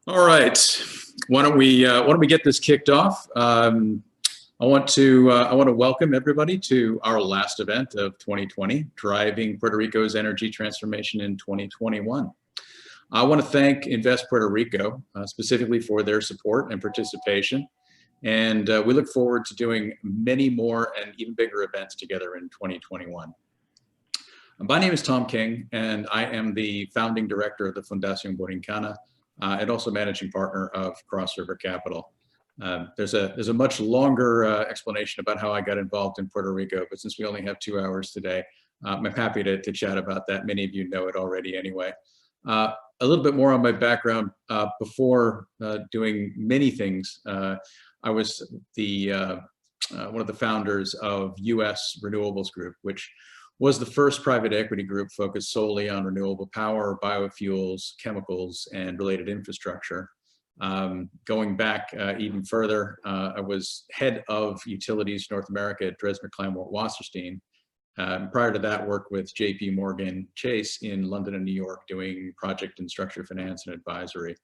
All right, why don't we get this kicked off? I want to welcome everybody to our last event of 2020, Driving Puerto Rico's Energy Transformation in 2021. I want to thank Invest Puerto Rico specifically for their support and participation, and we look forward to doing many more and even bigger events together in 2021. My name is Tom King, and I am the founding director of the Fundación Borincana, and also managing partner of Cross River Capital. There's a much longer explanation about how I got involved in Puerto Rico, but since we only have 2 hours today, I'm happy to chat about that. Many of you know it already anyway. A little bit more on my background. Before doing many things, I was one of the founders of US Renewables Group, which was the first private equity group focused solely on renewable power, biofuels, chemicals, and related infrastructure. Going back even further, I was head of utilities North America at Dresdner Kleinwort Wasserstein. Prior to that, worked with JP Morgan Chase in London and New York doing project and structure finance and advisory.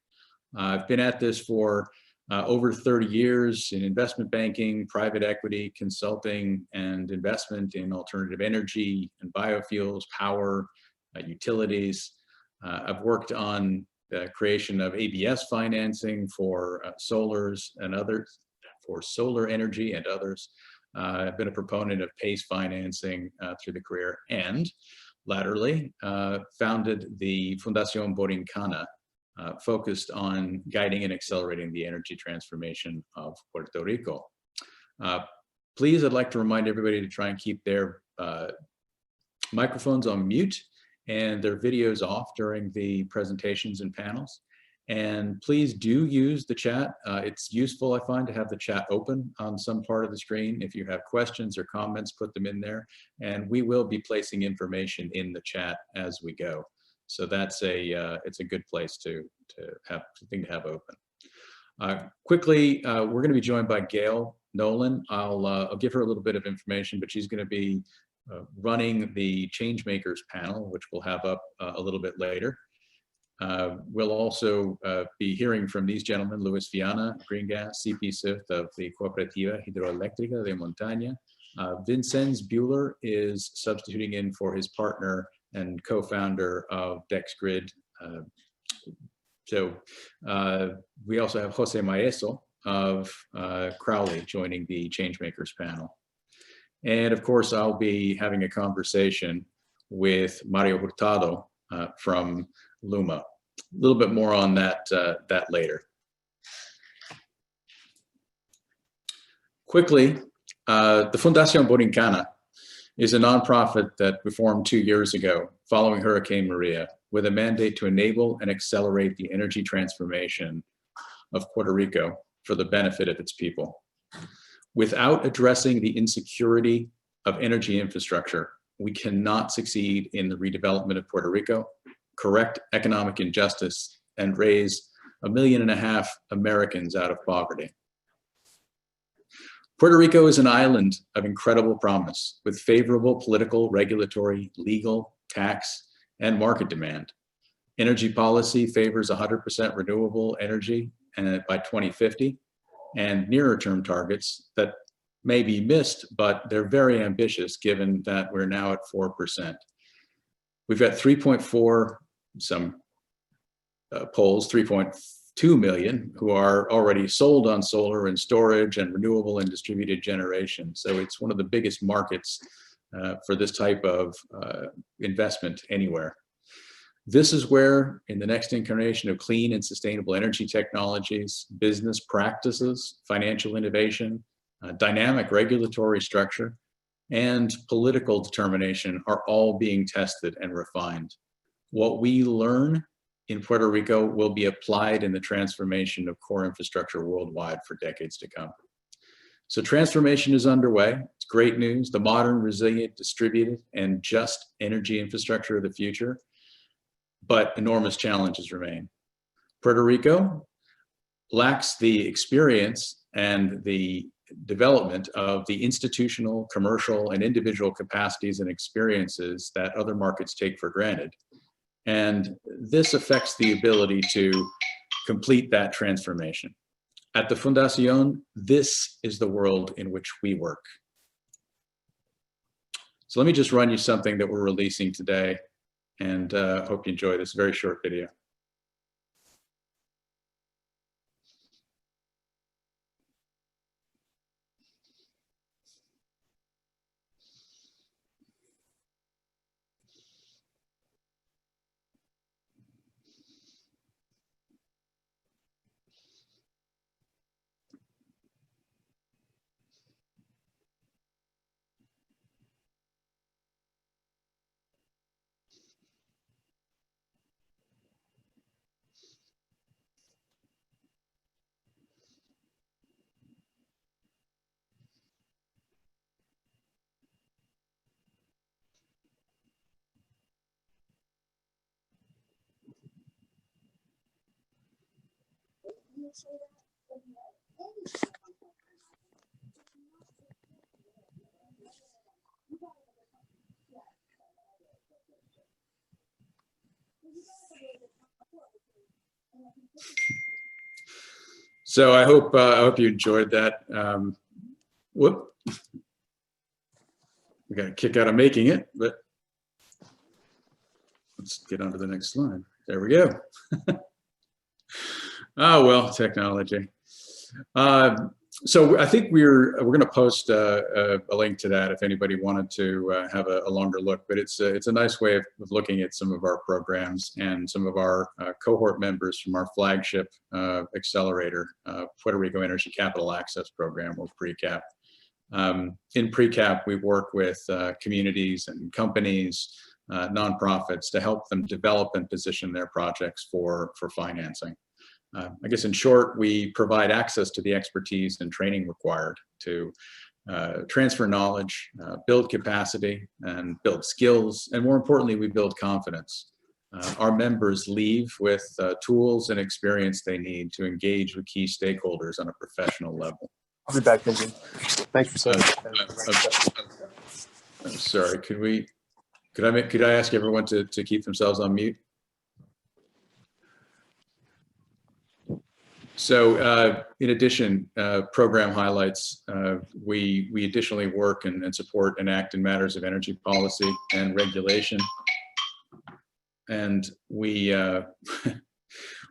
I've been at this for over 30 years in investment banking, private equity, consulting, and investment in alternative energy and biofuels, power, utilities. I've worked on the creation of ABS financing for solars and others, for solar energy and others. I've been a proponent of PACE financing through the career, and latterly founded the Fundación Borincana, focused on guiding and accelerating the energy transformation of Puerto Rico. Please, I'd like to remind everybody to try and keep their microphones on mute and their videos off during the presentations and panels. And please do use the chat. It's useful, I find, to have the chat open on some part of the screen. If you have questions or comments, put them in there, and we will be placing information in the chat as we go. So that's it's a good place to have something to have open. Quickly, we're going to be joined by Gail Nolan. I'll give her a little bit of information, but she's going to be running the Changemakers panel, which we'll have up a little bit later. We'll also be hearing from these gentlemen: Luis Viana, Green Gas, CP Swift of the Cooperativa Hidroeléctrica de Montaña. Vincenz Buehler is substituting in for his partner and co-founder of DexGrid. We also have Jose Maeso of Crowley joining the Changemakers panel. And of course, I'll be having a conversation with Mario Hurtado from Luma. A little bit more on that later. Quickly, the Fundación Borincana is a nonprofit that we formed 2 years ago following Hurricane Maria, with a mandate to enable and accelerate the energy transformation of Puerto Rico for the benefit of its people. Without addressing the insecurity of energy infrastructure, we cannot succeed in the redevelopment of Puerto Rico, correct economic injustice, and raise 1.5 million Americans out of poverty. Puerto Rico is an island of incredible promise, with favorable political, regulatory, legal, tax, and market demand. Energy policy favors 100% renewable energy by 2050, and nearer term targets that may be missed, but they're very ambitious given that we're now at 4%. We've got 3.4, some polls, 3.2 million who are already sold on solar and storage and renewable and distributed generation. So it's one of the biggest markets for this type of investment anywhere. This is where, in the next incarnation of clean and sustainable energy technologies, business practices, financial innovation, dynamic regulatory structure, and political determination are all being tested and refined. What we learn in Puerto Rico will be applied in the transformation of core infrastructure worldwide for decades to come. So transformation is underway. It's great news. The modern, resilient, distributed, and just energy infrastructure of the future, but enormous challenges remain. Puerto Rico lacks the experience and the development of the institutional, commercial, and individual capacities and experiences that other markets take for granted. And this affects the ability to complete that transformation. At the Fundación, this is the world in which we work. So let me just run you something that we're releasing today, and hope you enjoy this very short video. So I hope you enjoyed that. Whoop, we got a kick out of making it, but let's get on to the next slide. There we go. Oh well, technology. So I think we're going to post a link to that if anybody wanted to have a longer look. But it's a nice way of looking at some of our programs and some of our cohort members from our flagship accelerator, Puerto Rico Energy Capital Access Program, or PRECAP. In PRECAP, we work with communities and companies, nonprofits, to help them develop and position their projects for financing. I guess in short, we provide access to the expertise and training required to transfer knowledge, build capacity, and build skills, and more importantly, we build confidence. Our members leave with tools and experience they need to engage with key stakeholders on a professional level. I'll be back, Benji. Thanks for saying I'm sorry, could I ask everyone to keep themselves on mute? So in addition, program highlights, we additionally work and support and act in matters of energy policy and regulation. And we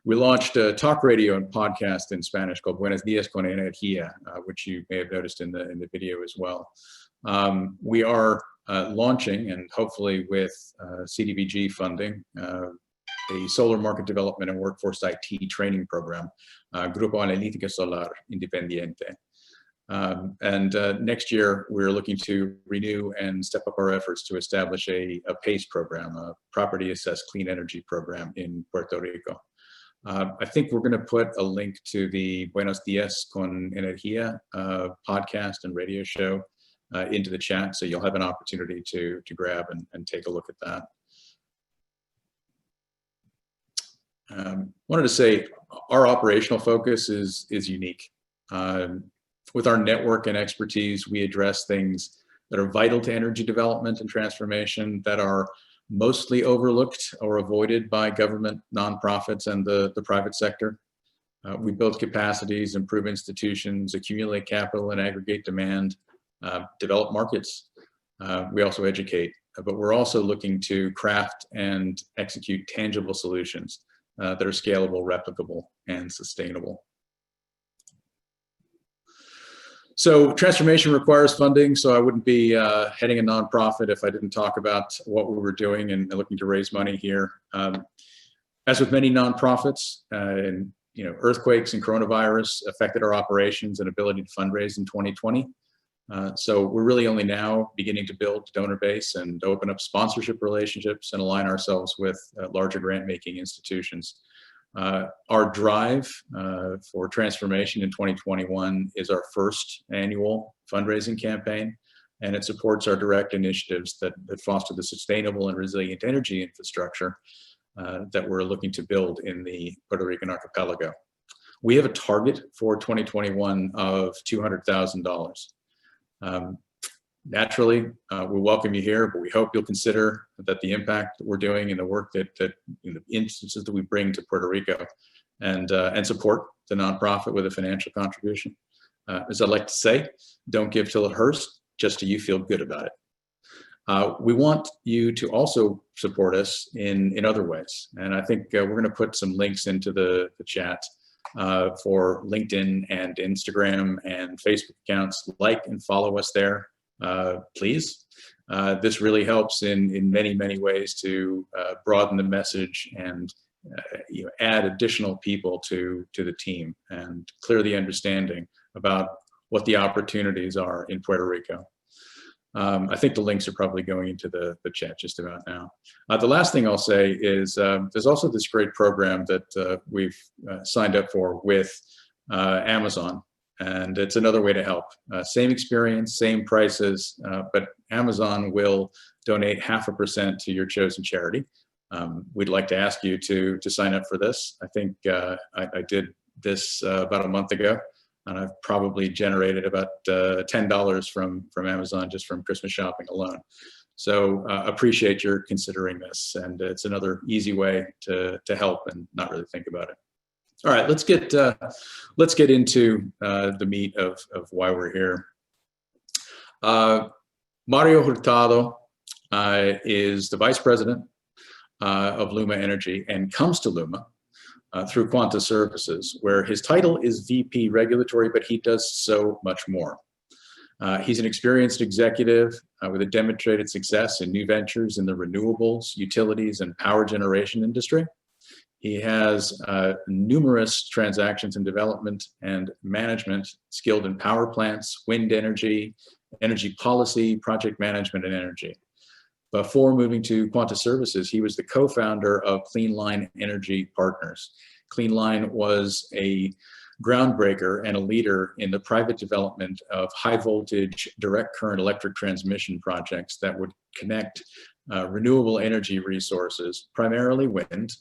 we launched a talk radio and podcast in Spanish called Buenos Dias con Energía, which you may have noticed in the video as well. We are launching, and hopefully with CDBG funding, a solar market development and workforce IT training program, Grupo Analítica Solar Independiente. Next year, we're looking to renew and step up our efforts to establish a PACE program, a Property Assessed Clean Energy program in Puerto Rico. I think we're going to put a link to the Buenos Dias con Energía podcast and radio show into the chat, so you'll have an opportunity to grab and take a look at that. Wanted to say our operational focus is unique. With our network and expertise, we address things that are vital to energy development and transformation that are mostly overlooked or avoided by government, nonprofits, and the private sector. We build capacities, improve institutions, accumulate capital and aggregate demand, develop markets. We also educate, but we're also looking to craft and execute tangible solutions that are scalable, replicable, and sustainable. So transformation requires funding, so I wouldn't be heading a nonprofit if I didn't talk about what we were doing and looking to raise money here. As with many nonprofits, earthquakes and coronavirus affected our operations and ability to fundraise in 2020. So we're really only now beginning to build donor base and open up sponsorship relationships and align ourselves with larger grant-making institutions. Our drive for transformation in 2021 is our first annual fundraising campaign, and it supports our direct initiatives that foster the sustainable and resilient energy infrastructure that we're looking to build in the Puerto Rican archipelago. We have a target for 2021 of $200,000. Naturally, we welcome you here, but we hope you'll consider that the impact that we're doing and the work that in the instances that we bring to Puerto Rico and support the nonprofit with a financial contribution. As I'd like to say, don't give till it hurts, just till you feel good about it. We want you to also support us in other ways. And I think we're going to put some links into the chat for LinkedIn and Instagram and Facebook accounts. Like and follow us there, please. This really helps in many, many ways to broaden the message and add additional people to the team and clear the understanding about what the opportunities are in Puerto Rico. I think the links are probably going into the chat just about now. The last thing I'll say is there's also this great program that we've signed up for with Amazon, and it's another way to help. Same experience, same prices, but Amazon will donate 0.5% to your chosen charity. We'd like to ask you to sign up for this. I think I did this about a month ago, and I've probably generated about $10 from Amazon just from Christmas shopping alone. So appreciate your considering this, and it's another easy way to help and not really think about it. All right, let's get into the meat of why we're here. Mario Hurtado is the vice president of Luma Energy and comes to Luma through Quanta Services, where his title is VP Regulatory, but he does so much more. He's an experienced executive with a demonstrated success in new ventures in the renewables, utilities, and power generation industry. He has numerous transactions in development and management, skilled in power plants, wind energy, energy policy, project management, and energy. Before moving to Quanta Services, he was the co-founder of Clean Line Energy Partners. Clean Line was a groundbreaker and a leader in the private development of high voltage direct current electric transmission projects that would connect renewable energy resources, primarily wind,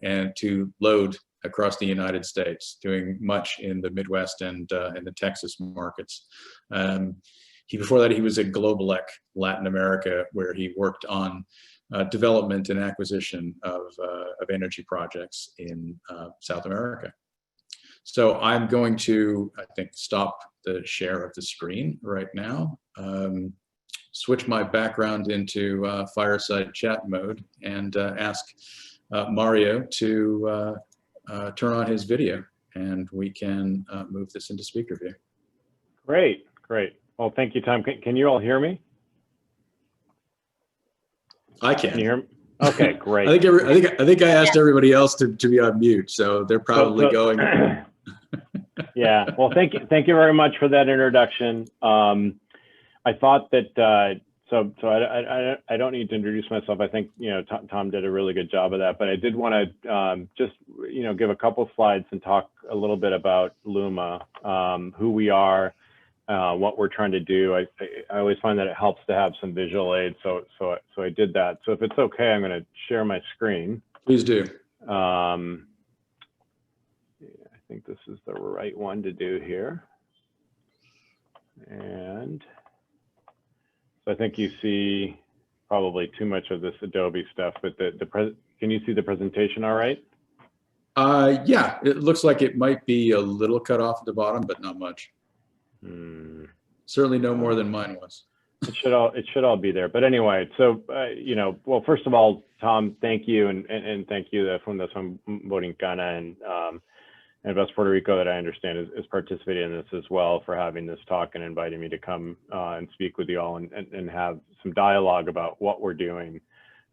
and to load across the United States, doing much in the Midwest and in the Texas markets. Before that, he was at Global Latin America, where he worked on development and acquisition of energy projects in South America. So I'm going to, I think, stop the share of the screen right now, switch my background into Fireside chat mode, and ask Mario to turn on his video, and we can move this into speaker view. Great, great. Well, thank you, Tom. Can you all hear me? I can. Can you hear me? Okay, great. I think I asked everybody else to be on mute, so they're probably going. Yeah. Well, thank you very much for that introduction. I thought that so I don't need to introduce myself. I think Tom did a really good job of that, but I did want to just give a couple slides and talk a little bit about Luma, who we are. What we're trying to do. I always find that it helps to have some visual aids, so I did that. So if it's okay, I'm going to share my screen. Please do. I think this is the right one to do here. And so I think you see probably too much of this Adobe stuff, but can you see the presentation all right? Yeah, it looks like it might be a little cut off at the bottom, but not much. Certainly no more than mine was. It should all be there. But anyway, so well, first of all, Tom, thank you, and thank you the Fundación Borincana and West Puerto Rico that I understand is participating in this as well, for having this talk and inviting me to come and speak with you all and have some dialogue about what we're doing.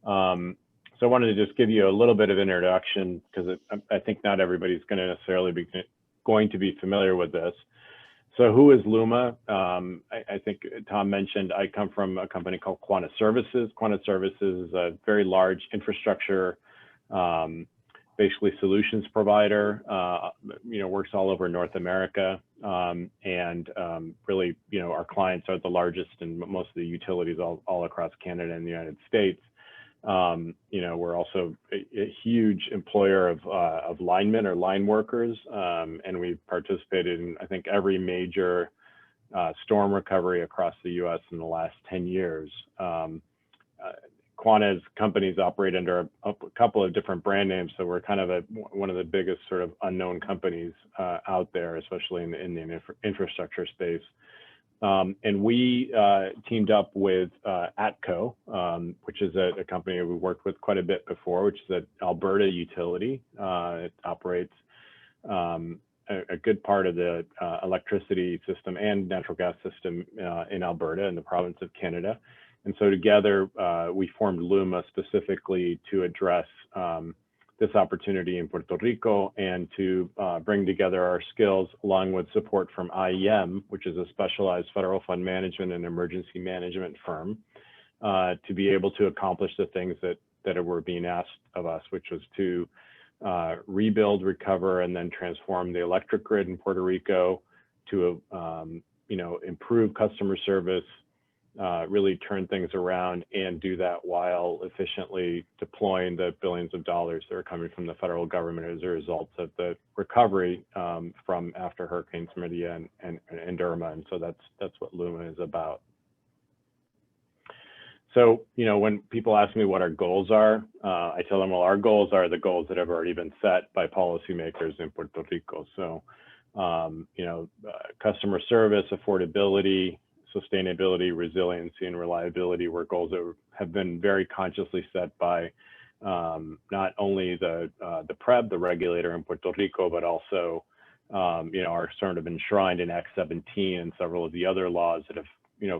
So I wanted to just give you a little bit of introduction, because I think not everybody's going to necessarily be familiar with this. So who is Luma? I think Tom mentioned I come from a company called Quanta Services. Quanta Services is a very large infrastructure, basically solutions provider, works all over North America. And really, our clients are the largest in most of the utilities all across Canada and the United States. We're also a huge employer of linemen or line workers, and we've participated in, I think, every major storm recovery across the U.S. in the last 10 years. Quanta's companies operate under a couple of different brand names, so we're kind of one of the biggest sort of unknown companies out there, especially in the infrastructure space. And we teamed up with ATCO, which is a company we worked with quite a bit before, which is an Alberta utility. It operates a good part of the electricity system and natural gas system in Alberta in the province of Canada. And so together we formed Luma specifically to address this opportunity in Puerto Rico and to bring together our skills along with support from IEM, which is a specialized federal fund management and emergency management firm, to be able to accomplish the things that were being asked of us, which was to rebuild, recover, and then transform the electric grid in Puerto Rico, to improve customer service, really turn things around, and do that while efficiently deploying the billions of dollars that are coming from the federal government as a result of the recovery from after Hurricanes Maria and Irma. And so that's what Luma is about. So, when people ask me what our goals are, I tell them, well, our goals are the goals that have already been set by policymakers in Puerto Rico. So, customer service, affordability, sustainability, resiliency, and reliability were goals that have been very consciously set by not only the PREPA, the regulator in Puerto Rico, but also, are sort of enshrined in Act 17 and several of the other laws that have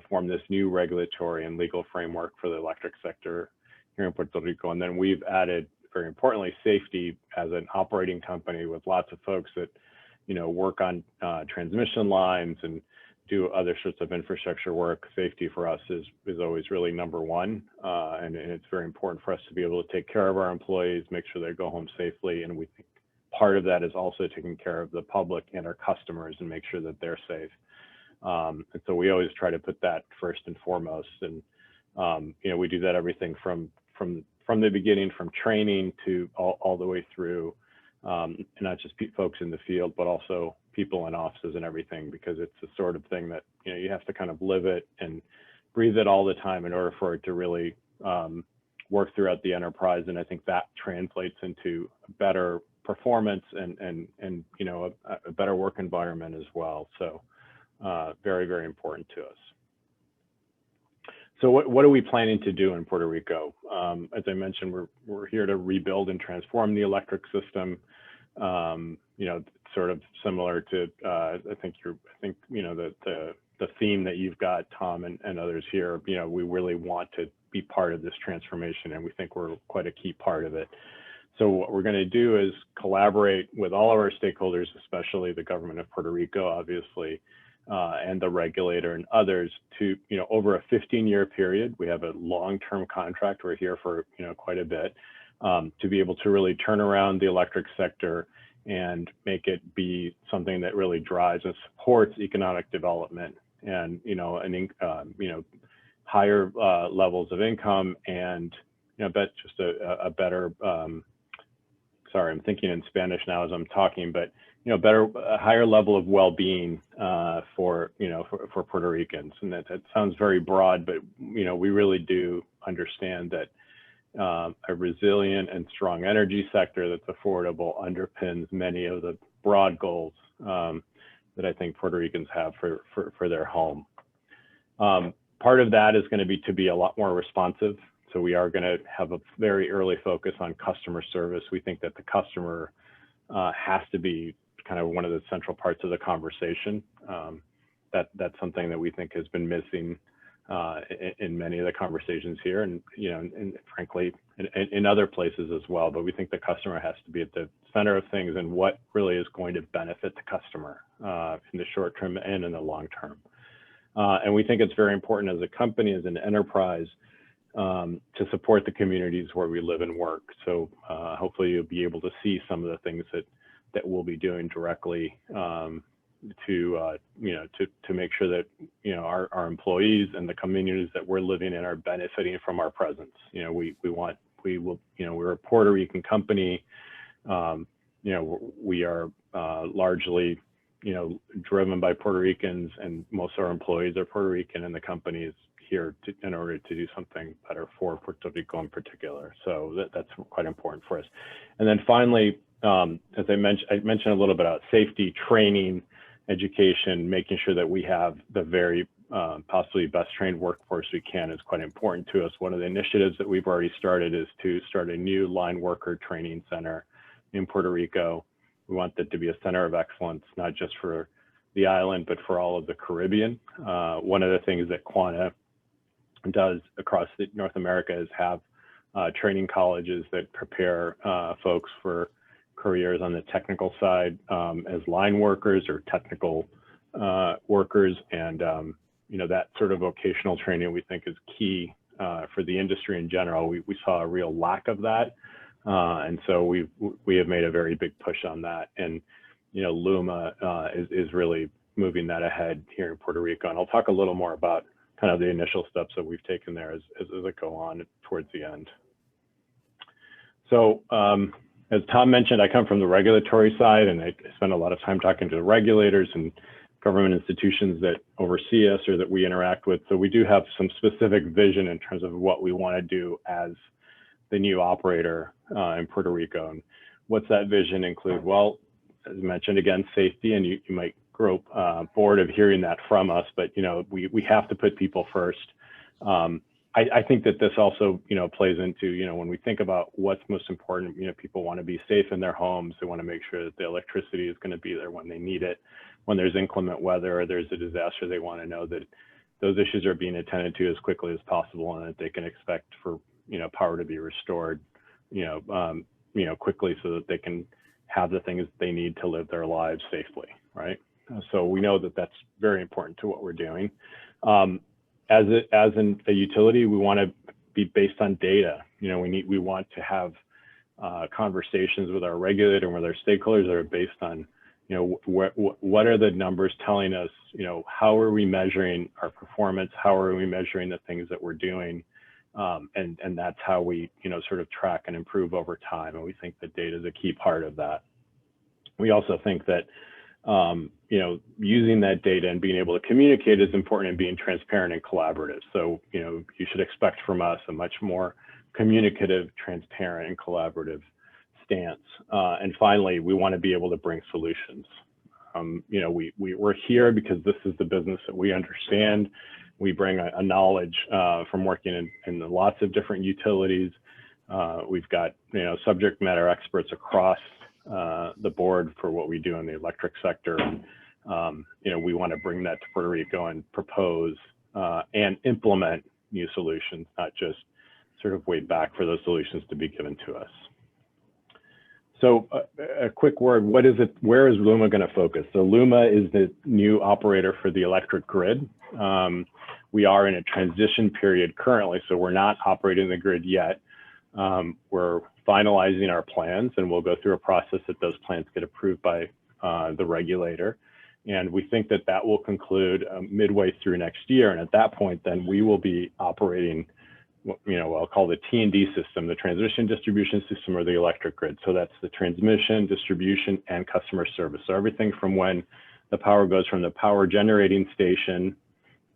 form this new regulatory and legal framework for the electric sector here in Puerto Rico. And then we've added, very importantly, safety as an operating company with lots of folks that, work on transmission lines and do other sorts of infrastructure work. Safety for us is always really number one. And it's very important for us to be able to take care of our employees, make sure they go home safely. And we think part of that is also taking care of the public and our customers and make sure that they're safe. And so we always try to put that first and foremost. And, we do that everything from the beginning, from training to all the way through, and not just folks in the field, but also people in offices and everything, because it's the sort of thing that, you have to kind of live it and breathe it all the time in order for it to really work throughout the enterprise. And I think that translates into better performance and a better work environment as well. So very, very important to us. So what are we planning to do in Puerto Rico? As I mentioned, we're here to rebuild and transform the electric system. Sort of similar to I think the theme that you've got, Tom, and others here. We really want to be part of this transformation, and we think we're quite a key part of it. So what we're going to do is collaborate with all of our stakeholders, especially the government of Puerto Rico, obviously, and the regulator and others, to, over a 15-year period. We have a long-term contract. We're here for, quite a bit, to be able to really turn around the electric sector and make it be something that really drives and supports economic development and, higher levels of income and, just a better, sorry, I'm thinking in Spanish now as I'm talking, but a higher level of well-being for Puerto Ricans. And that sounds very broad, but we really do understand that a resilient and strong energy sector that's affordable underpins many of the broad goals that I think Puerto Ricans have for their home. Part of that is going to be to be a lot more responsive. So we are going to have a very early focus on customer service. We think that the customer has to be kind of one of the central parts of the conversation. That's something that we think has been missing in many of the conversations here, and and frankly in other places as well. But we think the customer has to be at the center of things and what really is going to benefit the customer in the short term and in the long term. And we think it's very important as a company, as an enterprise, to support the communities where we live and work. So hopefully you'll be able to see some of the things that we'll be doing directly to make sure that our employees and the communities that we're living in are benefiting from our presence. We're a Puerto Rican company. We are largely driven by Puerto Ricans, and most of our employees are Puerto Rican, and the company is here in order to do something better for Puerto Rico in particular. So that's quite important for us. And then finally, as I mentioned a little bit about safety, training, education, making sure that we have the very possibly best trained workforce we can is quite important to us. One of the initiatives that we've already started is to start a new line worker training center in Puerto Rico. We want that to be a center of excellence, not just for the island, but for all of the Caribbean. One of the things that Quanta does across North America is have training colleges that prepare folks for careers on the technical side as line workers or technical workers. And that sort of vocational training we think is key for the industry in general. We saw a real lack of that. And so we have made a very big push on that. And Luma is really moving that ahead here in Puerto Rico. And I'll talk a little more about kind of the initial steps that we've taken there as I go on towards the end. So as Tom mentioned, I come from the regulatory side, and I spend a lot of time talking to the regulators and government institutions that oversee us or that we interact with. So we do have some specific vision in terms of what we want to do as the new operator in Puerto Rico. And what's that vision include? Well, as mentioned, again, safety, and you might grow bored of hearing that from us, but we have to put people first. I think that this also plays into when we think about what's most important. People want to be safe in their homes. They want to make sure that the electricity is going to be there when they need it. When there's inclement weather or there's a disaster, they want to know that those issues are being attended to as quickly as possible, and that they can expect for power to be restored quickly, so that they can have the things they need to live their lives safely, right? So we know that that's very important to what we're doing. As in a utility, we want to be based on data. We want to have conversations with our regulator and with our stakeholders that are based on what are the numbers telling us, how are we measuring our performance, how are we measuring the things that we're doing, and that's how we sort of track and improve over time. And we think that data is a key part of that. We also think that using that data and being able to communicate is important, and being transparent and collaborative. So you should expect from us a much more communicative, transparent, and collaborative stance. And finally, we want to be able to bring solutions. We're here because this is the business that we understand. We bring a knowledge from working in lots of different utilities. We've got subject matter experts across the board for what we do in the electric sector. And, we want to bring that to Puerto Rico and propose and implement new solutions, not just sort of wait back for those solutions to be given to us. So a quick word, where is Luma going to focus? So Luma is the new operator for the electric grid. We are in a transition period currently, so we're not operating the grid yet. We're finalizing our plans, and we'll go through a process that those plans get approved by the regulator. And we think that that will conclude midway through next year. And at that point, then we will be operating what I'll call the T&D system, the transmission distribution system, or the electric grid. So that's the transmission, distribution, and customer service. So everything from when the power goes from the power generating station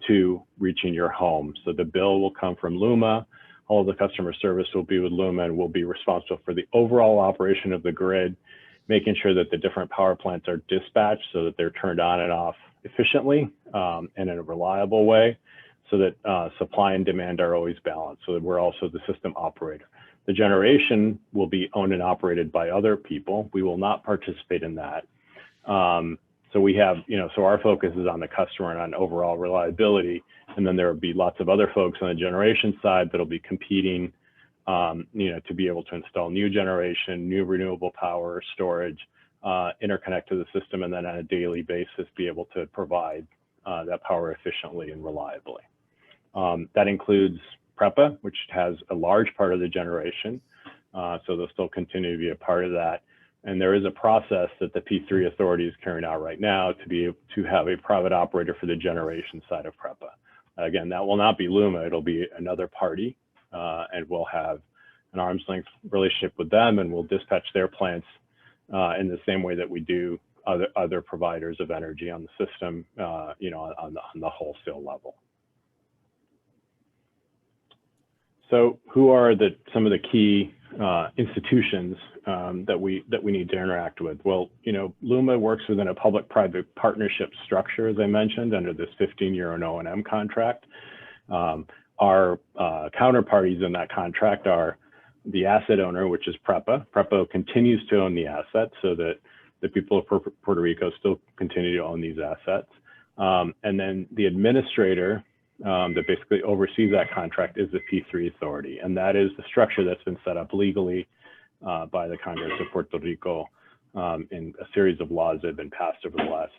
to reaching your home. So the bill will come from Luma. All of the customer service will be with Luma, and we'll be responsible for the overall operation of the grid, making sure that the different power plants are dispatched so that they're turned on and off efficiently and in a reliable way, so that supply and demand are always balanced, so that we're also the system operator. The generation will be owned and operated by other people. We will not participate in that. So we have, so our focus is on the customer and on overall reliability. And then there will be lots of other folks on the generation side that'll be competing, to be able to install new generation, new renewable power, storage, interconnect to the system, and then on a daily basis be able to provide that power efficiently and reliably. That includes PREPA, which has a large part of the generation. So they'll still continue to be a part of that. And there is a process that the P3 authority is carrying out right now to have a private operator for the generation side of PREPA. Again, that will not be Luma, it'll be another party, and we'll have an arm's length relationship with them, and we'll dispatch their plants in the same way that we do other providers of energy on the system, on the wholesale level. So who are some of the key institutions that we need to interact with? Well, Luma works within a public-private partnership structure, as I mentioned, under this 15-year O&M contract. Our counterparties in that contract are the asset owner, which is PREPA. PREPA continues to own the assets so that the people of Puerto Rico still continue to own these assets. And then the administrator that basically oversees that contract is the P3 authority. And that is the structure that's been set up legally by the Congress of Puerto Rico in a series of laws that have been passed over the last,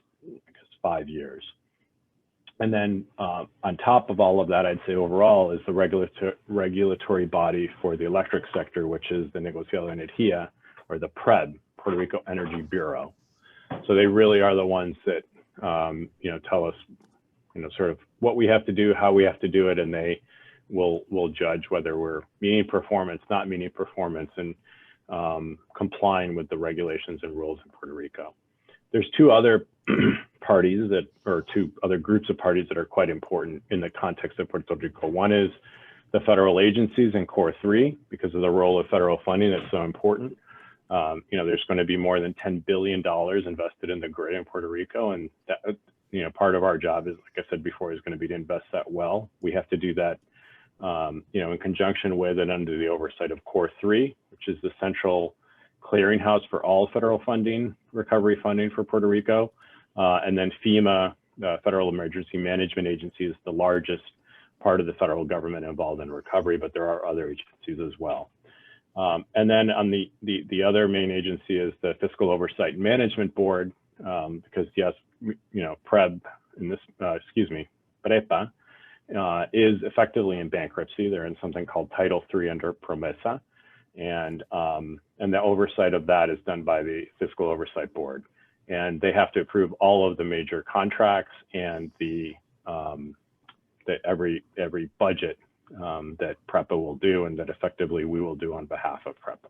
5 years. And then on top of all of that, I'd say overall is the regulatory body for the electric sector, which is the Negociado de Energía, or the PREB, Puerto Rico Energy Bureau. So they really are the ones that tell us, sort of what we have to do, how we have to do it, and they will judge whether we're meeting performance, not meeting performance, and complying with the regulations and rules in Puerto Rico. There's two other parties two other groups of parties that are quite important in the context of Puerto Rico. One is the federal agencies in Core 3, because of the role of federal funding that's so important. There's going to be more than $10 billion invested in the grid in Puerto Rico, and that, part of our job is, like I said before, is going to be to invest that well. We have to do that, in conjunction with and under the oversight of Core 3, which is the central clearinghouse for all federal funding, recovery funding for Puerto Rico. And then FEMA, the Federal Emergency Management Agency, is the largest part of the federal government involved in recovery, but there are other agencies as well. And then on the other main agency is the Fiscal Oversight and Management Board, because yes, PREB in this, PREPA is effectively in bankruptcy. They're in something called Title III under PROMESA, and the oversight of that is done by the Fiscal Oversight Board, and they have to approve all of the major contracts and every budget that PREPA will do, and that effectively we will do on behalf of PREPA.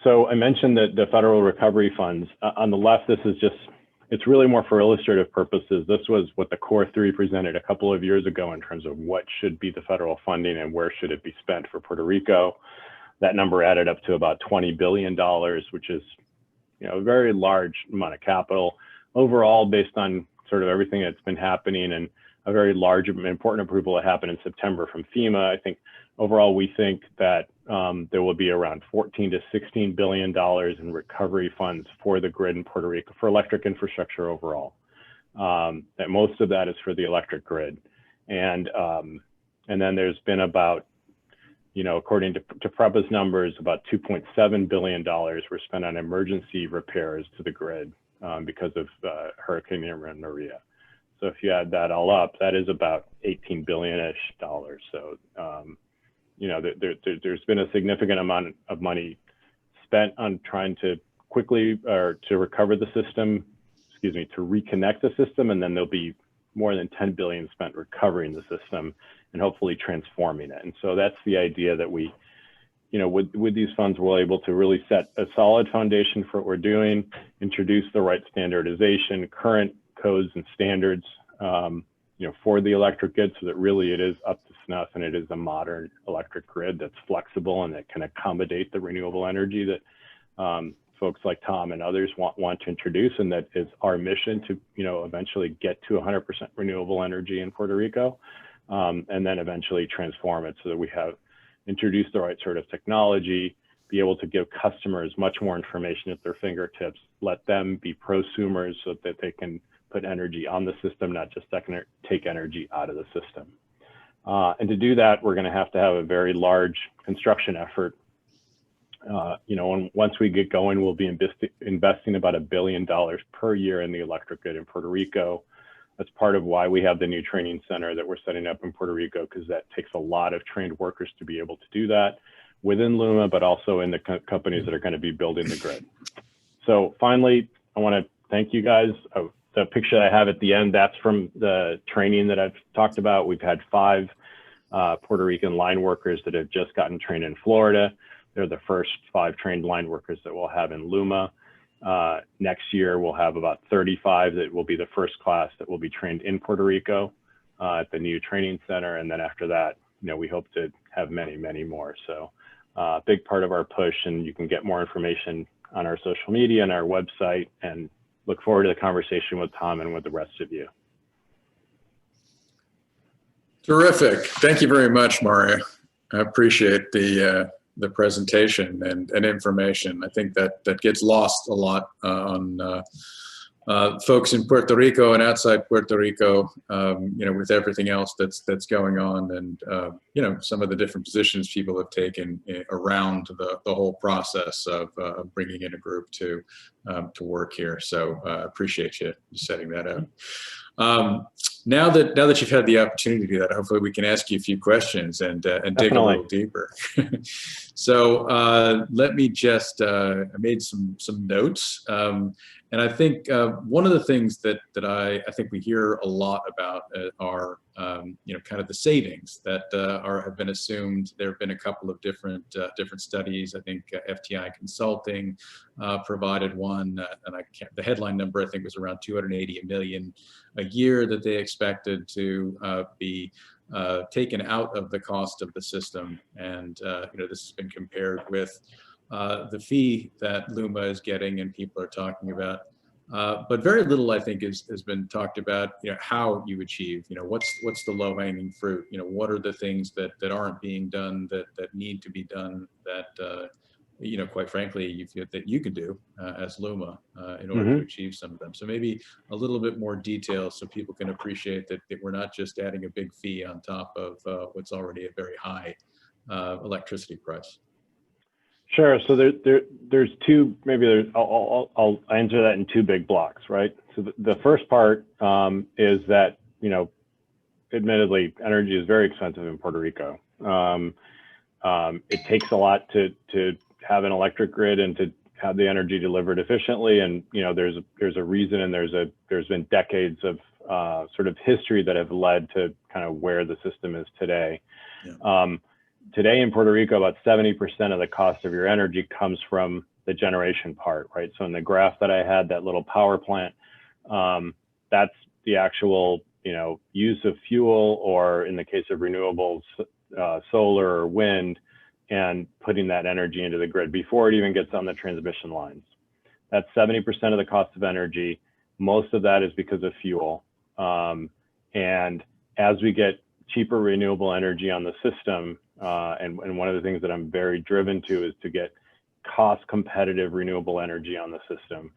So I mentioned that the federal recovery funds on the left, this is just, it's really more for illustrative purposes. This was what the Core 3 presented a couple of years ago in terms of what should be the federal funding and where should it be spent for Puerto Rico. That number added up to about $20 billion, which is a very large amount of capital overall, based on sort of everything that's been happening, and a very large important approval that happened in September from FEMA. I think overall we think that there will be around $14 to $16 billion in recovery funds for the grid in Puerto Rico for electric infrastructure overall. That most of that is for the electric grid, and then there's been about, according to PREPA's numbers, about $2.7 billion were spent on emergency repairs to the grid because of Hurricane Irma and Maria. So if you add that all up, that is about $18 billion-ish. So, there's been a significant amount of money spent on trying to quickly, or to recover the system, to reconnect the system, and then there'll be more than 10 billion spent recovering the system and hopefully transforming it. And so that's the idea that we, with these funds, we're able to really set a solid foundation for what we're doing, introduce the right standardization, current codes and standards, for the electric grid, so that really it is up to snuff and it is a modern electric grid that's flexible and that can accommodate the renewable energy that folks like Tom and others want to introduce, and that is our mission to, eventually get to 100% renewable energy in Puerto Rico, and then eventually transform it so that we have introduced the right sort of technology, be able to give customers much more information at their fingertips, let them be prosumers so that they can put energy on the system, not just take energy out of the system. And to do that, we're going to have a very large construction effort. Once we get going, we'll be investing about $1 billion per year in the electric grid in Puerto Rico. That's part of why we have the new training center that we're setting up in Puerto Rico, because that takes a lot of trained workers to be able to do that within Luma, but also in the companies that are going to be building the grid. So finally, I want to thank you guys. The picture I have at the end, that's from the training that I've talked about. We've had 5 Puerto Rican line workers that have just gotten trained in Florida. They're the first 5 trained line workers that we'll have in Luma. Next year, we'll have about 35 that will be the first class that will be trained in Puerto Rico. at the new training center. And then after that, we hope to have many, many more. So big part of our push, and you can get more information on our social media and our website, and look forward to the conversation with Tom and with the rest of you. Terrific. Thank you very much, Mario. I appreciate the presentation and information. I think that gets lost a lot on folks in Puerto Rico and outside Puerto Rico, with everything else that's going on, and some of the different positions people have taken around the whole process of bringing in a group to work here. So appreciate you setting that up. Now that you've had the opportunity to do that, hopefully we can ask you a few questions and dig a little deeper. So let me just, I made some notes. And I think one of the things that I think we hear a lot about are, kind of the savings that have been assumed. There have been a couple of different studies. I think FTI Consulting provided one, and the headline number I think was around 280 million a year that they expected to be taken out of the cost of the system. And this has been compared with the fee that Luma is getting and people are talking about. But very little, I think, has been talked about, how you achieve, what's the low-hanging fruit, what are the things that aren't being done that need to be done that, quite frankly, you feel that you can do as Luma in order to achieve some of them. So maybe a little bit more detail so people can appreciate that we're not just adding a big fee on top of what's already a very high electricity price. Sure. So there's two, I'll answer that in two big blocks, right? So the first part is that, admittedly, energy is very expensive in Puerto Rico. It takes a lot to have an electric grid and to have the energy delivered efficiently. And, there's a reason, and there's been decades of sort of history that have led to kind of where the system is today. Yeah. Today in Puerto Rico, about 70% of the cost of your energy comes from the generation part, right? So in the graph that I had, that little power plant, that's the actual, use of fuel, or in the case of renewables, solar or wind, and putting that energy into the grid before it even gets on the transmission lines. That's 70% of the cost of energy. Most of that is because of fuel. And as we get cheaper renewable energy on the system, and one of the things that I'm very driven to is to get cost competitive renewable energy on the system.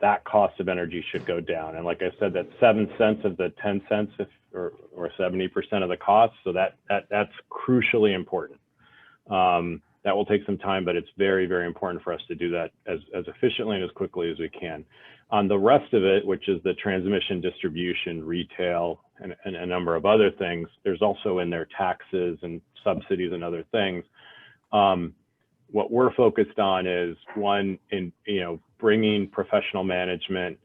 That cost of energy should go down. And like I said, that's 7 cents of the 10 cents or 70% of the cost. So that's crucially important. That will take some time, but it's very, very important for us to do that as efficiently and as quickly as we can. On the rest of it, which is the transmission, distribution, retail, and a number of other things, there's also in there taxes and subsidies and other things. What we're focused on is one, in bringing professional management,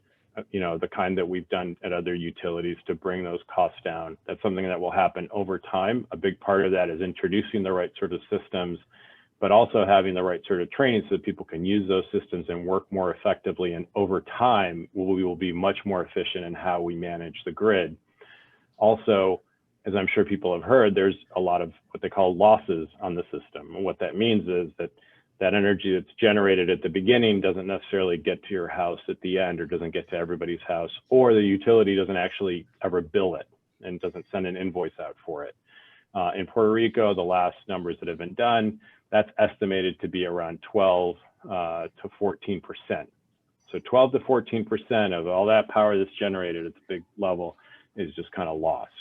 the kind that we've done at other utilities to bring those costs down. That's something that will happen over time. A big part of that is introducing the right sort of systems, but also having the right sort of training so that people can use those systems and work more effectively. And over time, we will be much more efficient in how we manage the grid. Also, as I'm sure people have heard, there's a lot of what they call losses on the system. And what that means is that energy that's generated at the beginning doesn't necessarily get to your house at the end, or doesn't get to everybody's house, or the utility doesn't actually ever bill it and doesn't send an invoice out for it. In Puerto Rico, the last numbers that have been done, that's estimated to be around 12 to 14%. So 12 to 14% of all that power that's generated at the big level is just kind of lost.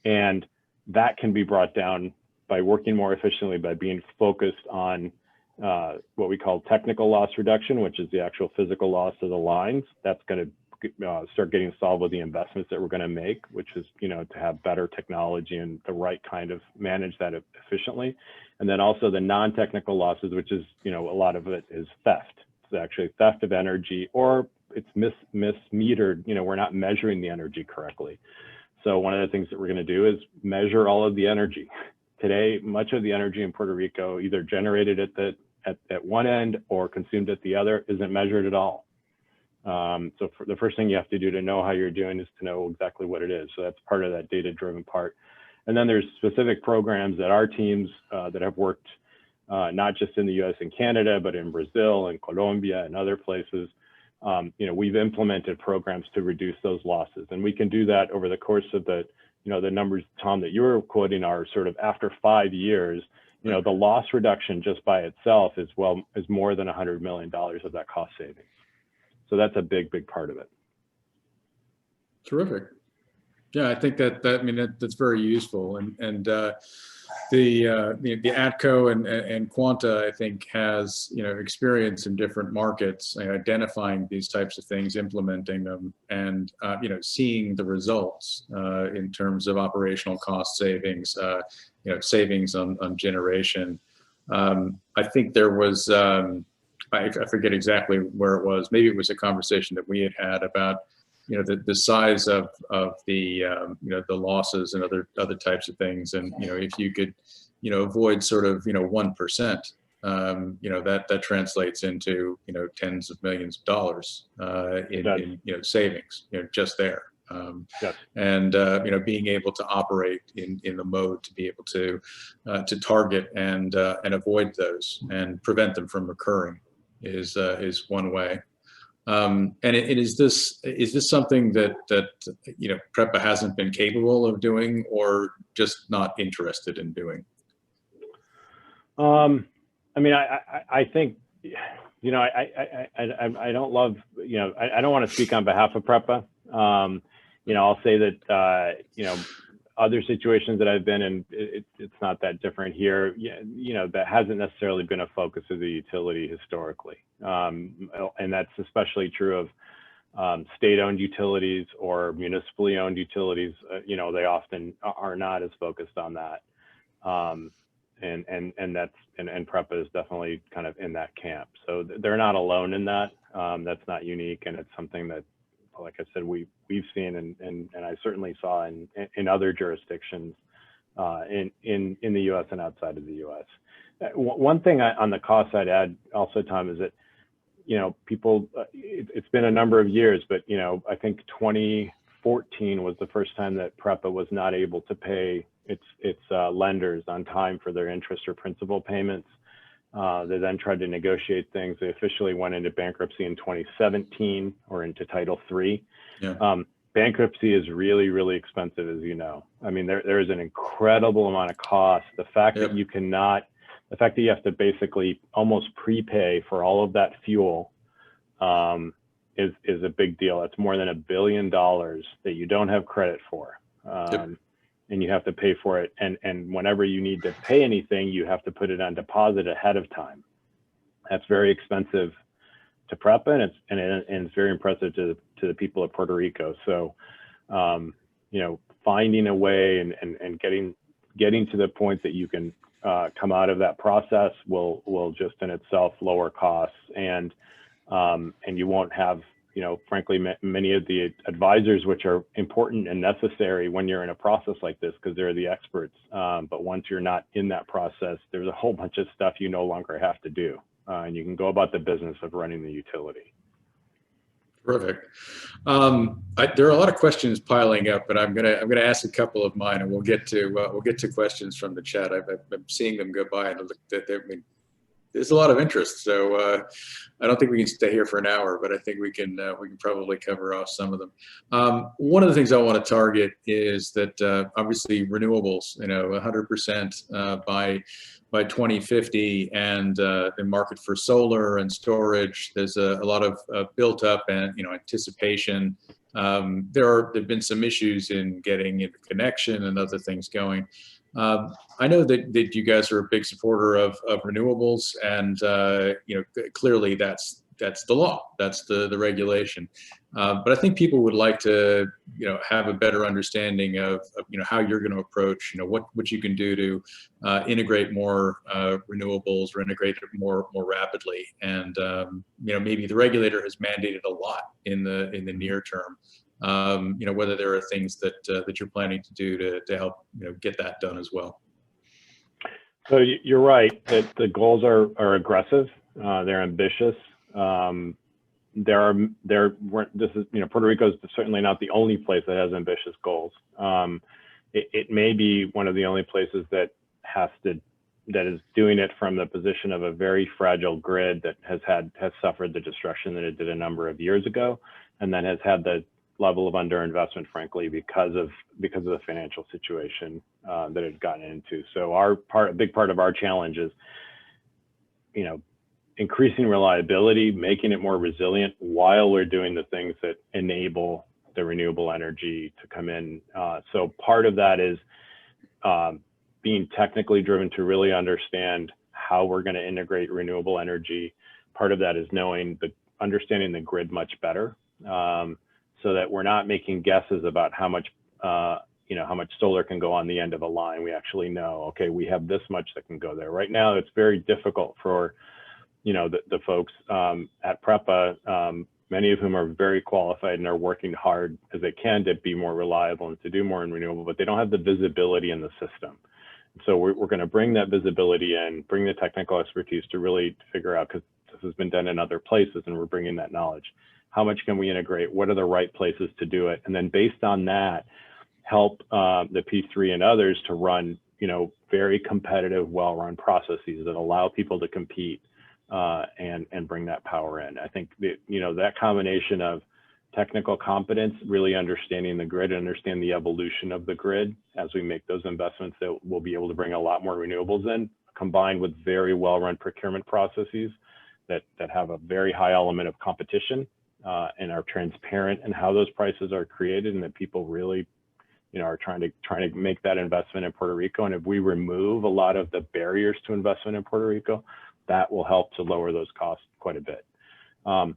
And that can be brought down by working more efficiently, by being focused on what we call technical loss reduction, which is the actual physical loss of the lines. That's going to start getting solved with the investments that we're going to make, which is, to have better technology and the right kind of manage that efficiently. And then also the non-technical losses, which is, a lot of it is theft. It's actually theft of energy, or it's mismetered. We're not measuring the energy correctly. So one of the things that we're going to do is measure all of the energy. Today, much of the energy in Puerto Rico, either generated at one end or consumed at the other, isn't measured at all. So the first thing you have to do to know how you're doing is to know exactly what it is. So that's part of that data-driven part. And then there's specific programs that our teams that have worked not just in the US and Canada, but in Brazil and Colombia and other places. We've implemented programs to reduce those losses. And we can do that over the course of the numbers, Tom, that you were quoting are sort of after 5 years, the loss reduction just by itself is more than $100 million of that cost savings. So that's a big, big part of it. Terrific. Yeah, I think that's very useful. And the ATCO and Quanta, I think, has experience in different markets, identifying these types of things, implementing them, and seeing the results in terms of operational cost savings, savings on generation. I think there was I forget exactly where it was. Maybe it was a conversation that we had about the size of the the losses and other types of things, and if you could avoid sort of 1%, that translates into tens of millions of dollars in savings just there. Yes. And being able to operate in the mode to be able to target and avoid those and prevent them from occurring is one way. And is this something that PREPA hasn't been capable of doing, or just not interested in doing? I think I don't love I don't want to speak on behalf of PREPA. I'll say that other situations that I've been in, it's not that different here. That hasn't necessarily been a focus of the utility historically. And that's especially true of state-owned utilities or municipally owned utilities. They often are not as focused on that. And PREPA is definitely kind of in that camp. So they're not alone in that. That's not unique, and it's something that, like I said, we've seen and I certainly saw in other jurisdictions in the U.S. and outside of the U.S. One thing on the cost I'd add also, Tom, is that people, it's been a number of years, but I think 2014 was the first time that PREPA was not able to pay its lenders on time for their interest or principal payments. They then tried to negotiate things. They officially went into bankruptcy in 2017 or into Title III. Yeah. Bankruptcy is really, really expensive, as you know. I mean, there is an incredible amount of cost. The fact that you have to basically almost prepay for all of that fuel is a big deal. It's more than $1 billion that you don't have credit for. And you have to pay for it. And whenever you need to pay anything, you have to put it on deposit ahead of time. That's very expensive to PREPA, and it's very impressive to the people of Puerto Rico. So, finding a way and getting to the point that you can come out of that process will just in itself lower costs, and you won't have, frankly, many of the advisors, which are important and necessary when you're in a process like this, because they're the experts. But once you're not in that process, there's a whole bunch of stuff you no longer have to do, and you can go about the business of running the utility. Terrific. There are a lot of questions piling up, but I'm gonna ask a couple of mine, and we'll get to questions from the chat. I'm seeing them go by, and there's a lot of interest. So I don't think we can stay here for an hour, but I think we can probably cover off some of them. One of the things I want to target is that obviously renewables, 100% by 2050, and the market for solar and storage. There's a lot of built up and anticipation. There have been some issues in getting interconnection and other things going. I know that you guys are a big supporter of renewables, and clearly that's the law, that's the regulation. But I think people would like to have a better understanding of how you're going to approach what you can do to integrate more renewables or integrate it more rapidly. And maybe the regulator has mandated a lot in the near term. Whether there are things that you're planning to do to help get that done as well. So you're right that the goals are aggressive, they're ambitious. this is, Puerto Rico is certainly not the only place that has ambitious goals. It may be one of the only places that is doing it from the position of a very fragile grid that has suffered the destruction that it did a number of years ago, and then has had the level of underinvestment, frankly, because of the financial situation that it's gotten into. So a big part of our challenge is, increasing reliability, making it more resilient while we're doing the things that enable the renewable energy to come in. So part of that is being technically driven to really understand how we're going to integrate renewable energy. Part of that is understanding the grid much better, so that we're not making guesses about how much solar can go on the end of a line. We actually know, okay, we have this much that can go there. Right now, it's very difficult for the folks at PREPA, many of whom are very qualified and are working hard as they can to be more reliable and to do more in renewable, but they don't have the visibility in the system. So we're going to bring that visibility in, bring the technical expertise to really figure out, because this has been done in other places and we're bringing that knowledge. How much can we integrate? What are the right places to do it? And then based on that, help the P3 and others to run, very competitive, well-run processes that allow people to compete and bring that power in. I think that combination of technical competence, really understanding the grid, and understand the evolution of the grid as we make those investments, that we'll be able to bring a lot more renewables in, combined with very well-run procurement processes that have a very high element of competition and are transparent in how those prices are created, and that people really are trying to make that investment in Puerto Rico. And if we remove a lot of the barriers to investment in Puerto Rico, that will help to lower those costs quite a bit. I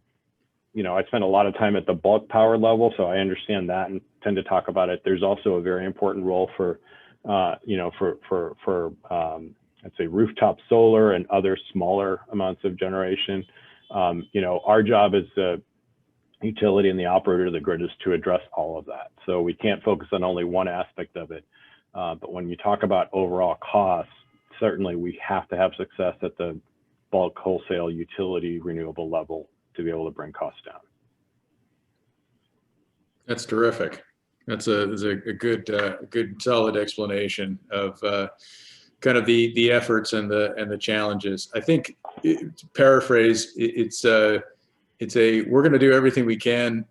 spend a lot of time at the bulk power level, so I understand that and tend to talk about it. There's also a very important role for let's say rooftop solar and other smaller amounts of generation. Our job as the utility and the operator of the grid is to address all of that. So we can't focus on only one aspect of it. But when you talk about overall costs, certainly we have to have success at the bulk wholesale utility renewable level to be able to bring costs down. That's terrific. That's a good solid explanation of kind of the efforts and the challenges. I think, to paraphrase, we're going to do everything we can.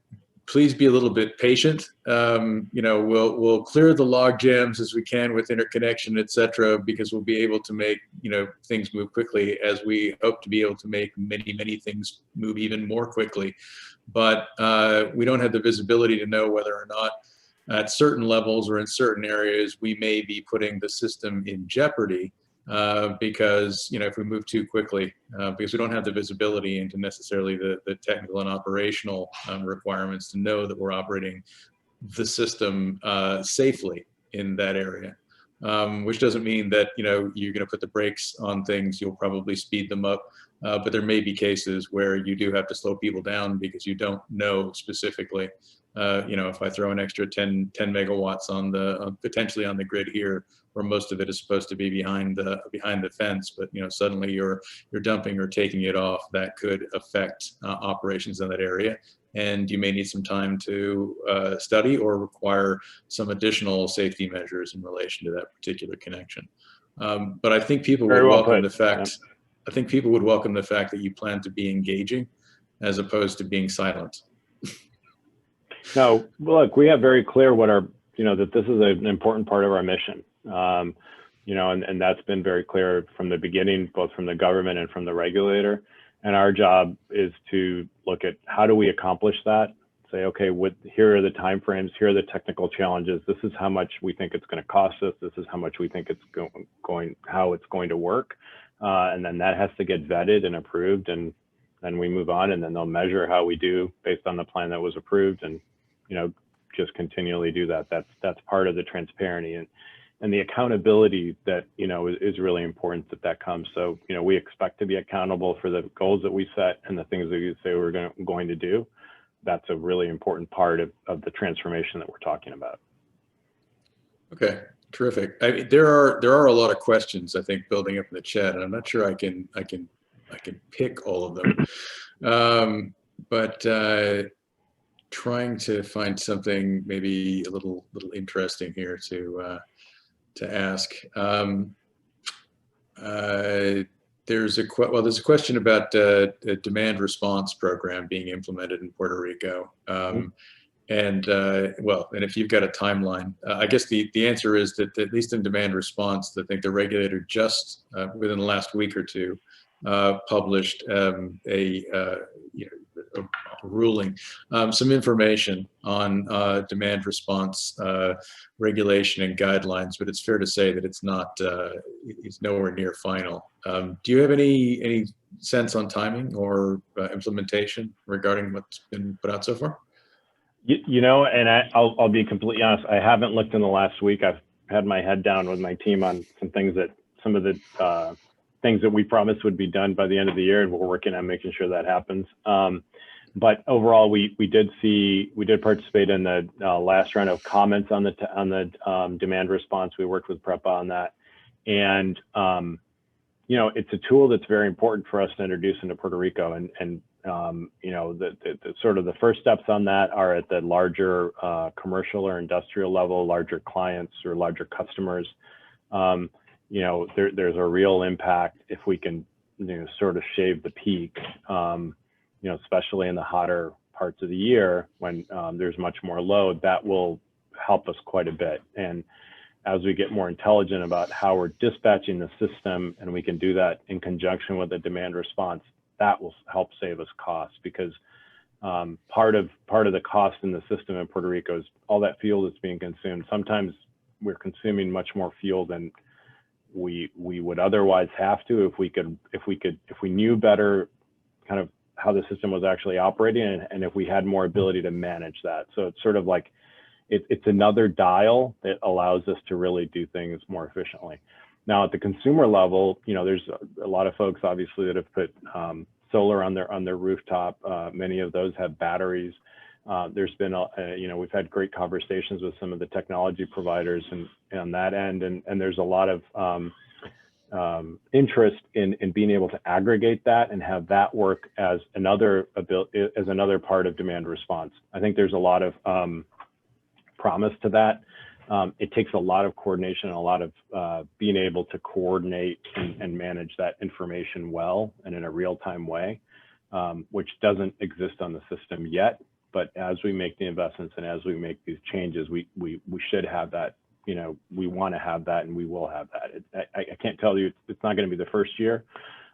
Please be a little bit patient. We'll clear the log jams as we can with interconnection, et cetera, because we'll be able to make things move quickly, as we hope to be able to make many things move even more quickly. But we don't have the visibility to know whether or not at certain levels or in certain areas we may be putting the system in jeopardy because if we move too quickly, because we don't have the visibility into necessarily the technical and operational requirements to know that we're operating the system safely in that area. Which doesn't mean that you're going to put the brakes on things. You'll probably speed them up, but there may be cases where you do have to slow people down because you don't know specifically. If I throw an extra 10 megawatts potentially on the grid here, where most of it is supposed to be behind the fence, but suddenly you're dumping or taking it off, that could affect operations in that area. And you may need some time to study or require some additional safety measures in relation to that particular connection. But I think people would welcome the fact. I think people would welcome the fact that you plan to be engaging, as opposed to being silent. No, look, we have very clear what that this is an important part of our mission. And that's been very clear from the beginning, both from the government and from the regulator. And our job is to look at how do we accomplish that? Say, okay, here are the timeframes, here are the technical challenges. This is how much we think it's going to cost us. This is how much we think it's how it's going to work. And then that has to get vetted and approved, and then we move on, and then they'll measure how we do based on the plan that was approved, and just continually do that. That's part of the transparency and the accountability that is really important that comes. So we expect to be accountable for the goals that we set and the things that we say we're going to do. That's a really important part of the transformation that we're talking about. Okay, terrific. There are a lot of questions, I think, building up in the chat, and I'm not sure I can pick all of them. but trying to find something maybe a little interesting here to ask. There's a question about a demand response program being implemented in Puerto Rico. And if you've got a timeline, I guess the answer is that at least in demand response, I think the regulator just within the last week or two published a ruling, some information on demand response regulation and guidelines, but it's fair to say that it's nowhere near final. Do you have any sense on timing or implementation regarding what's been put out so far? And I'll be completely honest. I haven't looked in the last week. I've had my head down with my team on some of the things that we promised would be done by the end of the year, and we're working on making sure that happens. But overall, we did participate in the last round of comments on the demand response. We worked with PREPA on that, and it's a tool that's very important for us to introduce into Puerto Rico. And the sort of the first steps on that are at the larger commercial or industrial level, larger clients or larger customers. There's a real impact if we can sort of shave the peak, especially in the hotter parts of the year when there's much more load. That will help us quite a bit. And as we get more intelligent about how we're dispatching the system, and we can do that in conjunction with the demand response, that will help save us costs, because part of the cost in the system in Puerto Rico is all that fuel that's being consumed. Sometimes we're consuming much more fuel than we would otherwise have to if we knew better kind of how the system was actually operating, and if we had more ability to manage that. So it's sort of like it's another dial that allows us to really do things more efficiently. Now at the consumer level, there's a lot of folks obviously that have put solar on their rooftop. Many of those have batteries. There's been we've had great conversations with some of the technology providers and on that end, and there's a lot of interest in being able to aggregate that and have that work as another part of demand response. I think there's a lot of promise to that. It takes a lot of coordination and a lot of being able to coordinate and manage that information well and in a real-time way, which doesn't exist on the system yet. But as we make the investments and as we make these changes, we should have that. We want to have that, and we will have that. I can't tell you it's not going to be the first year,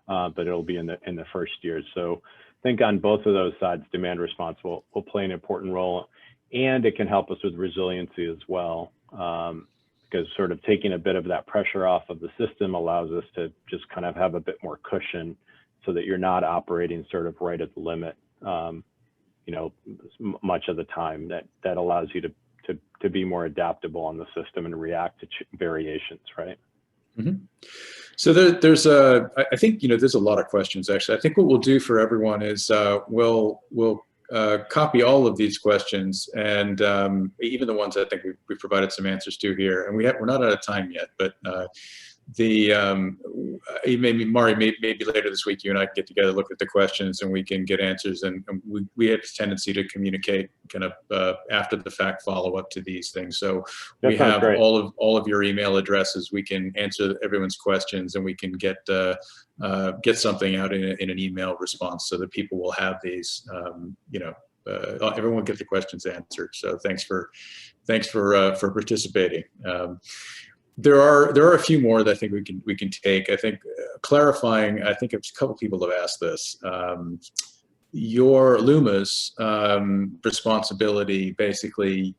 but it'll be in the first year. So I think on both of those sides, demand response will play an important role, and it can help us with resiliency as well, because sort of taking a bit of that pressure off of the system allows us to just kind of have a bit more cushion, so that you're not operating sort of right at the limit, much of the time. That allows you to be more adaptable on the system and react to variations, right? Mm-hmm. So there's I think there's a lot of questions actually. I think what we'll do for everyone is we'll copy all of these questions, and even the ones I think we provided some answers to here. And we're not out of time yet, but maybe Mari, maybe later this week you and I can get together, look at the questions, and we can get answers. And we have a tendency to communicate kind of after the fact follow up to these things. So we have all of your email addresses. We can answer everyone's questions, and we can get something out in an email response, so that people will have these. Everyone will get the questions answered. So thanks for participating. There are a few more that I think we can take. I think clarifying. I think a couple people have asked this. Your Luma's responsibility, basically,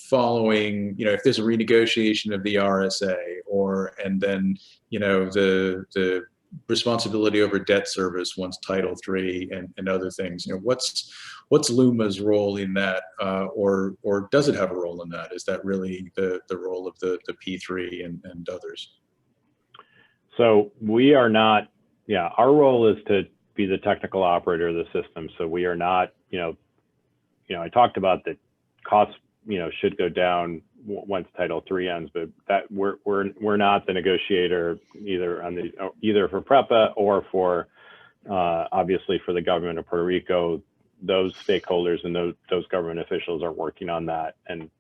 following, if there's a renegotiation of the RSA, and then the responsibility over debt service once Title III and other things. What's Luma's role in that, or does it have a role in that? Is that really the role of the P3 and others? So we are not. Yeah, our role is to be the technical operator of the system. So we are not. I talked about that costs should go down once Title III ends, but that we're not the negotiator either for PREPA or for obviously for the government of Puerto Rico. those stakeholders and those government officials are working on that, and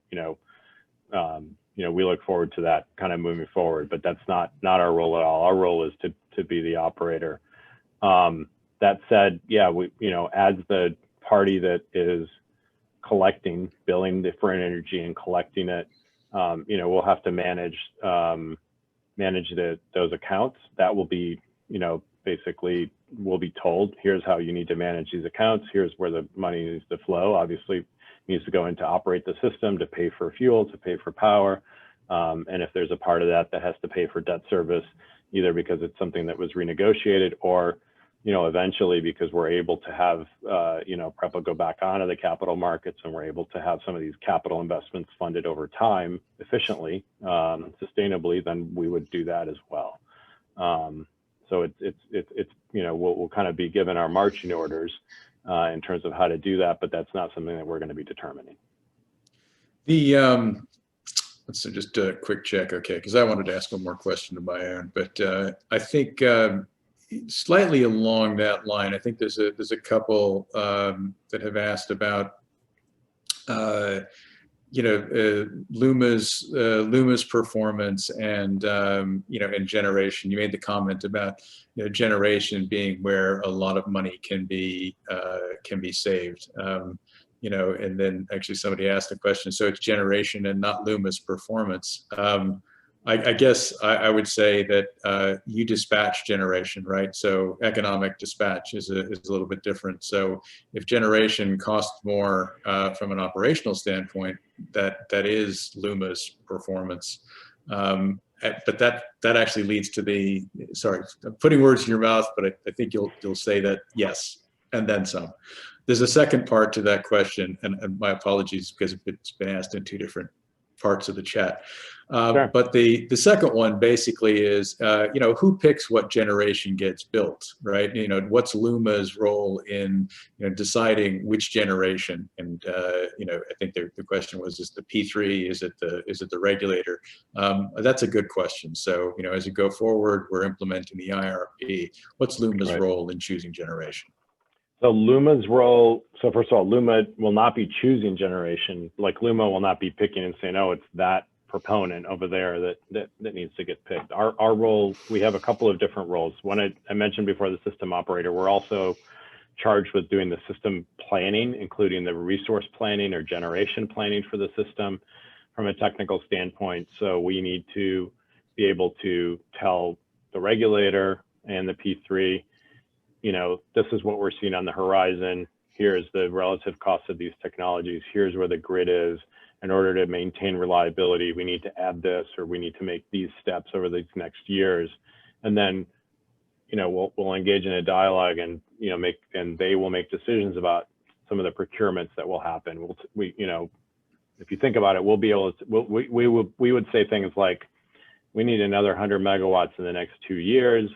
we look forward to that kind of moving forward. But that's not our role at all. Our role is to be the operator. That said, yeah, we as the party that is collecting, billing the foreign energy and collecting it, we'll have to manage those accounts. That will be, basically we'll be told, here's how you need to manage these accounts. Here's where the money needs to flow. Obviously, it needs to go in to operate the system, to pay for fuel, to pay for power. And if there's a part of that has to pay for debt service, either because it's something that was renegotiated or, eventually because we're able to have, PREPA go back onto the capital markets, and we're able to have some of these capital investments funded over time efficiently, sustainably, then we would do that as well. So it's we'll kind of be given our marching orders in terms of how to do that, but that's not something that we're going to be determining. Let's just a quick check, okay? Because I wanted to ask one more question of my own, but I think slightly along that line, I think there's a couple that have asked about Luma's performance and and generation. You made the comment about generation being where a lot of money can be saved. And then actually somebody asked the question, so it's generation and not Luma's performance. I guess I would say that you dispatch generation, right? So economic dispatch is a little bit different. So if generation costs more from an operational standpoint, that is Luma's performance. But that actually leads to sorry, I'm putting words in your mouth, but I think you'll say that yes, and then some. There's a second part to that question, and my apologies because it's been asked in two different parts of the chat. Sure. But the second one basically is, who picks what generation gets built, right? What's Luma's role in deciding which generation? And I think the question was, is the P3, is it the regulator? That's a good question. So as you go forward, we're implementing the IRP. What's Luma's role in choosing generation? So Luma's role, so first of all, Luma will not be choosing generation. Like Luma will not be picking and saying, oh, it's that proponent over there that needs to get picked. Our role, we have a couple of different roles. One I mentioned before, the system operator. We're also charged with doing the system planning, including the resource planning or generation planning for the system from a technical standpoint. So we need to be able to tell the regulator and the P3, this is what we're seeing on the horizon. Here's the relative cost of these technologies. Here's where the grid is. In order to maintain reliability, we need to add this, or we need to make these steps over these next years. And then, we'll engage in a dialogue and, and they will make decisions about some of the procurements that will happen. If you think about it, we'll be able to, we would say things like, we need another 100 megawatts in the next 2 years.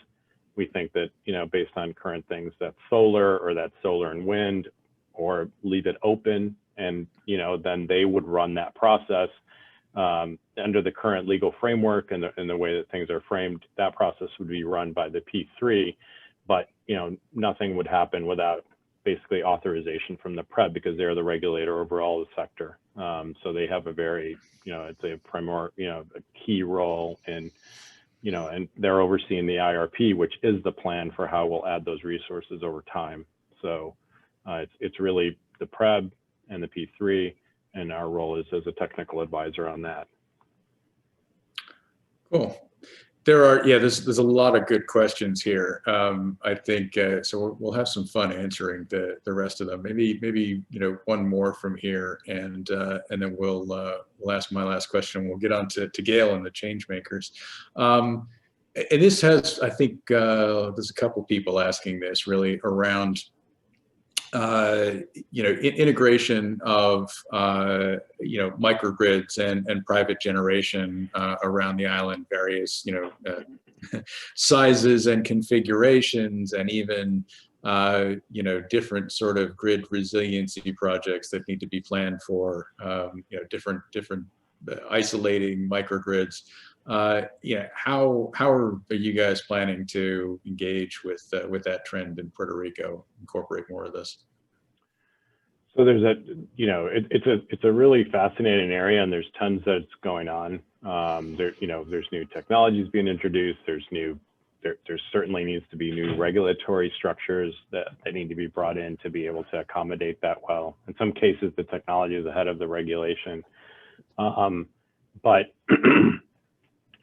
We think that, based on current things, that's solar, or that's solar and wind, or leave it open. And, then they would run that process under the current legal framework and the way that things are framed. That process would be run by the P3, but, nothing would happen without basically authorization from the PREP, because they're the regulator over all the sector. So they have a very, it's a a key role in, and they're overseeing the IRP, which is the plan for how we'll add those resources over time. So it's really the PREB and the P3, and our role is as a technical advisor on that. Cool. There's a lot of good questions here. I think so. We'll have some fun answering the rest of them. Maybe one more from here, and then we'll ask my last question. We'll get on to Gail and the change makers. And this has, I think, there's a couple people asking this really around integration of microgrids and private generation around the island, various sizes and configurations, and even different sort of grid resiliency projects that need to be planned for different isolating microgrids. How are you guys planning to engage with that trend in Puerto Rico, incorporate more of this? So there's it's a really fascinating area, and there's tons that's going on. There's new technologies being introduced. There certainly needs to be new regulatory structures that need to be brought in to be able to accommodate that well. In some cases, the technology is ahead of the regulation, but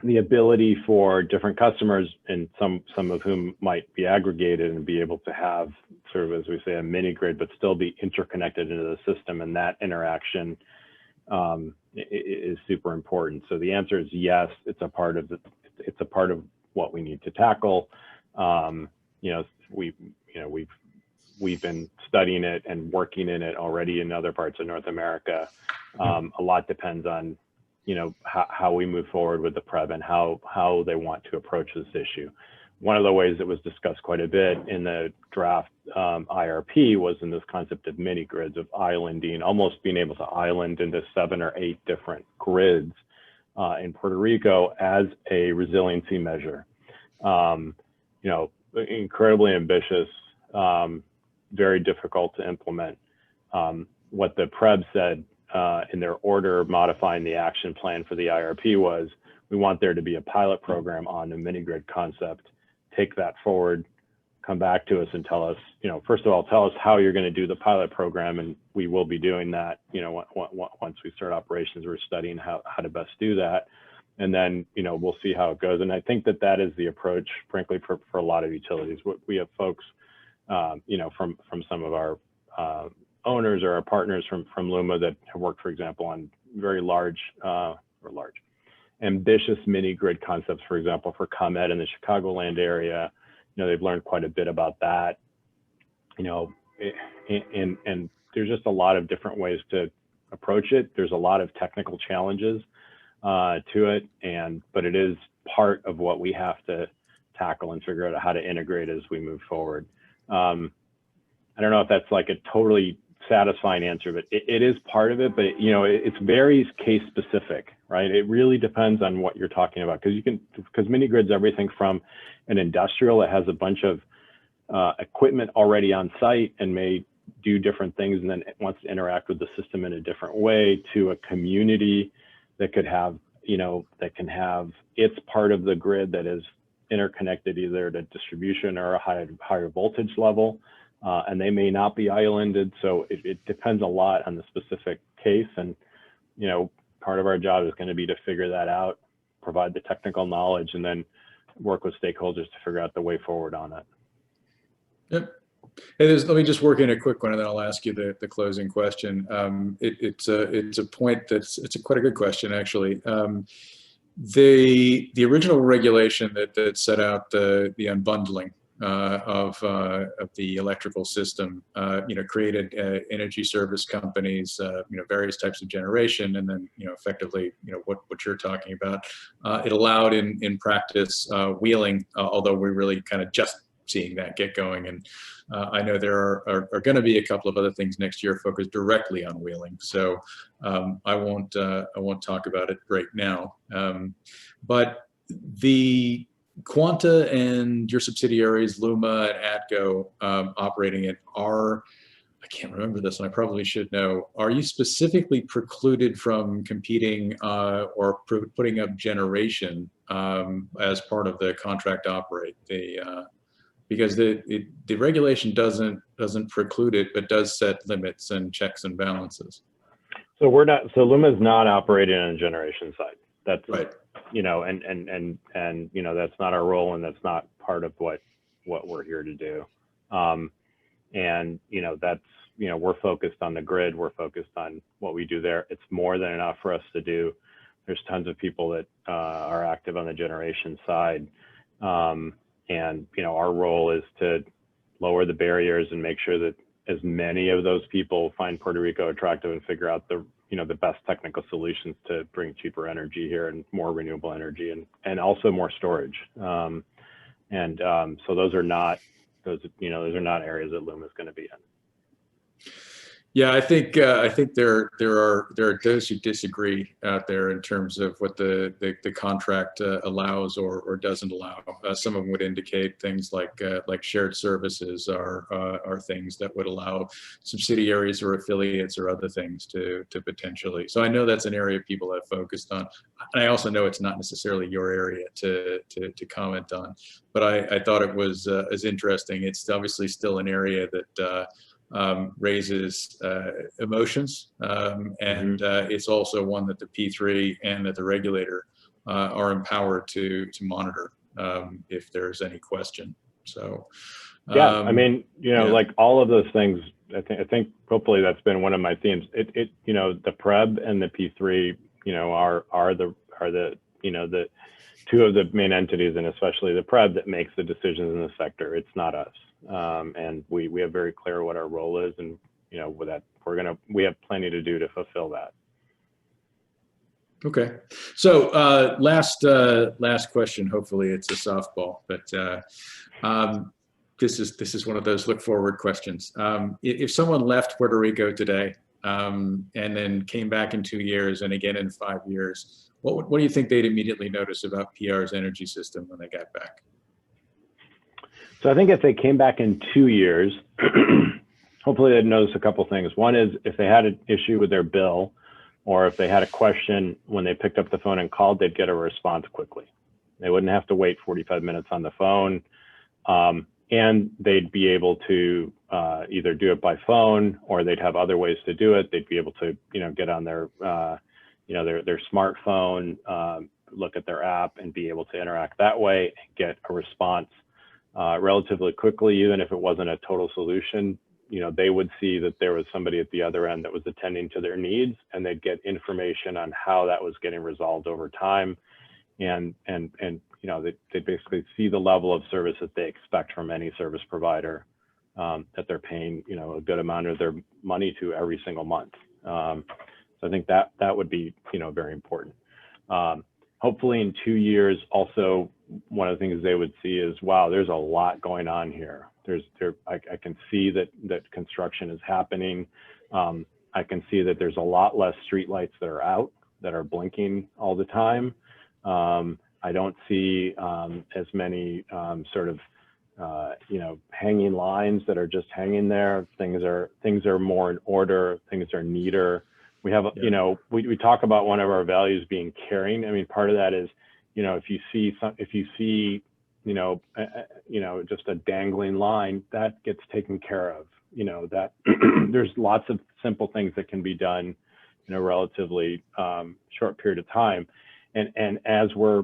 the ability for different customers, and some of whom might be aggregated and be able to have sort of, as we say, a mini grid, but still be interconnected into the system, and that interaction is super important. So the answer is yes. It's a part of what we need to tackle. We've been studying it and working in it already in other parts of North America. A lot depends on how we move forward with the PREP and how they want to approach this issue. One of the ways that was discussed quite a bit in the draft IRP was in this concept of mini grids, of islanding, almost being able to island into 7 or 8 different grids in Puerto Rico as a resiliency measure. Incredibly ambitious, very difficult to implement. What the PREP said in their order modifying the action plan for the IRP was, we want there to be a pilot program on the mini grid concept. Take that forward, come back to us and tell us, first of all, tell us how you're going to do the pilot program, and we will be doing that. Once we start operations, we're studying how to best do that, and then we'll see how it goes. And I think that is the approach, frankly, for a lot of utilities. We have folks, from some of our owners or our partners from Luma that have worked, for example, on very large, ambitious mini grid concepts, for example, for ComEd in the Chicagoland area. They've learned quite a bit about that, and there's just a lot of different ways to approach it. There's a lot of technical challenges to it, but it is part of what we have to tackle and figure out how to integrate as we move forward. I don't know if that's like a totally satisfying answer, but it is part of it, but it's very case specific, right? It really depends on what you're talking about, because mini grids, everything from an industrial that has a bunch of equipment already on site and may do different things and then it wants to interact with the system in a different way, to a community that could have, that can have its part of the grid that is interconnected either to distribution or a higher voltage level. And they may not be islanded. So it depends a lot on the specific case. And, part of our job is going to be to figure that out, provide the technical knowledge, and then work with stakeholders to figure out the way forward on it. Yep. Hey, let me just work in a quick one, and then I'll ask you the closing question. It's a point it's quite a good question, actually. The original regulation that set out the unbundling of the electrical system, created energy service companies, various types of generation, and then, effectively, what you're talking about. It allowed in practice wheeling, although we're really kind of just seeing that get going. And I know there are going to be a couple of other things next year focused directly on wheeling. So I won't talk about it right now. But the Quanta and your subsidiaries, Luma and ATCO, operating it, I can't remember this, and I probably should know, are you specifically precluded from competing or putting up generation as part of the contract operate? Because the regulation doesn't preclude it, but does set limits and checks and balances. So Luma's not operating on the generation side. That's right. That's not our role, and that's not part of what we're here to do. We're focused on the grid. We're focused on what we do there. It's more than enough for us to do. There's tons of people that are active on the generation side. Our role is to lower the barriers and make sure that as many of those people find Puerto Rico attractive and figure out the best technical solutions to bring cheaper energy here and more renewable energy and also more storage. So those are not areas that Luma is going to be in. Yeah, I think there are those who disagree out there in terms of what the contract allows or doesn't allow. Some of them would indicate things like shared services are things that would allow subsidiaries or affiliates or other things to potentially. So I know that's an area people have focused on. And I also know it's not necessarily your area to comment on, but I thought it was as interesting. It's obviously still an area that raises emotions, and it's also one that the P3 and that the regulator are empowered to monitor if there's any question. So yeah, I mean, yeah. like all of those things, I think hopefully that's been one of my themes. The PREB and the P3, are the two of the main entities, and especially the PREB, that makes the decisions in the sector. It's not us. And we have very clear what our role is, and with that we have plenty to do to fulfill that. Okay, so last question. Hopefully it's a softball, but this is one of those look forward questions. If someone left Puerto Rico today and then came back in 2 years and again in 5 years, what do you think they'd immediately notice about PR's energy system when they got back? So I think if they came back in 2 years, hopefully they'd notice a couple things. One is if they had an issue with their bill, or if they had a question when they picked up the phone and called, they'd get a response quickly. They wouldn't have to wait 45 minutes on the phone, and they'd be able to either do it by phone, or they'd have other ways to do it. They'd be able to get on their their smartphone, look at their app, and be able to interact that way and get a response relatively quickly. Even if it wasn't a total solution, they would see that there was somebody at the other end that was attending to their needs, and they'd get information on how that was getting resolved over time. And they basically see the level of service that they expect from any service provider that they're paying, a good amount of their money to every single month. So I think that would be, very important. Hopefully in 2 years, also, one of the things they would see is, wow, there's a lot going on here. I can see that construction is happening. I can see that there's a lot less streetlights that are out, that are blinking all the time. I don't see as many hanging lines that are just hanging there. Things are more in order. Things are neater. We have, we talk about one of our values being caring. I mean, part of that is, if you see just a dangling line, that gets taken care of. That there's lots of simple things that can be done in a relatively short period of time. And as we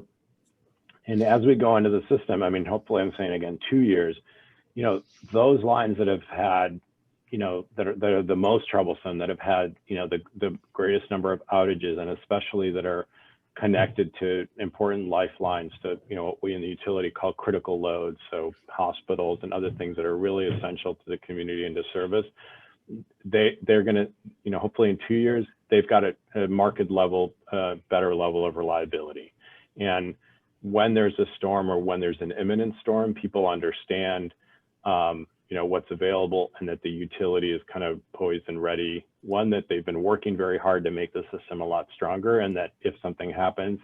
go into the system, I mean, hopefully I'm saying again, 2 years, those lines that have had, that are the most troublesome, that have had, the greatest number of outages, and especially that are connected to important lifelines to, what we in the utility call critical loads. So hospitals and other things that are really essential to the community and to service. They're going to, hopefully in 2 years, they've got a market level, better level of reliability. And when there's a storm, or when there's an imminent storm, people understand, what's available, and that the utility is kind of poised and ready. One, that they've been working very hard to make the system a lot stronger, and that if something happens,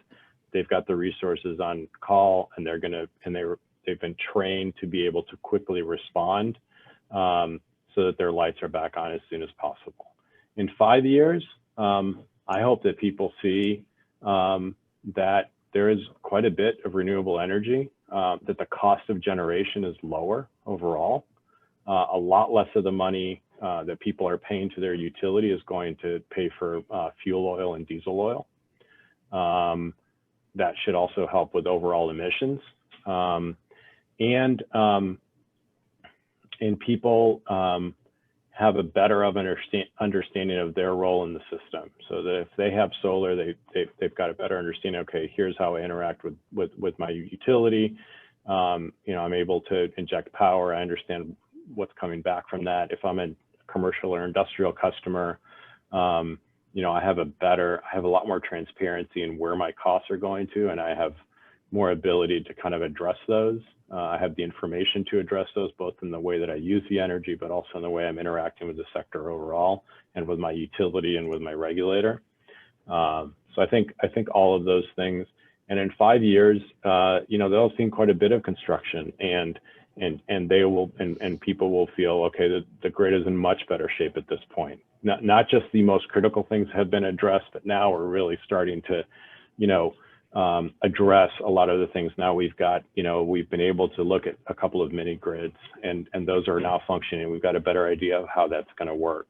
they've got the resources on call, and they've been trained to be able to quickly respond, so that their lights are back on as soon as possible. In 5 years, I hope that people see that there is quite a bit of renewable energy, that the cost of generation is lower overall. A lot less of the money that people are paying to their utility is going to pay for fuel oil and diesel oil. That should also help with overall emissions. And people have a better understanding of their role in the system, so that if they have solar, they've got a better understanding. Okay, here's how I interact with my utility. I'm able to inject power. I understand what's coming back from that. If I'm a commercial or industrial customer, I have a lot more transparency in where my costs are going to, and I have, more ability to kind of address those. I have the information to address those, both in the way that I use the energy, but also in the way I'm interacting with the sector overall, and with my utility and with my regulator. So I think all of those things. And in 5 years, you know, they'll have seen quite a bit of construction, and they will, and people will feel, okay, the grid is in much better shape at this point. Not just the most critical things have been addressed, but now we're really starting to, you know, address a lot of the things. Now we've got, you know, we've been able to look at a couple of mini grids, and those are now functioning. We've got a better idea of how that's going to work.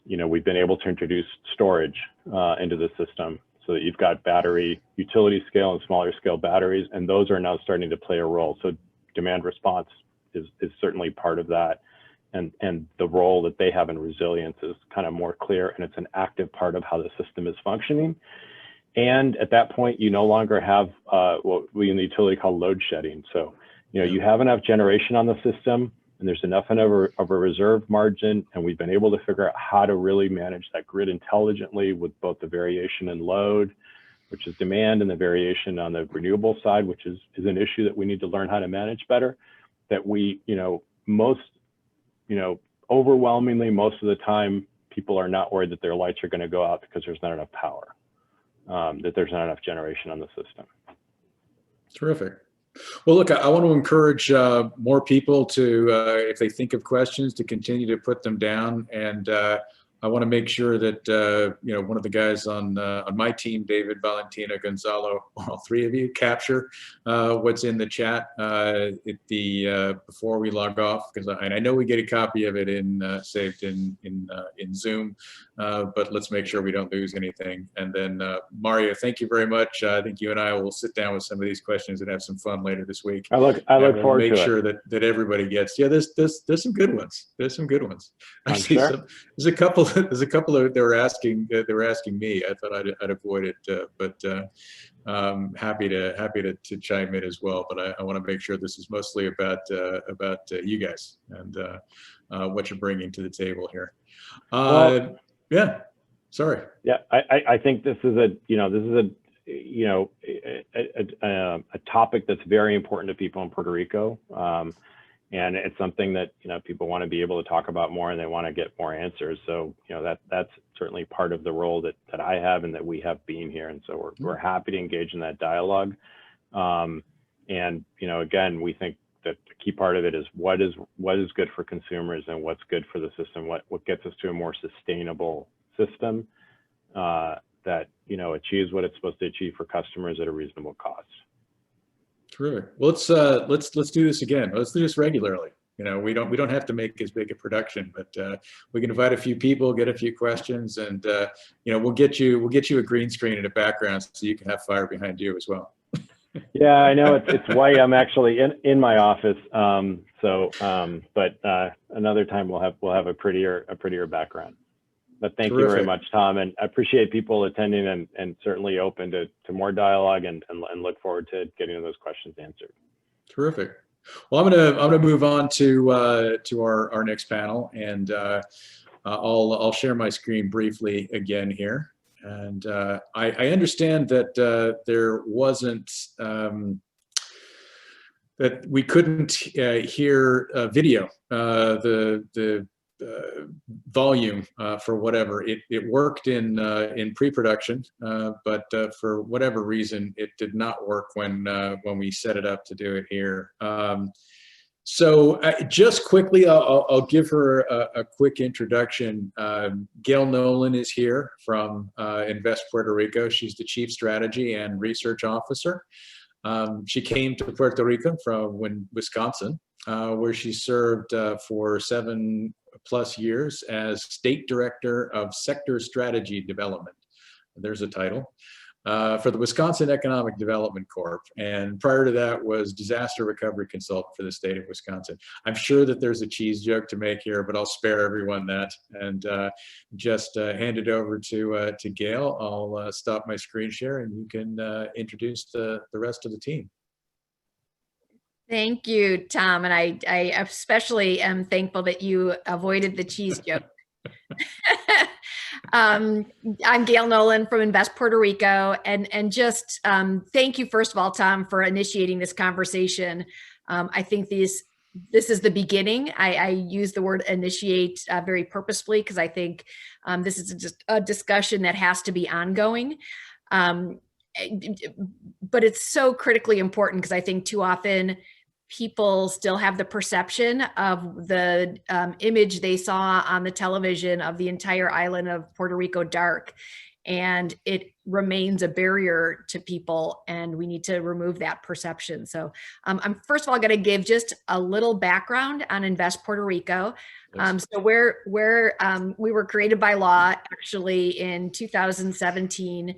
You know, we've been able to introduce storage into the system, so that you've got battery utility scale and smaller scale batteries, and those are now starting to play a role. So demand response is certainly part of that. And the role that they have in resilience is kind of more clear, and it's an active part of how the system is functioning. And at that point, you no longer have what we in the utility call load shedding. So, you know, you have enough generation on the system, and there's enough of a reserve margin, and we've been able to figure out how to really manage that grid intelligently with both the variation in load, which is demand, and the variation on the renewable side, which is an issue that we need to learn how to manage better. That we, you know, overwhelmingly most of the time, people are not worried that their lights are going to go out because there's not enough power, that there's not enough generation on the system. Terrific. Well, look, I want to encourage more people to, if they think of questions, to continue to put them down. And I want to make sure that, you know, one of the guys on my team, David, Valentina, Gonzalo, all three of you capture what's in the chat before we log off, because I know we get a copy of it saved in Zoom, but let's make sure we don't lose anything. And then Mario, thank you very much. I think you and I will sit down with some of these questions and have some fun later this week. I look forward to it. Make sure that everybody gets. Yeah, there's some good ones. There's some good ones. I see sure. there's a couple. There's a couple of they were asking me. I thought I'd avoid it, but happy to chime in as well. But I want to make sure this is mostly about you guys and what you're bringing to the table here. Yeah. Sorry. Yeah, I think this is a topic that's very important to people in Puerto Rico. And it's something that, you know, people want to be able to talk about more, and they want to get more answers. So, you know, that's certainly part of the role that I have and that we have being here. And so we're happy to engage in that dialogue. And, you know, again, we think that the key part of it is what is good for consumers and what's good for the system, what gets us to a more sustainable system that, you know, achieves what it's supposed to achieve for customers at a reasonable cost. Terrific. Well, let's do this again. Let's do this regularly. You know, we don't have to make as big a production, but we can invite a few people, get a few questions, and you know, we'll get you a green screen and a background so you can have fire behind you as well. Yeah, I know it's why I'm actually in my office. But another time we'll have a prettier background. But thank you very much, Tom, and I appreciate people attending and certainly open to more dialogue and look forward to getting those questions answered. Terrific. Well, I'm gonna move on to our next panel, and I'll share my screen briefly again here. And I understand that there wasn't that we couldn't hear video. The volume for whatever it worked in pre-production, but for whatever reason it did not work when we set it up to do it here. So just quickly, I'll give her a quick introduction. Gail Nolan is here from Invest Puerto Rico. She's the Chief Strategy and Research Officer. She came to Puerto Rico from Wisconsin, where she served for 7+ years as State Director of Sector Strategy Development. There's a title. For the Wisconsin Economic Development Corp. And prior to that was Disaster Recovery Consultant for the state of Wisconsin. I'm sure that there's a cheese joke to make here, but I'll spare everyone that and just hand it over to Gail. I'll stop my screen share and you can introduce the rest of the team. Thank you, Tom. And I especially am thankful that you avoided the cheese joke. I'm Gail Nolan from Invest Puerto Rico, and just thank you, first of all, Tom, for initiating this conversation. I think this is the beginning. I use the word initiate very purposefully because I think this is just a discussion that has to be ongoing. But it's so critically important because I think too often people still have the perception of the image they saw on the television of the entire island of Puerto Rico dark. And it remains a barrier to people, and we need to remove that perception. So I'm first of all going to give just a little background on Invest Puerto Rico. So we were created by law actually in 2017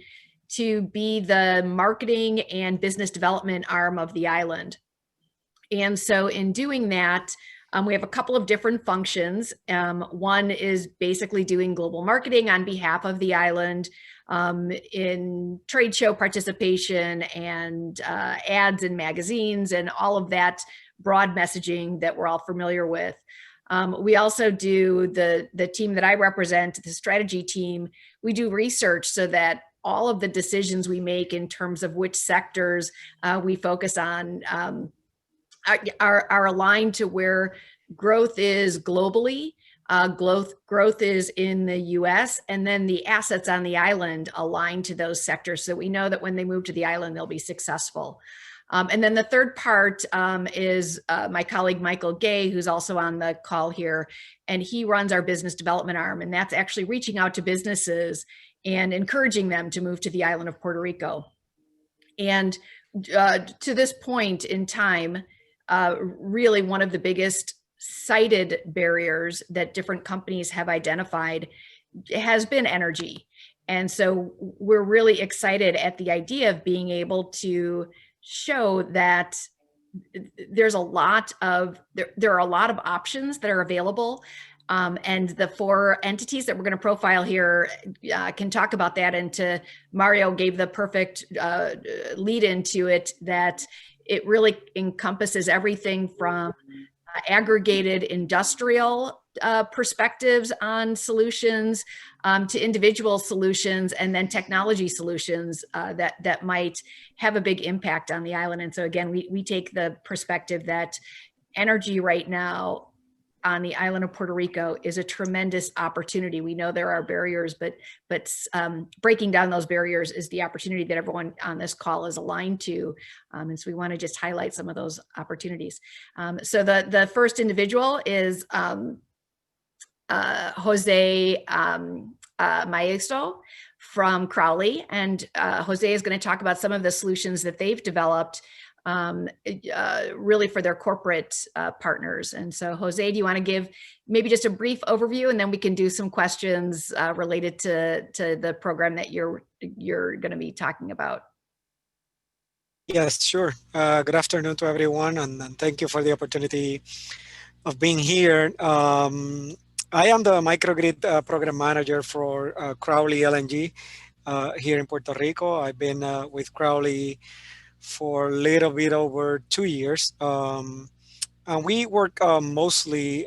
to be the marketing and business development arm of the island. And so in doing that, we have a couple of different functions. One is basically doing global marketing on behalf of the island in trade show participation and ads in magazines and all of that broad messaging that we're all familiar with. We also do the team that I represent, the strategy team. We do research so that all of the decisions we make in terms of which sectors we focus on are aligned to where growth is globally, growth is in the US, and then the assets on the island align to those sectors. So we know that when they move to the island, they'll be successful. And then the third part is my colleague, Michael Gay, who's also on the call here, and he runs our business development arm. And that's actually reaching out to businesses and encouraging them to move to the island of Puerto Rico. And to this point in time, really one of the biggest cited barriers that different companies have identified has been energy. And so we're really excited at the idea of being able to show that there are a lot of options that are available. And the four entities that we're going to profile here can talk about that. And Mario gave the perfect lead into it, that it really encompasses everything from aggregated industrial perspectives on solutions to individual solutions, and then technology solutions that might have a big impact on the island. And so again, we take the perspective that energy right now on the island of Puerto Rico is a tremendous opportunity. We know there are barriers, but breaking down those barriers is the opportunity that everyone on this call is aligned to. And so we want to just highlight some of those opportunities. So the first individual is Jose Maestro from Crowley. And Jose is going to talk about some of the solutions that they've developed really for their corporate partners. And so Jose, do you want to give maybe just a brief overview, and then we can do some questions related to the program that you're going to be talking about? Yes, sure. Good afternoon to everyone, and thank you for the opportunity of being here. I am the microgrid program manager for Crowley LNG here in Puerto Rico. I've been with Crowley for a little bit over 2 years. And we work mostly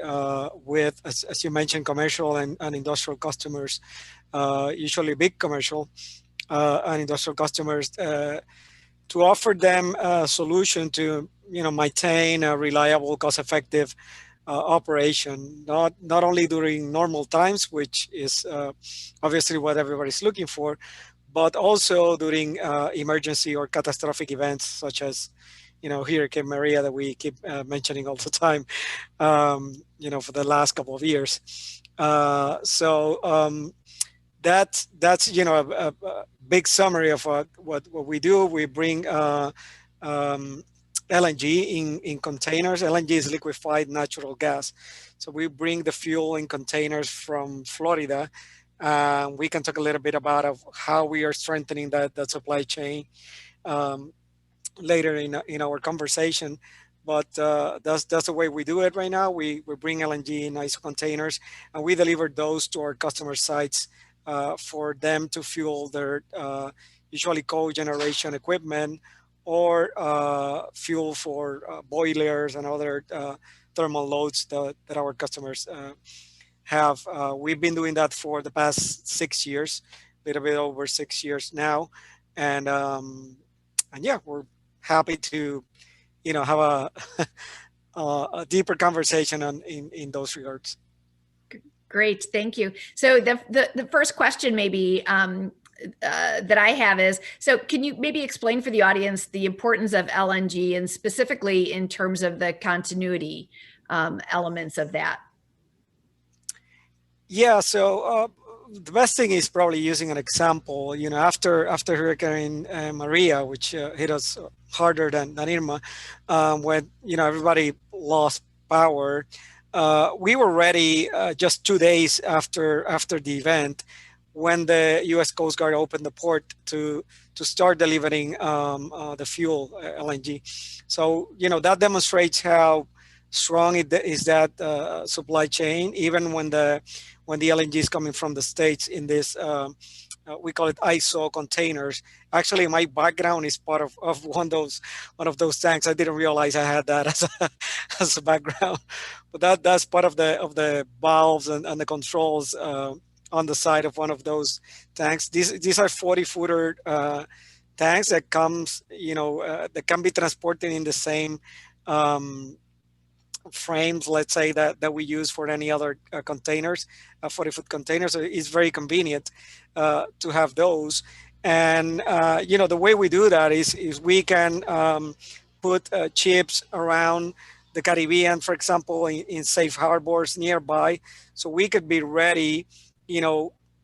with, as you mentioned, commercial and industrial customers, usually big commercial and industrial customers, to offer them a solution to maintain a reliable, cost-effective operation, not only during normal times, which is obviously what everybody's looking for, but also during emergency or catastrophic events such as, Hurricane Maria that we keep mentioning all the time, for the last couple of years. That's a big summary of what we do. We bring LNG in containers. LNG is liquefied natural gas. So we bring the fuel in containers from Florida. We can talk a little bit about how we are strengthening that supply chain later in our conversation. But that's the way we do it right now. We bring LNG in ISO containers, and we deliver those to our customer sites for them to fuel their usually cogeneration equipment or fuel for boilers and other thermal loads that our customers have. We've been doing that for the past 6 years, a little bit over 6 years now, and yeah, we're happy to have a deeper conversation in those regards. Great, thank you. So the first question maybe that I have is, so can you maybe explain for the audience the importance of LNG and specifically in terms of the continuity elements of that? Yeah, so the best thing is probably using an example. After Hurricane Maria, which hit us harder than Irma, when everybody lost power, we were ready just 2 days after the event, when the U.S. Coast Guard opened the port to start delivering the fuel, LNG. So that demonstrates how strong it is, that supply chain, even when the LNG is coming from the States in this, we call it ISO containers. Actually, my background is part of one of those tanks. I didn't realize I had that as a background, but that's part of the valves and the controls on the side of one of those tanks. These are 40-footer tanks that comes, that can be transported in the same frames, let's say, that we use for any other containers, 40-foot containers. So it's very convenient to have those. And the way we do that is we can put chips around the Caribbean, for example, in safe harbors nearby, so we could be ready,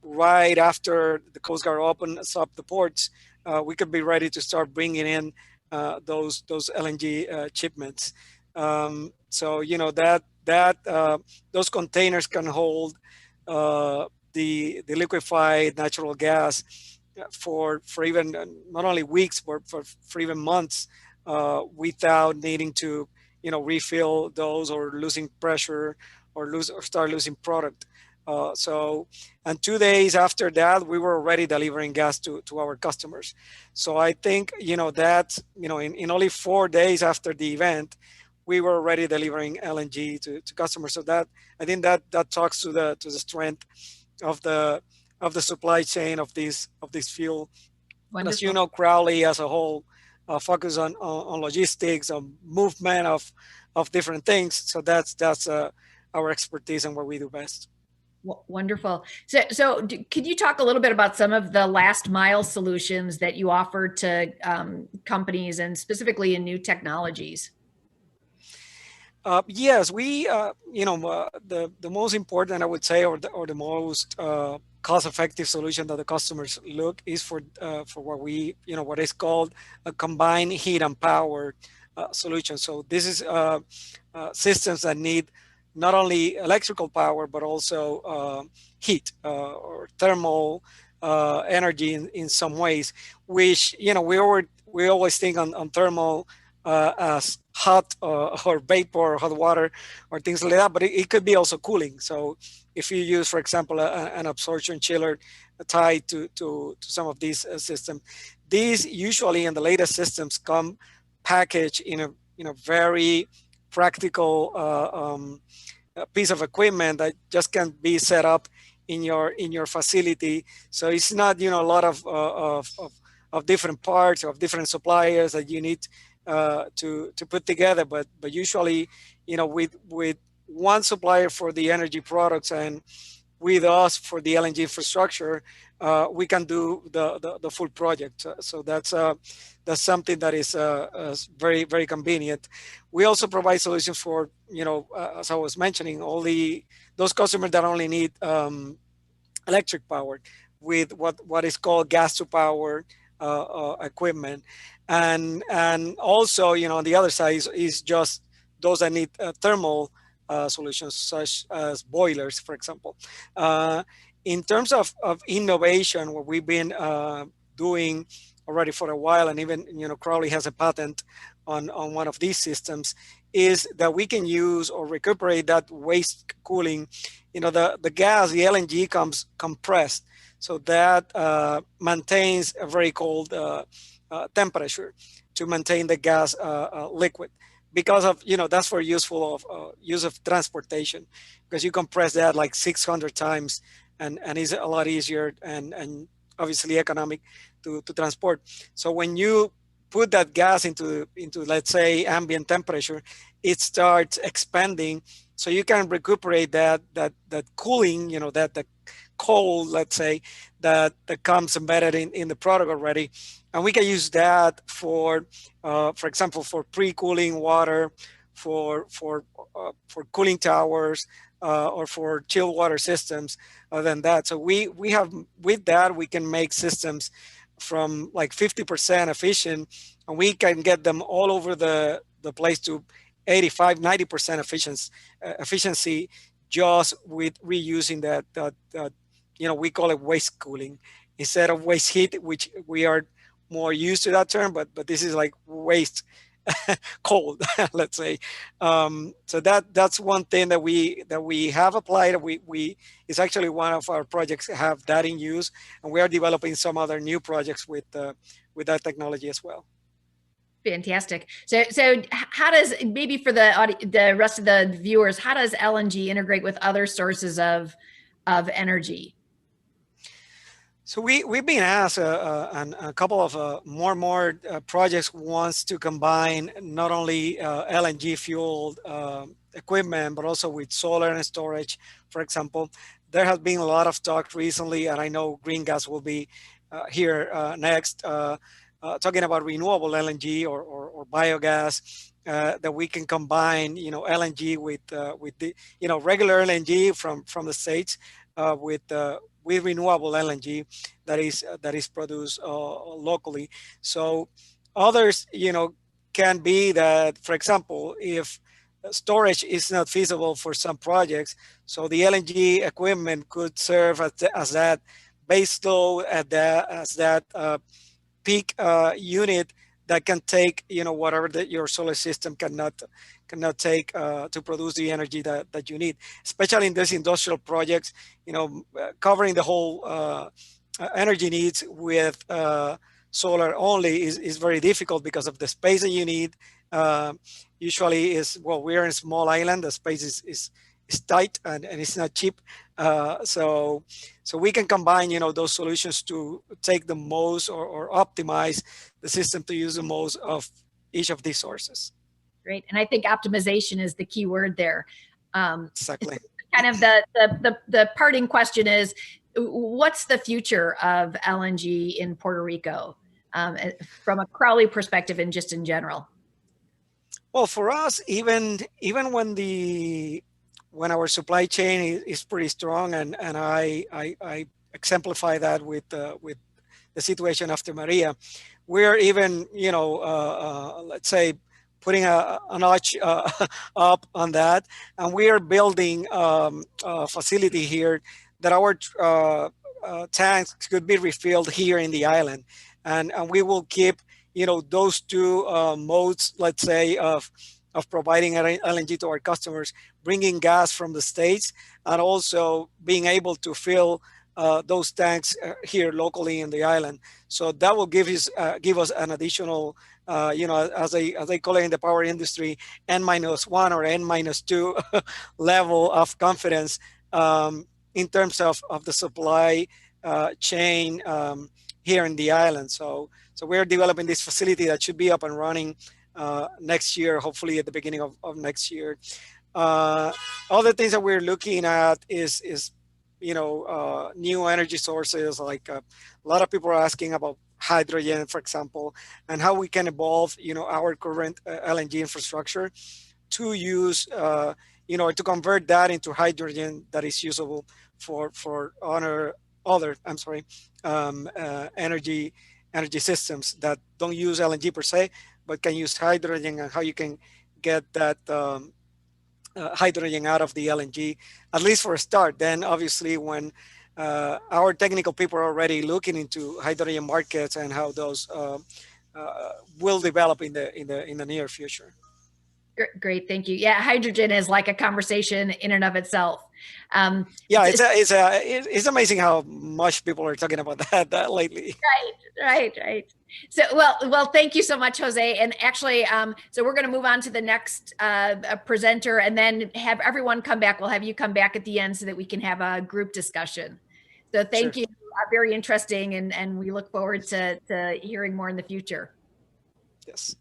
right after the Coast Guard opens up the ports. We could be ready to start bringing in those LNG shipments. So those containers can hold the liquefied natural gas for even not only weeks, but for even months, without needing to refill those, or losing pressure, or start losing product. And 2 days after that, we were already delivering gas to our customers. So I think that in only 4 days after the event, we were already delivering LNG to customers. So that, I think that talks to the strength of the supply chain of this fuel. Wonderful. And as you know, Crowley as a whole focus on logistics, on movement of different things. So that's our expertise and what we do best. Wonderful. So could you talk a little bit about some of the last mile solutions that you offer to companies, and specifically in new technologies? Yes, we, the most important, I would say, or the most cost-effective solution that the customers look is for what we, what is called a combined heat and power solution. So this is systems that need not only electrical power, but also heat or thermal energy in some ways, which, we always think on thermal as hot or vapor or hot water or things like that, but it could be also cooling. So if you use, for example, an absorption chiller tied to some of these systems, these usually in the latest systems come packaged in a very practical piece of equipment that just can be set up in your facility. So it's not a lot of different parts, of different suppliers that you need to put together, but usually with one supplier for the energy products and with us for the LNG infrastructure, we can do the full project. So that's something that is very, very convenient. We also provide solutions for, as I was mentioning, those customers that only need electric power with what is called gas to power equipment. And also, on the other side is just those that need thermal solutions, such as boilers, for example. In terms of innovation, what we've been doing already for a while, and even Crowley has a patent on one of these systems, is that we can use or recuperate that waste cooling. The gas, the LNG comes compressed, so that maintains a very cold temperature to maintain the gas liquid, because of, that's for use of transportation, because you compress that like 600 times and it's a lot easier and obviously economic to transport. So when you put that gas into let's say ambient temperature, it starts expanding, so you can recuperate that cooling, that the cold, let's say, that comes embedded in the product already, and we can use that for example, for pre-cooling water, for cooling towers, or for chill water systems. Than that, so we have, with that, we can make systems from like 50% efficient, and we can get them all over the place to 85-90% efficiency, just with reusing that we call it waste cooling instead of waste heat, which we are more used to that term, but this is like waste cold, let's say. So that's one thing that we have applied. We it's actually one of our projects have that in use, and we are developing some other new projects with that technology as well. Fantastic. So how does, maybe for the rest of the viewers, how does LNG integrate with other sources of energy? So we've been asked a couple of more projects wants to combine not only LNG fueled equipment, but also with solar and storage. For example, there has been a lot of talk recently, and I know Green Gas will be here next, talking about renewable LNG or biogas, that we can combine, LNG with the regular LNG from the States with renewable LNG that is produced locally. So others, can be that, for example, if storage is not feasible for some projects, so the LNG equipment could serve as that base load, as that peak unit that can take, whatever that your solar system cannot take to produce the energy that you need, especially in these industrial projects. Covering the whole energy needs with solar only is very difficult because of the space that you need. Usually we're in a small island, the space is tight and it's not cheap. So we can combine, those solutions to take the most or optimize the system to use the most of each of these sources. Great. And I think optimization is the key word there. Exactly. Kind of the parting question is, what's the future of LNG in Puerto Rico from a Crowley perspective and just in general? Well, for us, even when our supply chain is pretty strong, and I exemplify that with the situation after Maria, we're even, let's say, putting a notch up on that, and we are building a facility here that our tanks could be refilled here in the island, and we will keep, those two modes, let's say, of providing LNG to our customers, bringing gas from the States, and also being able to fill those tanks here locally in the island. So that will give us an additional, as they call it in the power industry, N-1 or N-2 level of confidence in terms of the supply chain here in the island. So we're developing this facility that should be up and running next year, hopefully at the beginning of next year. Other things that we're looking at is new energy sources. Like a lot of people are asking about hydrogen, for example, and how we can evolve, our current LNG infrastructure to use, to convert that into hydrogen that is usable for other energy systems that don't use LNG per se, but can use hydrogen, and how you can get that hydrogen out of the LNG, at least for a start. Then obviously when our technical people are already looking into hydrogen markets and how those will develop in the near future. Great, thank you. Yeah, hydrogen is like a conversation in and of itself. Yeah, it's amazing how much people are talking about that lately. Right. So, well, thank you so much, Jose. And actually, so we're going to move on to the next presenter, and then have everyone come back. We'll have you come back at the end so that we can have a group discussion. So, thank Sure. you. Very interesting, and we look forward to hearing more in the future. Yes.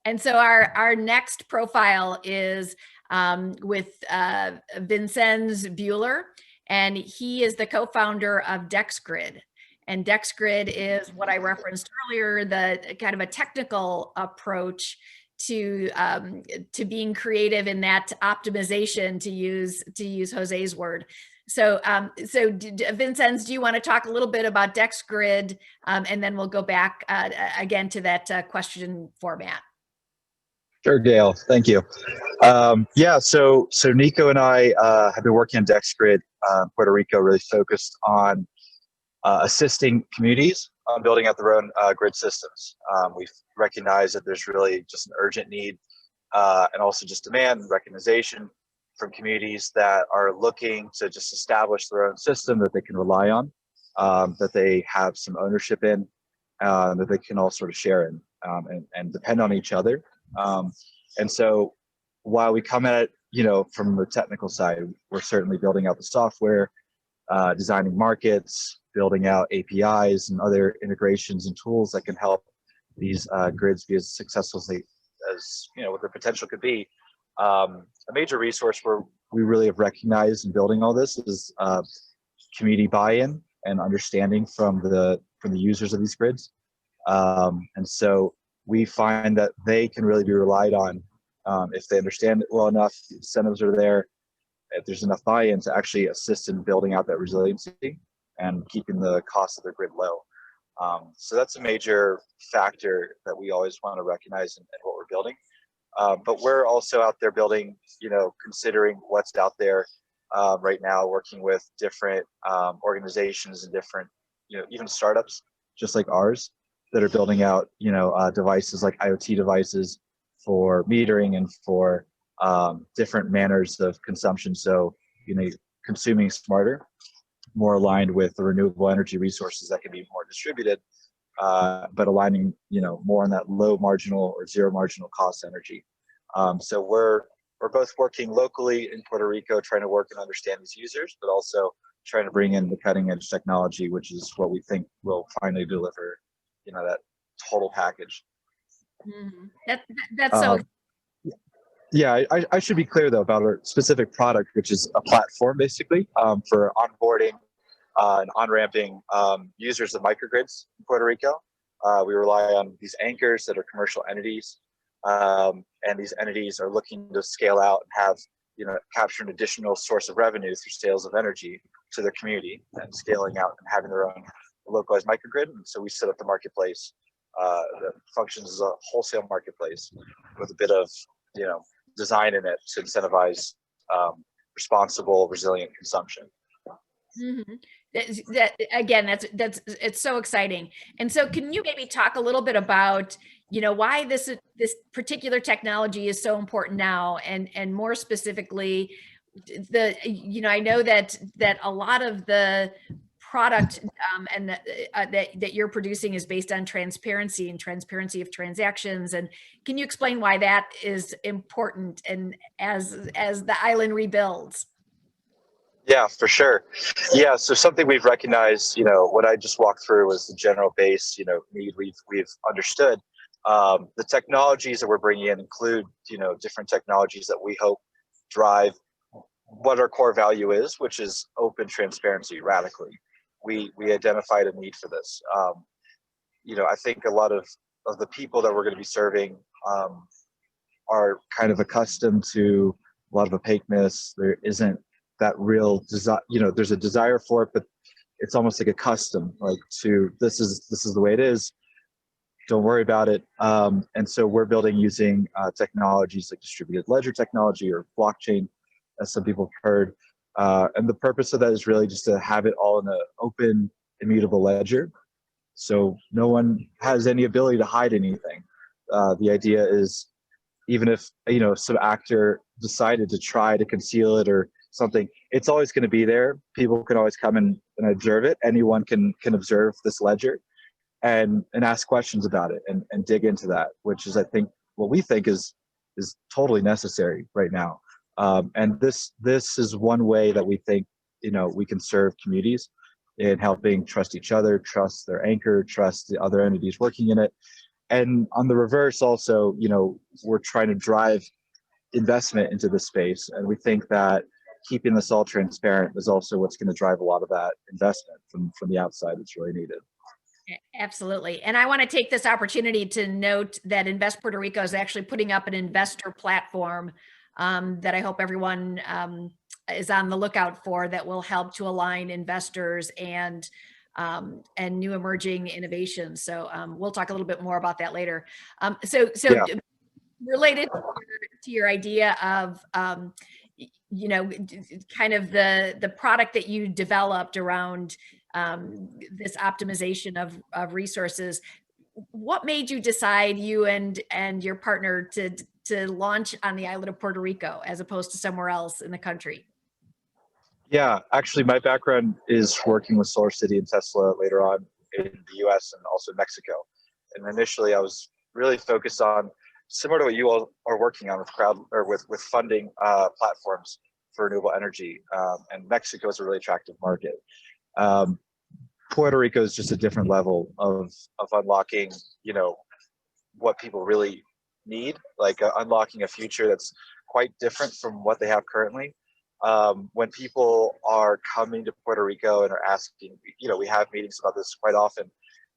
And so our next profile is with Vincenz Buehler, and he is the co-founder of DexGrid. And DexGrid is what I referenced earlier, the kind of a technical approach to being creative in that optimization, to use Jose's word. So, Vincenz, do you want to talk a little bit about DexGrid, and then we'll go back again to that question format. Sure, Gail. Thank you. Yeah, so Nico and I have been working on DexGrid, Puerto Rico, really focused on assisting communities on building out their own grid systems. We've recognized that there's really just an urgent need and also just demand and recognition from communities that are looking to just establish their own system that they can rely on, that they have some ownership in, that they can all sort of share in and depend on each other. And so while we come at it, from the technical side, we're certainly building out the software, designing markets, building out APIs and other integrations and tools that can help these grids be as successful as what their potential could be. A major resource where we really have recognized in building all this is community buy-in and understanding from the users of these grids. And so we find that they can really be relied on if they understand it well enough, the incentives are there, if there's enough buy-in to actually assist in building out that resiliency and keeping the cost of their grid low. So that's a major factor that we always want to recognize in what we're building. But we're also out there building, considering what's out there right now, working with different organizations and different, even startups just like ours that are building out, devices like IoT devices for metering and for different manners of consumption. So, consuming smarter, more aligned with the renewable energy resources that can be more distributed, but aligning, more on that low marginal or zero marginal cost energy. So we're both working locally in Puerto Rico, trying to work and understand these users, but also trying to bring in the cutting edge technology, which is what we think will finally deliver, that total package. Mm-hmm. That's so. Yeah, I should be clear though about our specific product, which is a platform basically for onboarding and on-ramping users of microgrids in Puerto Rico. We rely on these anchors that are commercial entities, and these entities are looking to scale out and have, capture an additional source of revenue through sales of energy to their community and scaling out and having their own localized microgrid. And so we set up the marketplace that functions as a wholesale marketplace with a bit of, design in it to incentivize responsible, resilient consumption. Mm-hmm. It's so exciting. And so can you maybe talk a little bit about, why this particular technology is so important now, and more specifically, I know that a lot of the product and that you're producing is based on transparency of transactions. And can you explain why that is important and as the island rebuilds? Yeah, for sure. Yeah, so something we've recognized, what I just walked through was the general base, need we've understood. The technologies that we're bringing in include, different technologies that we hope drive what our core value is, which is open transparency radically. We identified a need for this. I think a lot of the people that we're going to be serving are kind of accustomed to a lot of opaqueness. There isn't that real desire, there's a desire for it, but it's almost like a custom, like to this is the way it is. Don't worry about it. And so we're building using technologies like distributed ledger technology or blockchain, as some people have heard. And the purpose of that is really just to have it all in an open, immutable ledger. So no one has any ability to hide anything. The idea is even if, you know, some actor decided to try to conceal it or something, it's always going to be there. People can always come and observe it. Anyone can observe this ledger and ask questions about it and dig into that, which is, I think, what we think is totally necessary right now. And this is one way that we think, you know, we can serve communities in helping trust each other, trust their anchor, trust the other entities working in it. And on the reverse also, you know, we're trying to drive investment into the space. And we think that keeping this all transparent is also what's going to drive a lot of that investment from the outside that's really needed. Absolutely. And I want to take this opportunity to note that Invest Puerto Rico is actually putting up an investor platform that I hope everyone is on the lookout for, that will help to align investors and new emerging innovations. So we'll talk a little bit more about that later. Yeah. Related to your idea of, you know, kind of the product that you developed around this optimization of resources, what made you decide, you and your partner, to launch on the island of Puerto Rico as opposed to somewhere else in the country? Yeah, actually, my background is working with SolarCity and Tesla later on in the US and also Mexico. And initially, I was really focused on, similar to what you all are working on with funding platforms for renewable energy. And Mexico is a really attractive market. Puerto Rico is just a different level of unlocking, you know, what people really need, like unlocking a future that's quite different from what they have currently. When people are coming to Puerto Rico and are asking, you know, we have meetings about this quite often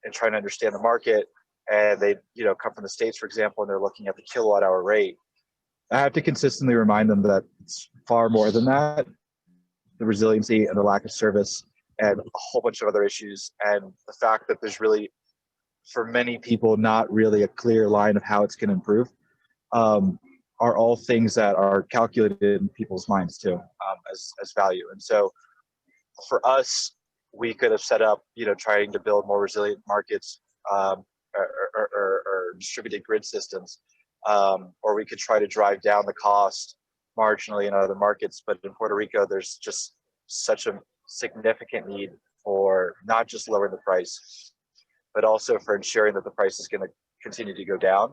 and trying to understand the market, and they, you know, come from the States, for example, and they're looking at the kilowatt hour rate. I have to consistently remind them that it's far more than that. The resiliency and the lack of service and a whole bunch of other issues, and the fact that there's really, for many people, not really a clear line of how it's going to improve, are all things that are calculated in people's minds too, as value. And so for us, we could have set up, you know, trying to build more resilient markets, or distributed grid systems, or we could try to drive down the cost marginally in other markets. But in Puerto Rico, there's just such a significant need for not just lowering the price, but also for ensuring that the price is going to continue to go down.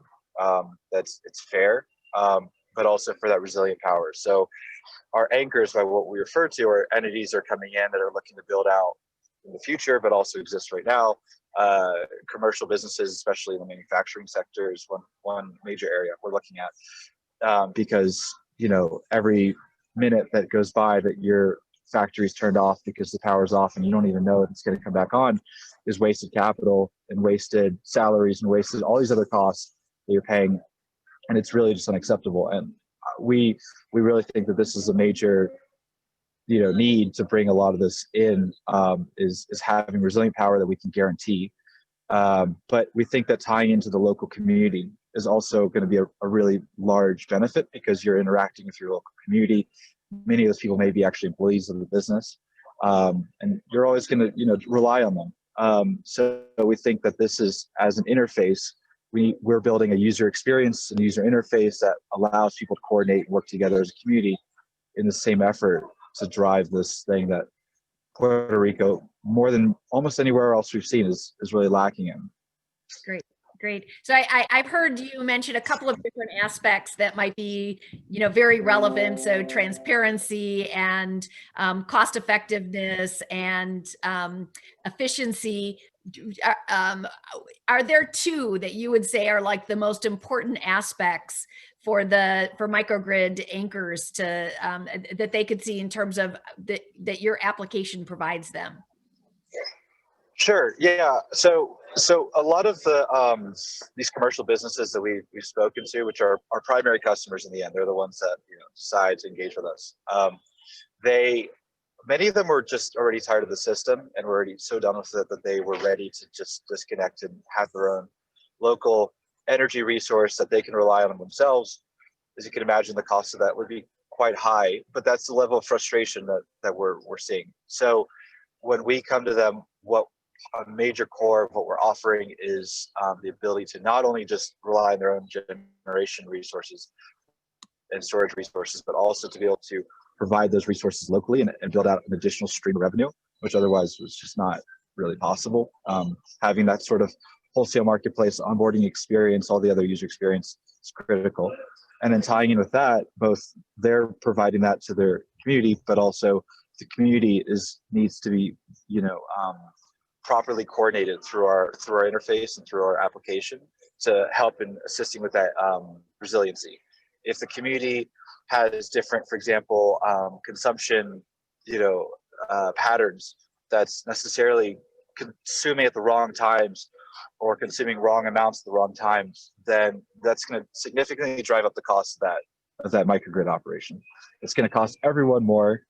It's fair, but also for that resilient power. So our anchors, by what we refer to, are entities that are coming in that are looking to build out in the future, but also exist right now. Commercial businesses, especially in the manufacturing sector, is one major area we're looking at, because, you know, every minute that goes by that your factory's turned off because the power's off and you don't even know if it's going to come back on is wasted capital and wasted salaries and wasted all these other costs that you're paying, and it's really just unacceptable. And we really think that this is a major, you know, need to bring a lot of this in, is having resilient power that we can guarantee. But we think that tying into the local community is also going to be a really large benefit, because you're interacting with your local community. Many of those people may be actually employees of the business, and you're always going to, you know, rely on them. So we think that this is, as an interface, we're building a user experience and user interface that allows people to coordinate and work together as a community in the same effort to drive this thing that Puerto Rico, more than almost anywhere else we've seen, is really lacking in. Great. So I've heard you mention a couple of different aspects that might be, you know, very relevant. So transparency and cost effectiveness and efficiency. Are there two that you would say are like the most important aspects for microgrid anchors to that they could see in terms of that your application provides them? Sure. Yeah. So a lot of the these commercial businesses that we've spoken to, which are our primary customers in the end, they're the ones that, you know, decide to engage with us. Many of them were just already tired of the system and were already so done with it that they were ready to just disconnect and have their own local energy resource that they can rely on themselves. As you can imagine, the cost of that would be quite high, but that's the level of frustration that we're seeing. So when we come to them, what a major core of what we're offering is the ability to not only just rely on their own generation resources and storage resources, but also to be able to provide those resources locally and build out an additional stream of revenue, which otherwise was just not really possible. Having that sort of wholesale marketplace onboarding experience, all the other user experience is critical. And then tying in with that, both they're providing that to their community, but also the community needs to be, properly coordinated through our interface and through our application to help in assisting with that resiliency. If the community has different, for example, consumption, patterns that's necessarily consuming at the wrong times or consuming wrong amounts at the wrong times, then that's going to significantly drive up the cost of that microgrid operation. It's going to cost everyone more,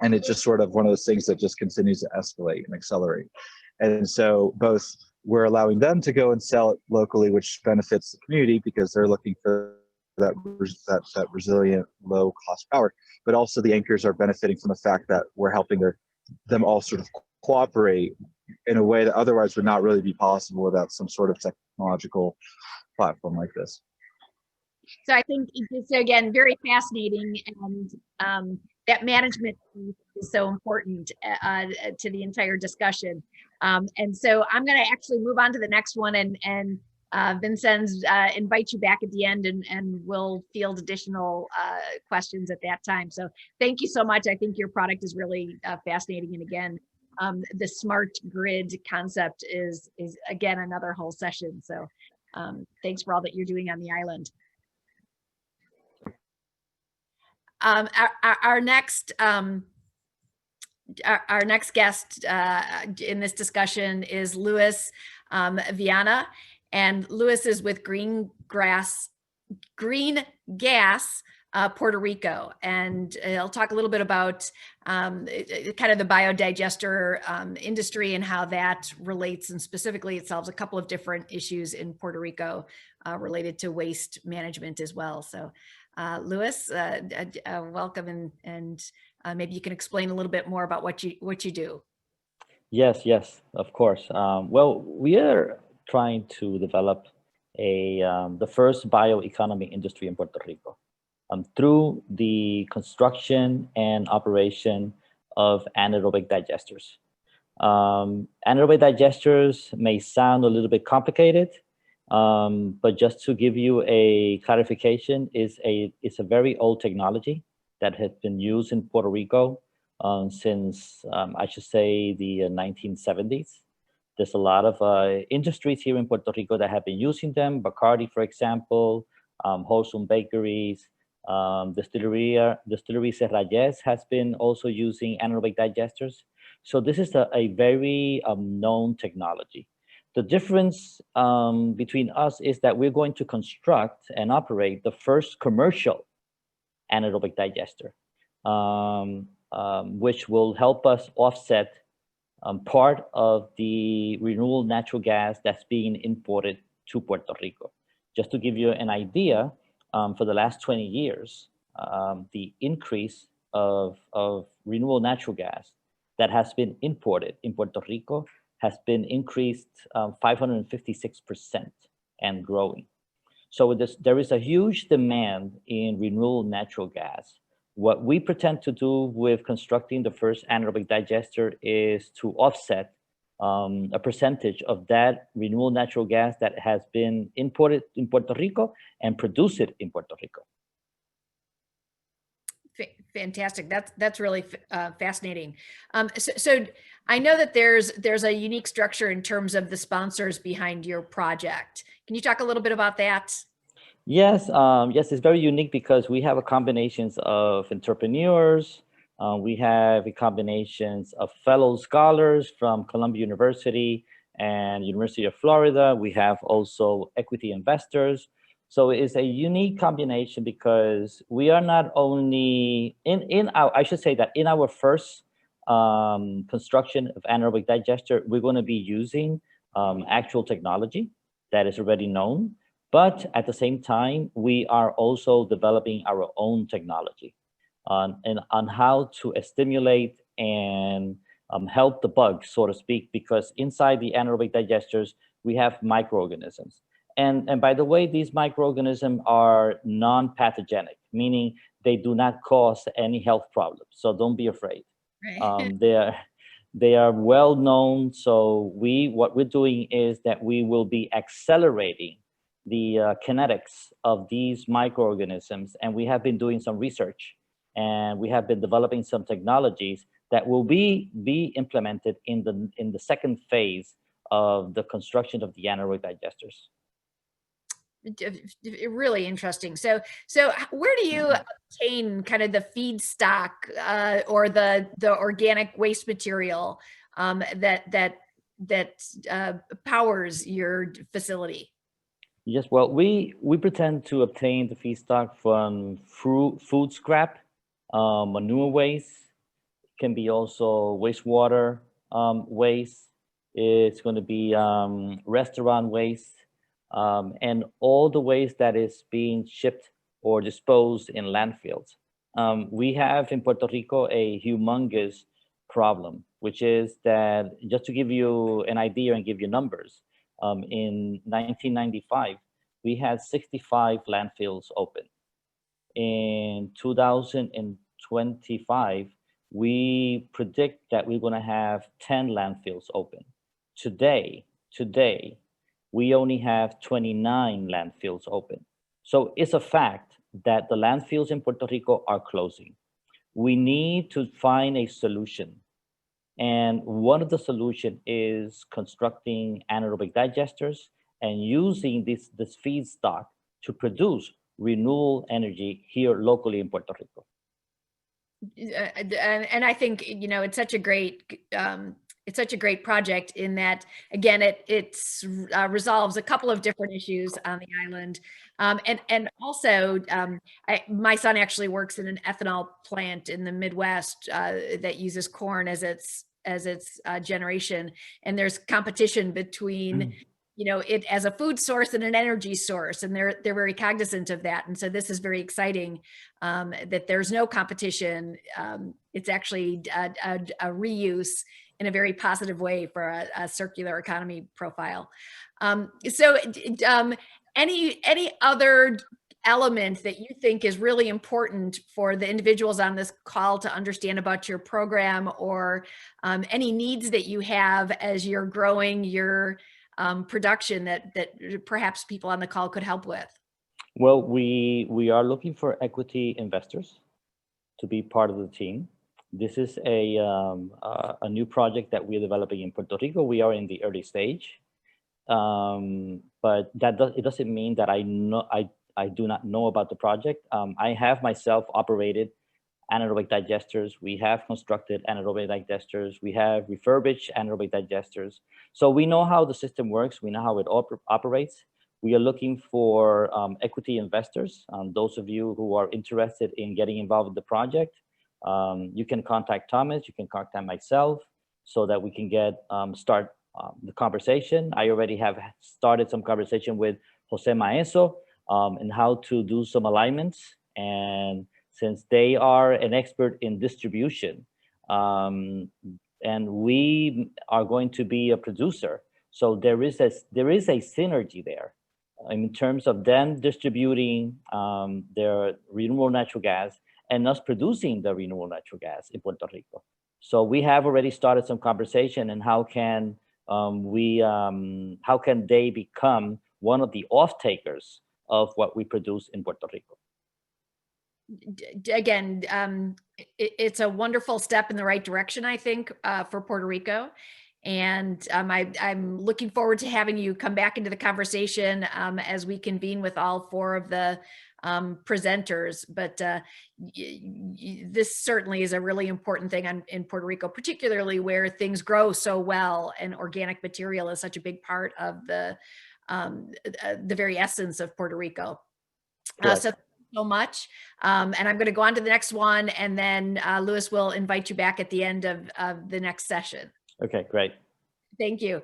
and it's just sort of one of those things that just continues to escalate and accelerate. And so both we're allowing them to go and sell it locally, which benefits the community because they're looking for that resilient, low cost power, but also the anchors are benefiting from the fact that we're helping them all sort of cooperate in a way that otherwise would not really be possible without some sort of technological platform like this. So I think it's, again, very fascinating, and that management piece is so important to the entire discussion. And so I'm going to actually move on to the next one, and Vincenz, invite you back at the end, and we'll field additional questions at that time. So thank you so much. I think your product is really fascinating. And again, the smart grid concept is again another whole session. So thanks for all that you're doing on the island. Our next guest in this discussion is Luis Viana, and Luis is with Green Gas Puerto Rico, and I'll talk a little bit about kind of the biodigester industry and how that relates, and specifically it solves a couple of different issues in Puerto Rico related to waste management as well. So Luis, welcome, and maybe you can explain a little bit more about what you do. Yes, of course. Well, we are trying to develop the first bioeconomy industry in Puerto Rico through the construction and operation of anaerobic digesters. Anaerobic digesters may sound a little bit complicated, but just to give you a clarification, it's a very old technology that has been used in Puerto Rico since, I should say, the 1970s. There's a lot of industries here in Puerto Rico that have been using them. Bacardi, for example, Wholesome Bakeries, Distillery Serrayes has been also using anaerobic digesters. So this is a very known technology. The difference between us is that we're going to construct and operate the first commercial anaerobic digester, which will help us offset part of the renewable natural gas that's being imported to Puerto Rico. Just to give you an idea, for the last 20 years, the increase of renewable natural gas that has been imported in Puerto Rico has been increased 556% and growing. So there is a huge demand in renewable natural gas. What we pretend to do with constructing the first anaerobic digester is to offset a percentage of that renewable natural gas that has been imported in Puerto Rico and produce it in Puerto Rico. Fantastic. That's really fascinating. So I know that there's a unique structure in terms of the sponsors behind your project. Can you talk a little bit about that? Yes, it's very unique because we have a combinations of entrepreneurs. We have a combinations of fellow scholars from Columbia University and University of Florida. We have also equity investors. So it's a unique combination because we are not only in our first construction of anaerobic digester, we're going to be using actual technology that is already known. But at the same time, we are also developing our own technology on how to stimulate and help the bug, so to speak, because inside the anaerobic digesters, we have microorganisms. And by the way, these microorganisms are non-pathogenic, meaning they do not cause any health problems. So don't be afraid. Right. They are well known. So what we're doing is that we will be accelerating the kinetics of these microorganisms. And we have been doing some research, and we have been developing some technologies that will be implemented in the second phase of the construction of the anaerobic digesters. Really interesting. So where do you obtain kind of the feedstock or the organic waste material that powers your facility? Yes, well, we pretend to obtain the feedstock from food scrap, manure waste, can be also wastewater waste. It's going to be restaurant waste, and all the waste that is being shipped or disposed in landfills. We have in Puerto Rico a humongous problem, which is that, just to give you an idea and give you numbers, in 1995, we had 65 landfills open. In 2025, we predict that we're going to have 10 landfills open. Today, we only have 29 landfills open. So it's a fact that the landfills in Puerto Rico are closing. We need to find a solution. And one of the solutions is constructing anaerobic digesters and using this feedstock to produce renewable energy here locally in Puerto Rico. And I think, you know, it's such a great project in that, again, it resolves a couple of different issues on the island. And also, my son actually works in an ethanol plant in the Midwest that uses corn as its generation. And there's competition between, you know, it as a food source and an energy source, and they're very cognizant of that. And so this is very exciting that there's no competition. It's actually a reuse in a very positive way for a circular economy profile. So any other element that you think is really important for the individuals on this call to understand about your program, or any needs that you have as you're growing your production that perhaps people on the call could help with? Well, we are looking for equity investors to be part of the team. This is a new project that we're developing in Puerto Rico. We are in the early stage, but it doesn't mean that I do not know about the project. I have myself operated anaerobic digesters. We have constructed anaerobic digesters. We have refurbished anaerobic digesters. So we know how the system works. We know how it operates. We are looking for equity investors. Those of you who are interested in getting involved with the project, you can contact Thomas, you can contact myself, so that we can start the conversation. I already have started some conversation with Jose Maeso and how to do some alignments. And since they are an expert in distribution, and we are going to be a producer, so there is a synergy there in terms of them distributing their renewable natural gas and us producing the renewable natural gas in Puerto Rico. So we have already started some conversation, and how can they become one of the off-takers of what we produce in Puerto Rico? Again, it's a wonderful step in the right direction, I think, for Puerto Rico. And I'm looking forward to having you come back into the conversation as we convene with all four of the presenters. But this certainly is a really important thing in Puerto Rico, particularly where things grow so well, and organic material is such a big part of the very essence of Puerto Rico. So thank you so much. And I'm going to go on to the next one, and then Louis will invite you back at the end of the next session. Okay, great. Thank you.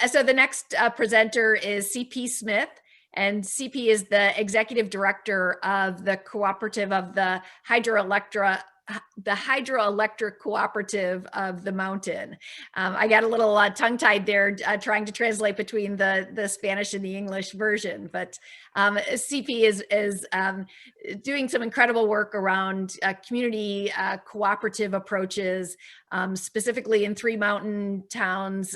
So the next presenter is CP Smith, and CP is the executive director of the cooperative of the hydroelectric the hydroelectric cooperative of the mountain. I got a little tongue-tied there trying to translate between the Spanish and the English version, but CP is doing some incredible work around community cooperative approaches, specifically in 3 mountain towns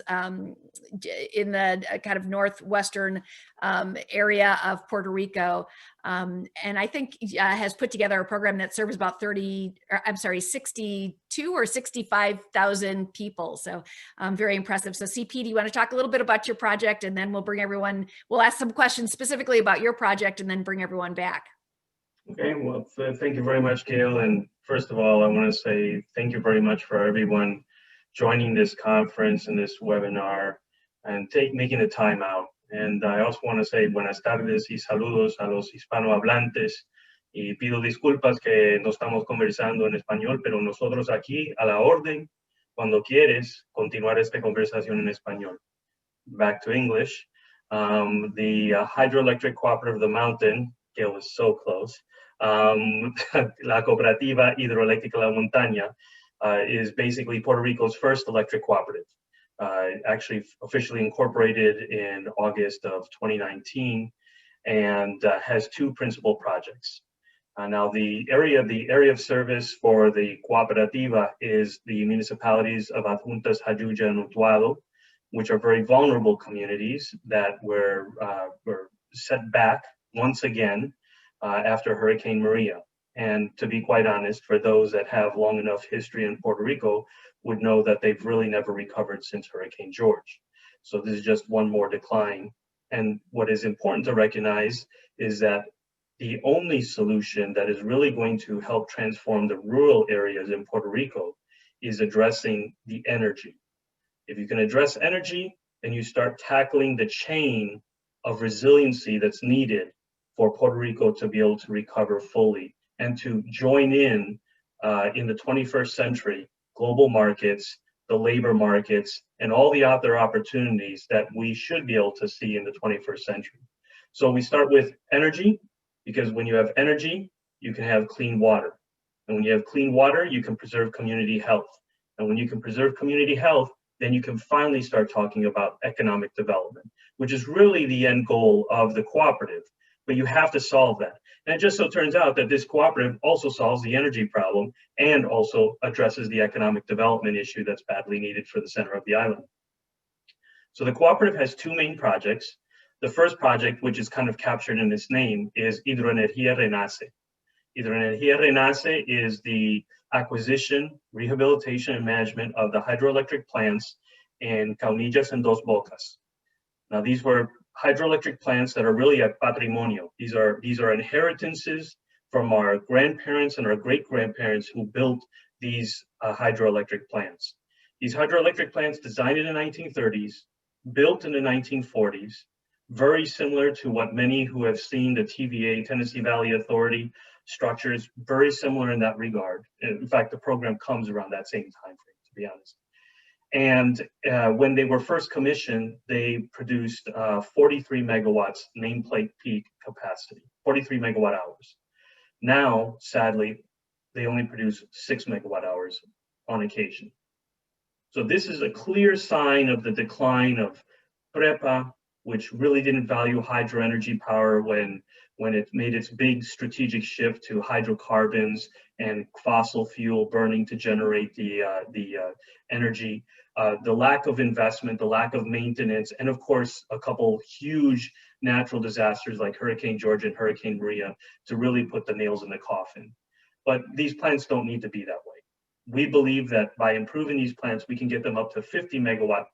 in the kind of northwestern area of Puerto Rico. And I think has put together a program that serves about 62 or 65,000 people. So very impressive. So CP, do you want to talk a little bit about your project, and then we'll bring everyone, we'll ask some questions specifically about your project and then bring everyone back. Okay, well, thank you very much, Gail. And first of all, I want to say thank you very much for everyone joining this conference and this webinar and making the time out. And I also want to say buenas tardes y saludos a los hispanohablantes. Y pido disculpas que no estamos conversando en español, pero nosotros aquí a la orden, cuando quieres, continuar esta conversación en español. Back to English. The Hydroelectric Cooperative of the Mountain, Gail was so close. La Cooperativa Hidroeléctrica La Montaña is basically Puerto Rico's first electric cooperative. Actually officially incorporated in August of 2019, and has 2 principal projects. Now the area of service for the Cooperativa is the municipalities of Adjuntas, Jayuya, and Utuado, which are very vulnerable communities that were set back once again after Hurricane Maria. And to be quite honest, for those that have long enough history in Puerto Rico, would know that they've really never recovered since Hurricane George. So this is just one more decline. And what is important to recognize is that the only solution that is really going to help transform the rural areas in Puerto Rico is addressing the energy. If you can address energy, then you start tackling the chain of resiliency that's needed for Puerto Rico to be able to recover fully and to join in the 21st century global markets, the labor markets, and all the other opportunities that we should be able to see in the 21st century. So we start with energy, because when you have energy, you can have clean water. And when you have clean water, you can preserve community health. And when you can preserve community health, then you can finally start talking about economic development, which is really the end goal of the cooperative. But you have to solve that. And it just so turns out that this cooperative also solves the energy problem and also addresses the economic development issue that's badly needed for the center of the island. So the cooperative has 2 main projects. The first project, which is kind of captured in its name, is Hidroenergía Renace. Hidroenergía Renace is the acquisition, rehabilitation, and management of the hydroelectric plants in Caunillas and Dos Bocas. Now, these were hydroelectric plants that are really a patrimonio. These are inheritances from our grandparents and our great-grandparents who built these hydroelectric plants. These hydroelectric plants designed in the 1930s, built in the 1940s, very similar to what many who have seen the TVA, Tennessee Valley Authority structures, very similar in that regard. In fact, the program comes around that same time frame, to be honest. And when they were first commissioned, they produced 43 megawatts nameplate peak capacity, 43 megawatt hours. Now, sadly, they only produce 6 megawatt hours on occasion. So this is a clear sign of the decline of PREPA, which really didn't value hydro energy power when it made its big strategic shift to hydrocarbons and fossil fuel burning to generate the energy. The lack of investment, the lack of maintenance, and of course, a couple huge natural disasters like Hurricane George and Hurricane Maria to really put the nails in the coffin. But these plants don't need to be that way. We believe that by improving these plants, we can get them up to 50 megawatt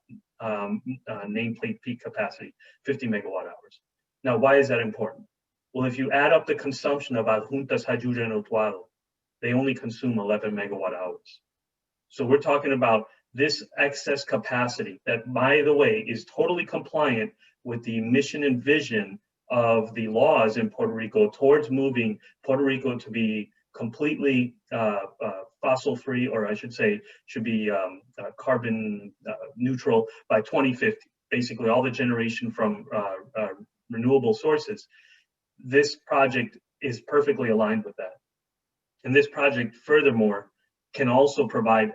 nameplate peak capacity, 50 megawatt hours. Now, why is that important? Well, if you add up the consumption of Adjuntas, Jayuya, and Utuado, they only consume 11 megawatt hours. So we're talking about this excess capacity that, by the way, is totally compliant with the mission and vision of the laws in Puerto Rico towards moving Puerto Rico to be completely fossil free, or I should say, should be carbon neutral by 2050. Basically, all the generation from renewable sources. This project is perfectly aligned with that. And this project, furthermore, can also provide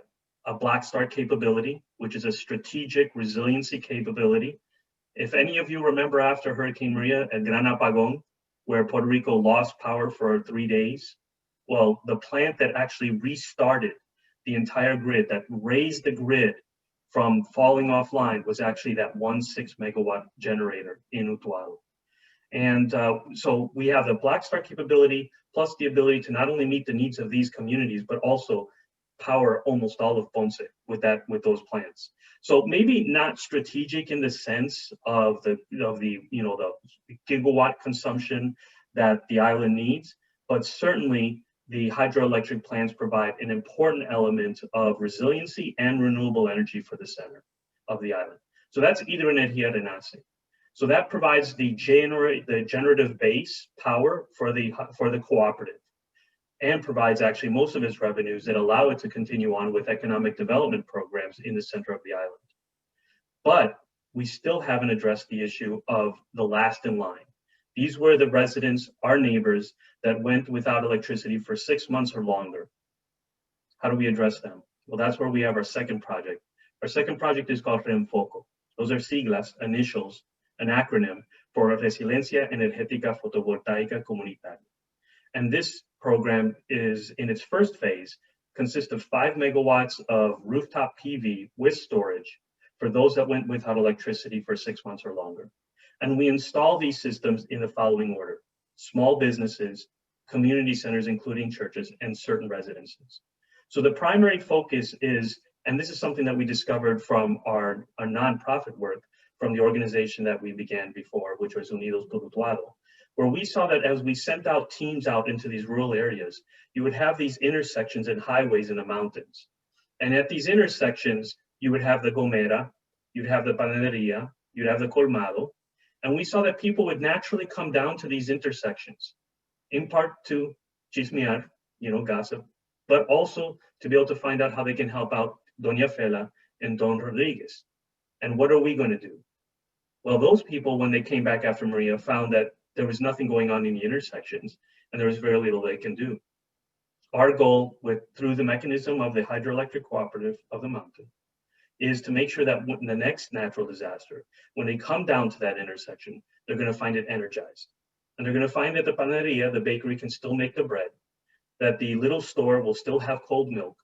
a black start capability, which is a strategic resiliency capability. If any of you remember after Hurricane Maria at Gran Apagón, where Puerto Rico lost power for 3 days, well, the plant that actually restarted the entire grid, that raised the grid from falling offline, was actually that 1 6-megawatt generator in Hurtado. And so we have the black start capability, plus the ability to not only meet the needs of these communities, but also power almost all of Ponce with those plants. So maybe not strategic in the sense of the gigawatt consumption that the island needs, but certainly the hydroelectric plants provide an important element of resiliency and renewable energy for the center of the island. So that's either energía renace. So that provides the generative base power for the cooperative, and provides actually most of its revenues that allow it to continue on with economic development programs in the center of the island. But we still haven't addressed the issue of the last in line. These were the residents, our neighbors, that went without electricity for 6 months or longer. How do we address them? Well, that's where we have our second project. Our second project is called Reenfoco. Those are siglas, initials, an acronym for Resiliencia Energética Fotovoltaica Comunitaria. And this program is in its first phase, consists of 5 megawatts of rooftop PV with storage for those that went without electricity for 6 months or longer. And we install these systems in the following order: small businesses, community centers, including churches, and certain residences. So the primary focus is, and this is something that we discovered from our nonprofit work from the organization that we began before, which was Unidos por Hurtado, where we saw that as we sent out teams out into these rural areas, you would have these intersections and highways in the mountains. And at these intersections, you would have the gomera, you'd have the panaderia, you'd have the colmado. And we saw that people would naturally come down to these intersections, in part to chismear, gossip, but also to be able to find out how they can help out Doña Fela and Don Rodriguez. And what are we going to do? Well, those people, when they came back after Maria, found that there was nothing going on in the intersections, and there was very little they can do. Our goal, through the mechanism of the hydroelectric cooperative of the mountain, is to make sure that when the next natural disaster, when they come down to that intersection, they're going to find it energized. And they're going to find that the panaderia, the bakery, can still make the bread, that the little store will still have cold milk,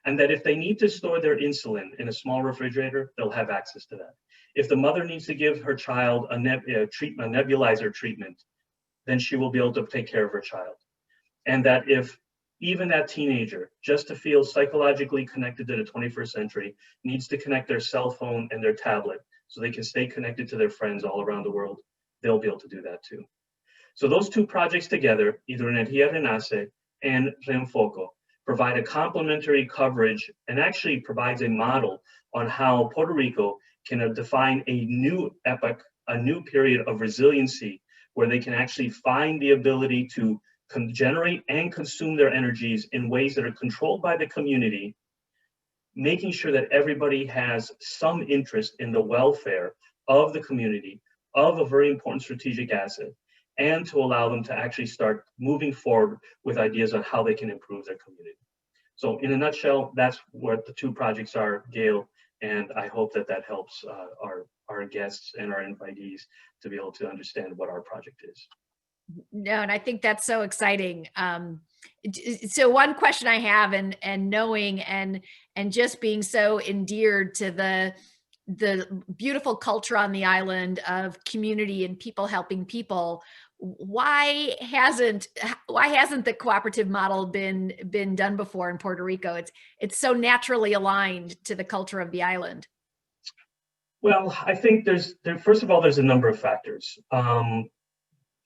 and that if they need to store their insulin in a small refrigerator, they'll have access to that. If the mother needs to give her child a nebulizer treatment, then she will be able to take care of her child. And that if even that teenager, just to feel psychologically connected to the 21st century, needs to connect their cell phone and their tablet so they can stay connected to their friends all around the world, they'll be able to do that too. So those two projects together, either Energía Renace and Reenfoco, provide a complementary coverage and actually provides a model on how Puerto Rico can define a new epoch, a new period of resiliency, where they can actually find the ability to generate and consume their energies in ways that are controlled by the community, making sure that everybody has some interest in the welfare of the community, of a very important strategic asset, and to allow them to actually start moving forward with ideas on how they can improve their community. So in a nutshell, that's what the two projects are, Gail, and I hope that that helps our guests and our invitees to be able to understand what our project is. No, and I think that's so exciting. So one question I have, and knowing and just being so endeared to the beautiful culture on the island of community and people helping people, why hasn't the cooperative model been done before in Puerto Rico? It's so naturally aligned to the culture of the island. Well, I think first of all, there's a number of factors.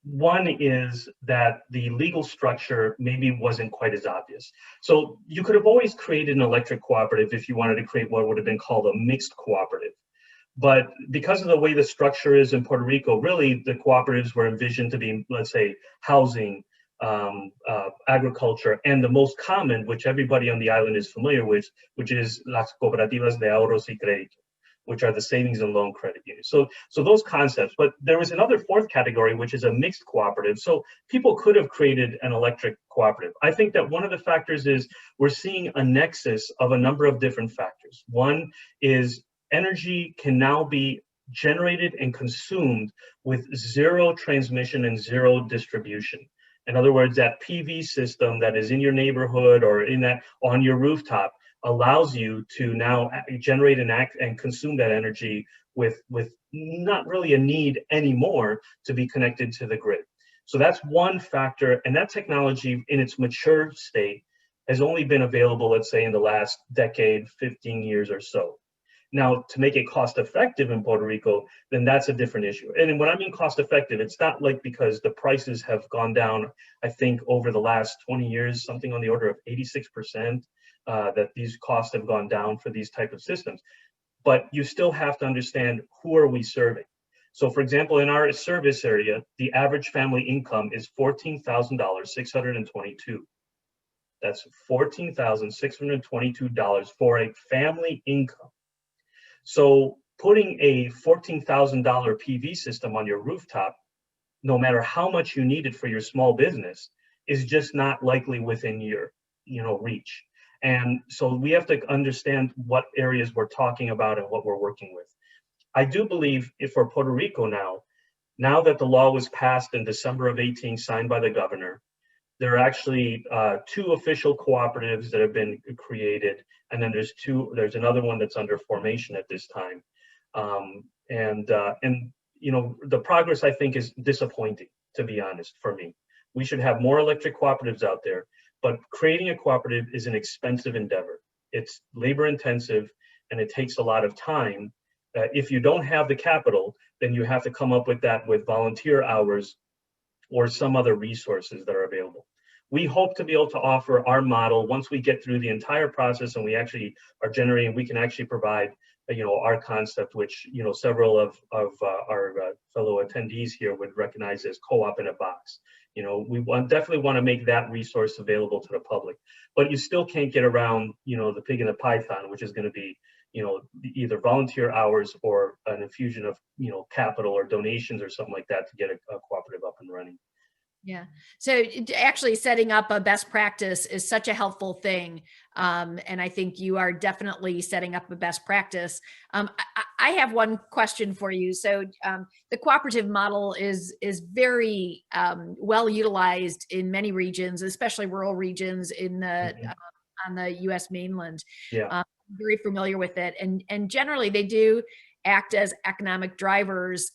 One is that the legal structure maybe wasn't quite as obvious. So you could have always created an electric cooperative if you wanted to create what would have been called a mixed cooperative. But because of the way the structure is in Puerto Rico, really the cooperatives were envisioned to be, let's say, housing, agriculture, and the most common, which everybody on the island is familiar with, which is las cooperativas de ahorros y crédito, which are the savings and loan credit unions. So those concepts, but there was another fourth category, which is a mixed cooperative. So people could have created an electric cooperative. I think that one of the factors is we're seeing a nexus of a number of different factors. One is energy can now be generated and consumed with zero transmission and zero distribution. In other words, that PV system that is in your neighborhood or in that on your rooftop allows you to now generate and consume that energy with not really a need anymore to be connected to the grid. So that's one factor, and that technology in its mature state has only been available, let's say, in the last decade, 15 years or so. Now, to make it cost effective in Puerto Rico, then that's a different issue. And when I mean cost effective, it's not like because the prices have gone down, I think over the last 20 years, something on the order of 86%, that these costs have gone down for these type of systems. But you still have to understand who are we serving. So for example, in our service area, the average family income is $14,622. That's $14,622 for a family income. So putting a $14,000 PV system on your rooftop, no matter how much you need it for your small business, is just not likely within your reach. And so we have to understand what areas we're talking about and what we're working with. I do believe if for Puerto Rico now that the law was passed in December of 18, signed by the governor, there are actually 2 official cooperatives that have been created, and then there's another one that's under formation at this time. And the progress, I think, is disappointing, to be honest, for me. We should have more electric cooperatives out there, but creating a cooperative is an expensive endeavor. It's labor intensive, and it takes a lot of time. If you don't have the capital, then you have to come up with that with volunteer hours or some other resources that are available. We hope to be able to offer our model once we get through the entire process and we actually are generating, we can actually provide, our concept, which, several of our fellow attendees here would recognize as co-op in a box. We definitely want to make that resource available to the public, but you still can't get around, the pig in the python, which is going to be, either volunteer hours or an infusion of, capital or donations or something like that to get a cooperative up and running. Yeah. So actually setting up a best practice is such a helpful thing. And I think you are definitely setting up a best practice. I have one question for you. So the cooperative model is very well utilized in many regions, especially rural regions in the on the U.S. mainland. Yeah. I'm very familiar with it. And generally they do act as economic drivers.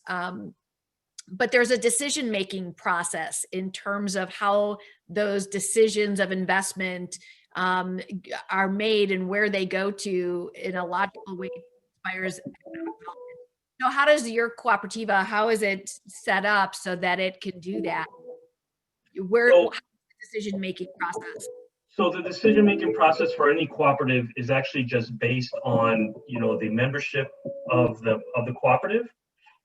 But there's a decision-making process in terms of how those decisions of investment are made and where they go to in a logical way that inspires economic development. So how does your cooperativa, how is it set up so that it can do that? How's the decision-making process? So the decision-making process for any cooperative is actually just based on, the membership of the cooperative.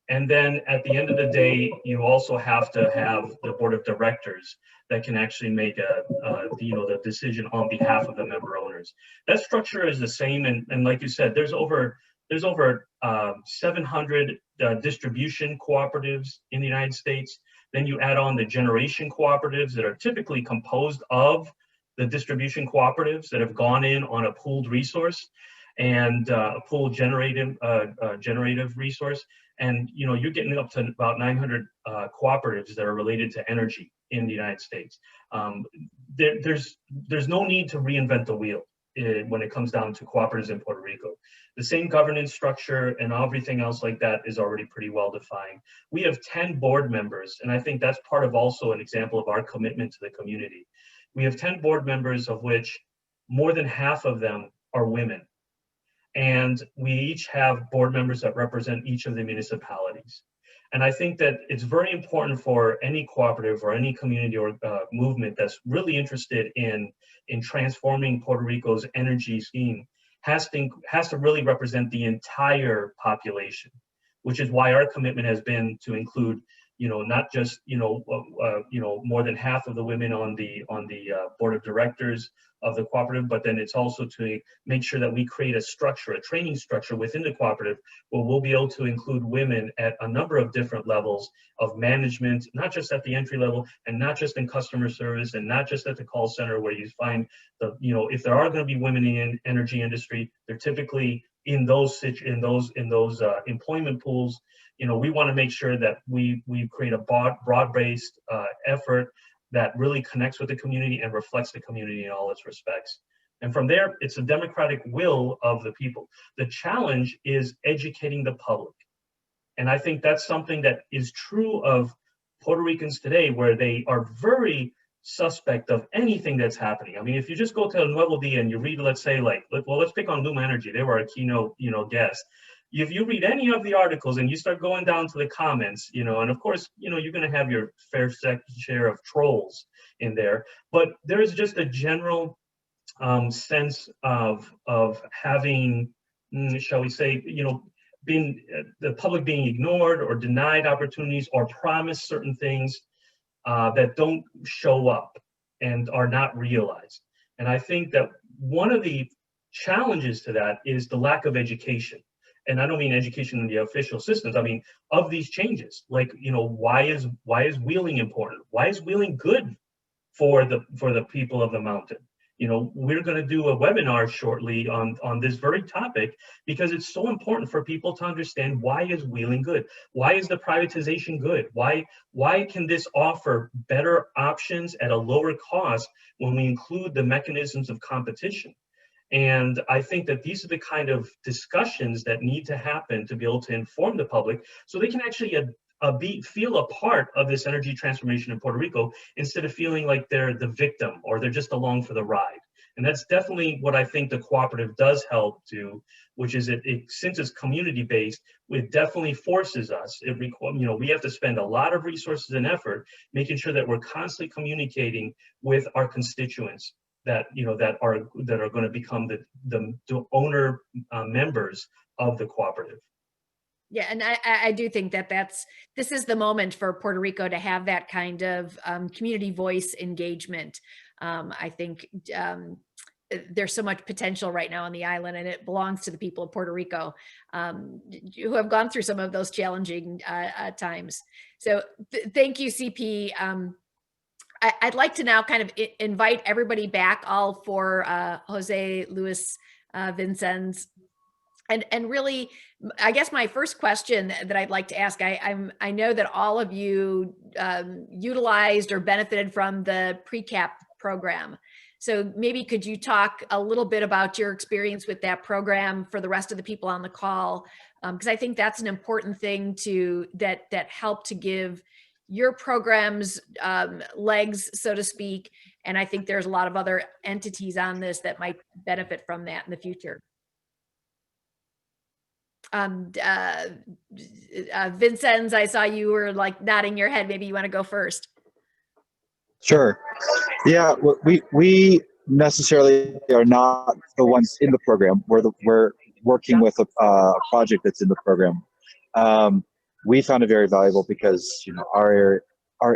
And then at the end of the day, you also have to have the board of directors that can actually make the decision on behalf of the member owners. That structure is the same, and like you said, there's over 700 distribution cooperatives in the United States. Then you add on the generation cooperatives that are typically composed of the distribution cooperatives that have gone in on a pooled resource and a pooled generative resource. And you're getting up to about 900 cooperatives that are related to energy in the United States. There's no need to reinvent the wheel when it comes down to cooperatives in Puerto Rico. The same governance structure and everything else like that is already pretty well defined. We have 10 board members, and I think that's part of also an example of our commitment to the community. We have 10 board members, of which more than half of them are women. And we each have board members that represent each of the municipalities. And I think that it's very important for any cooperative or any community or movement that's really interested in transforming Puerto Rico's energy scheme has to really represent the entire population, which is why our commitment has been to include not just, more than half of the women on the board of directors of the cooperative, but then it's also to make sure that we create a structure, a training structure within the cooperative where we'll be able to include women at a number of different levels of management, not just at the entry level and not just in customer service and not just at the call center where you find if there are going to be women in energy industry, they're typically in those employment pools. We want to make sure that we create a broad-based effort that really connects with the community and reflects the community in all its respects. And from there, it's a democratic will of the people. The challenge is educating the public. And I think that's something that is true of Puerto Ricans today, where they are very suspect of anything that's happening. I mean, if you just go to El Nuevo Dia and you read, let's say, let's pick on Luma Energy. They were a keynote, guest. If you read any of the articles and you start going down to the comments, and of course, you're going to have your fair share of trolls in there, but there is just a general sense of having, shall we say, being the public being ignored or denied opportunities or promised certain things that don't show up and are not realized. And I think that one of the challenges to that is the lack of education. And I don't mean education in the official systems. I mean, of these changes, like, why is wheeling important? Why is wheeling good for the people of the mountain? We're going to do a webinar shortly on this very topic because it's so important for people to understand, why is wheeling good? Why is the privatization good? Why can this offer better options at a lower cost when we include the mechanisms of competition? And I think that these are the kind of discussions that need to happen to be able to inform the public so they can actually feel a part of this energy transformation in Puerto Rico instead of feeling like they're the victim or they're just along for the ride. And that's definitely what I think the cooperative does help do, which is since it's community-based, it definitely forces us. We have to spend a lot of resources and effort making sure that we're constantly communicating with our constituents that are going to become the owner members of the cooperative. Yeah, and I do think that this is the moment for Puerto Rico to have that kind of community voice engagement. I think there's so much potential right now on the island, and it belongs to the people of Puerto Rico who have gone through some of those challenging times. So thank you, CP. I'd like to now kind of invite everybody back, all for Jose Luis Vincenz. And really, I guess my first question that I'd like to ask, I know that all of you utilized or benefited from the PRECAP program. So maybe could you talk a little bit about your experience with that program for the rest of the people on the call? Because I think that's an important thing that helped to give your programs legs, so to speak. And I think there's a lot of other entities on this that might benefit from that in the future. Vincenz, I saw you were like nodding your head. Maybe you want to go first. Sure. Yeah, we necessarily are not the ones in the program. We're working with a project that's in the program. We found it very valuable because our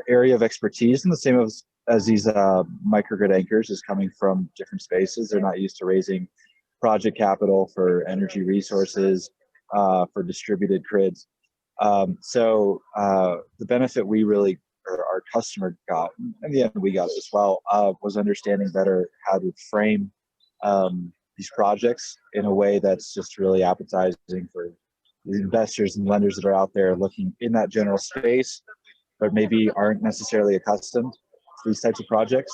area of expertise, and the same as these microgrid anchors, is coming from different spaces. They're not used to raising project capital for energy resources, for distributed grids. So the benefit we really, or our customer got, and in the end we got it as well, was understanding better how to frame these projects in a way that's just really appetizing for the investors and lenders that are out there looking in that general space, but maybe aren't necessarily accustomed to these types of projects.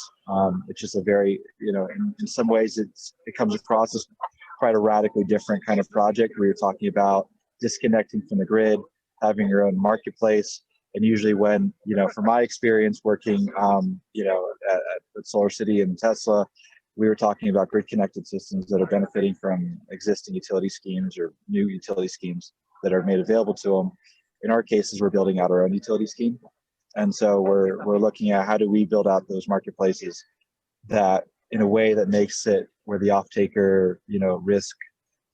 It's just a very, in some ways it comes across as quite a radically different kind of project where you're talking about disconnecting from the grid, having your own marketplace. And usually when, from my experience working, at Solar City and Tesla, we were talking about grid connected systems that are benefiting from existing utility schemes or new utility schemes that are made available to them. In our cases, we're building out our own utility scheme. And so we're looking at how do we build out those marketplaces that in a way that makes it where the off-taker, risk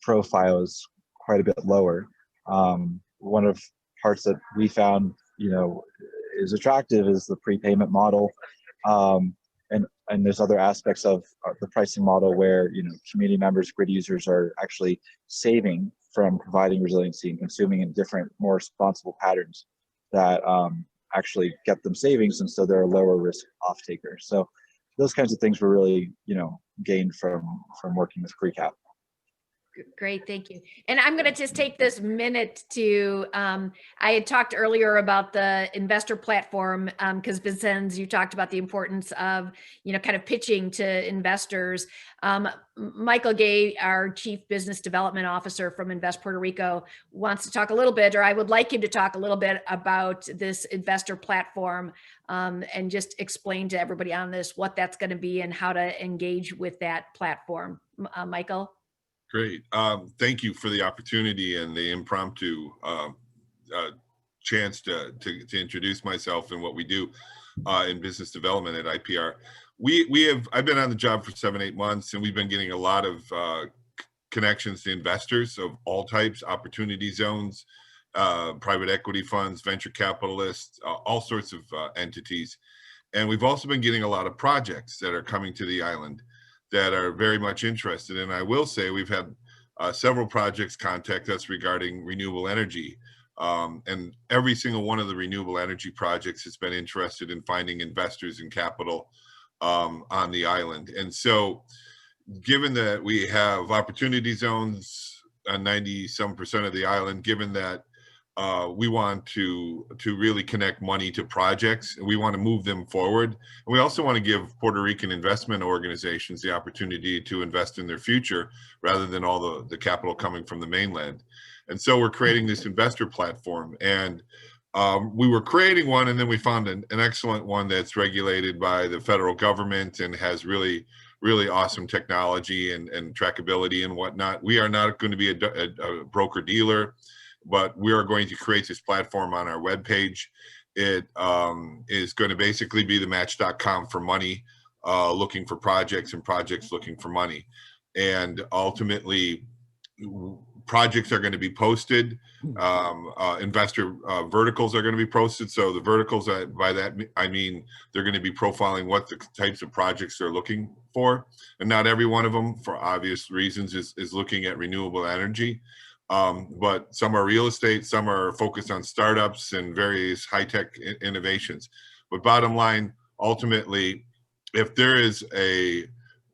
profile is quite a bit lower. One of parts that we found is attractive is the prepayment model. And there's other aspects of the pricing model where, community members, grid users are actually saving from providing resiliency and consuming in different, more responsible patterns that actually get them savings, and so they're a lower risk off taker. So those kinds of things were really, gained from working with PRECAP. Great, thank you. And I'm going to just take this minute to, I had talked earlier about the investor platform, because Vincenz, you talked about the importance of, kind of pitching to investors. Michael Gay, our Chief Business Development Officer from Invest Puerto Rico, wants to talk a little bit, or I would like him to talk a little bit about this investor platform, and just explain to everybody on this what that's going to be and how to engage with that platform. Michael? Great. Thank you for the opportunity and the impromptu chance to introduce myself and what we do in business development at IPR. I've been on the job for 7-8 months, and we've been getting a lot of connections to investors of all types, opportunity zones, private equity funds, venture capitalists, all sorts of entities. And we've also been getting a lot of projects that are coming to the island that are very much interested. And I will say we've had several projects contact us regarding renewable energy. And every single one of the renewable energy projects has been interested in finding investors and capital on the island. And so given that we have opportunity zones on 90-some% of the island, given that we want to really connect money to projects, and we want to move them forward. And we also want to give Puerto Rican investment organizations the opportunity to invest in their future rather than all the capital coming from the mainland. And so we're creating this investor platform, and we were creating one, and then we found an excellent one that's regulated by the federal government and has really awesome technology and trackability and whatnot. We are not going to be a broker dealer, but we are going to create this platform on our webpage. It is going to basically be the match.com for money, looking for projects and projects looking for money. And ultimately, projects are going to be posted. Investor verticals are going to be posted. So the verticals, by that I mean they're going to be profiling what the types of projects they're looking for. And not every one of them, for obvious reasons, is looking at renewable energy. But some are real estate, some are focused on startups and various high-tech innovations. But bottom line, ultimately, if there is a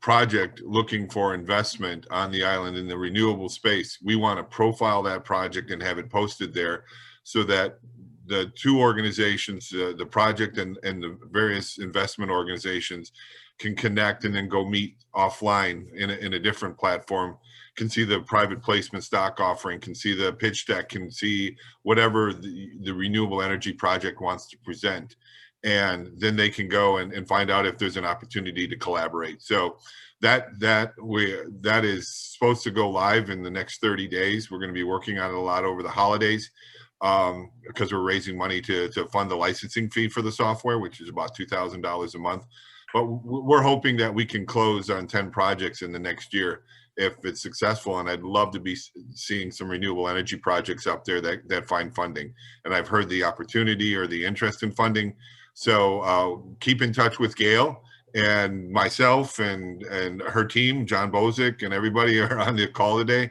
project looking for investment on the island in the renewable space, we want to profile that project and have it posted there so that the two organizations, the project and the various investment organizations, can connect and then go meet offline in a different platform, can see the private placement stock offering, can see the pitch deck, can see whatever the renewable energy project wants to present. And then they can go and find out if there's an opportunity to collaborate. So that is supposed to go live in the next 30 days. We're going to be working on it a lot over the holidays because we're raising money to fund the licensing fee for the software, which is about $2,000 a month. But we're hoping that we can close on 10 projects in the next year if it's successful. And I'd love to be seeing some renewable energy projects up there that find funding. And I've heard the opportunity or the interest in funding. So keep in touch with Gail and myself and her team, John Bozick and everybody are on the call today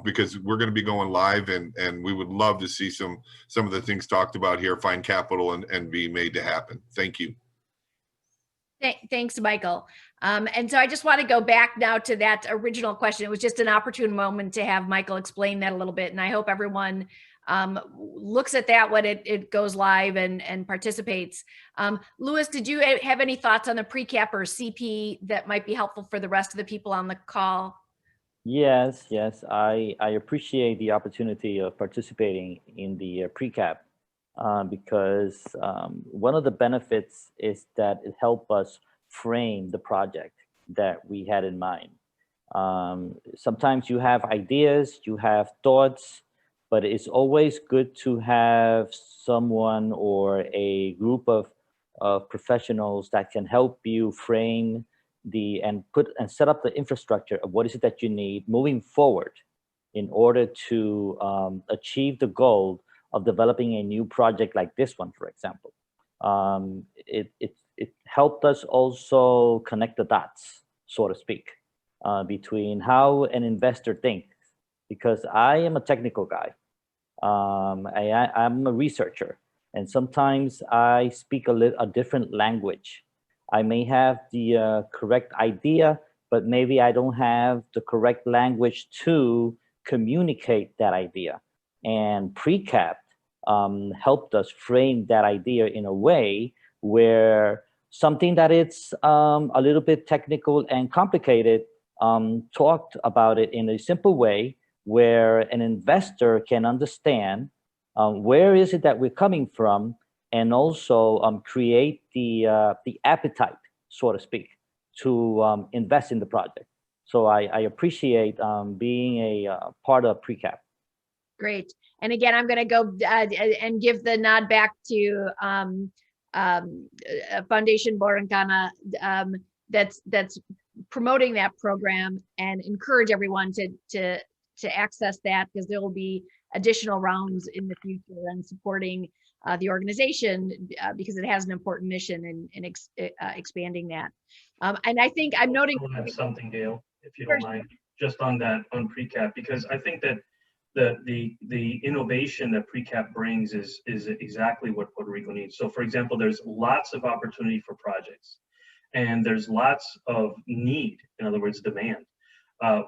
because we're going to be going live and we would love to see some of the things talked about here, find capital and be made to happen. Thank you. Thanks, Michael. And so I just want to go back now to that original question. It was just an opportune moment to have Michael explain that a little bit. And I hope everyone looks at that when it goes live and participates. Louis, did you have any thoughts on the PRECAP or CP that might be helpful for the rest of the people on the call? Yes. I appreciate the opportunity of participating in the PRECAP. Because one of the benefits is that it helped us frame the project that we had in mind. Sometimes you have ideas, you have thoughts, but it's always good to have someone or a group of professionals that can help you frame and set up the infrastructure of what is it that you need moving forward in order to achieve the goal of developing a new project like this one, for example. It helped us also connect the dots, so to speak, between how an investor thinks, because I am a technical guy. I'm a researcher, and sometimes I speak a different language. I may have the correct idea, but maybe I don't have the correct language to communicate that idea. And PRECAP helped us frame that idea in a way where something that it's a little bit technical and complicated, talked about it in a simple way where an investor can understand where is it that we're coming from, and also create the appetite, so to speak, to invest in the project. So I appreciate being a part of PRECAP. Great. And again, I'm going to go and give the nod back to Fundación Borincana that's promoting that program, and encourage everyone to access that, because there will be additional rounds in the future and supporting the organization because it has an important mission in expanding that. And I think I'm noting something, Gail, if you don't mind, just on that, on PRECAP, because I think that the innovation that PRECAP brings is exactly what Puerto Rico needs. So for example, there's lots of opportunity for projects, and there's lots of need, in other words, demand.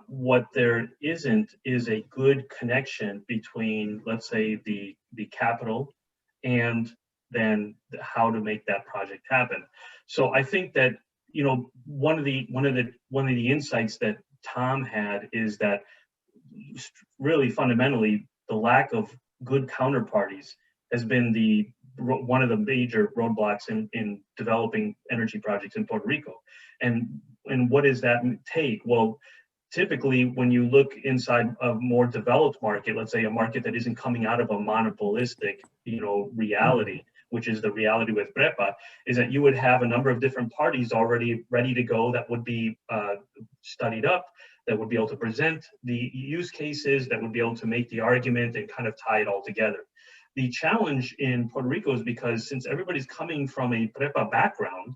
What there isn't is a good connection between, let's say, the capital and then how to make that project happen. So I think that, you know, one of the insights that Tom had is that really fundamentally the lack of good counterparties has been one of the major roadblocks in developing energy projects in Puerto Rico. And what does that take? Well, typically when you look inside a more developed market, let's say a market that isn't coming out of a monopolistic, you know, reality, which is the reality with PREPA, is that you would have a number of different parties already ready to go that would be studied up, that would be able to present the use cases, that would be able to make the argument and kind of tie it all together. The challenge in Puerto Rico is because since everybody's coming from a PREPA background,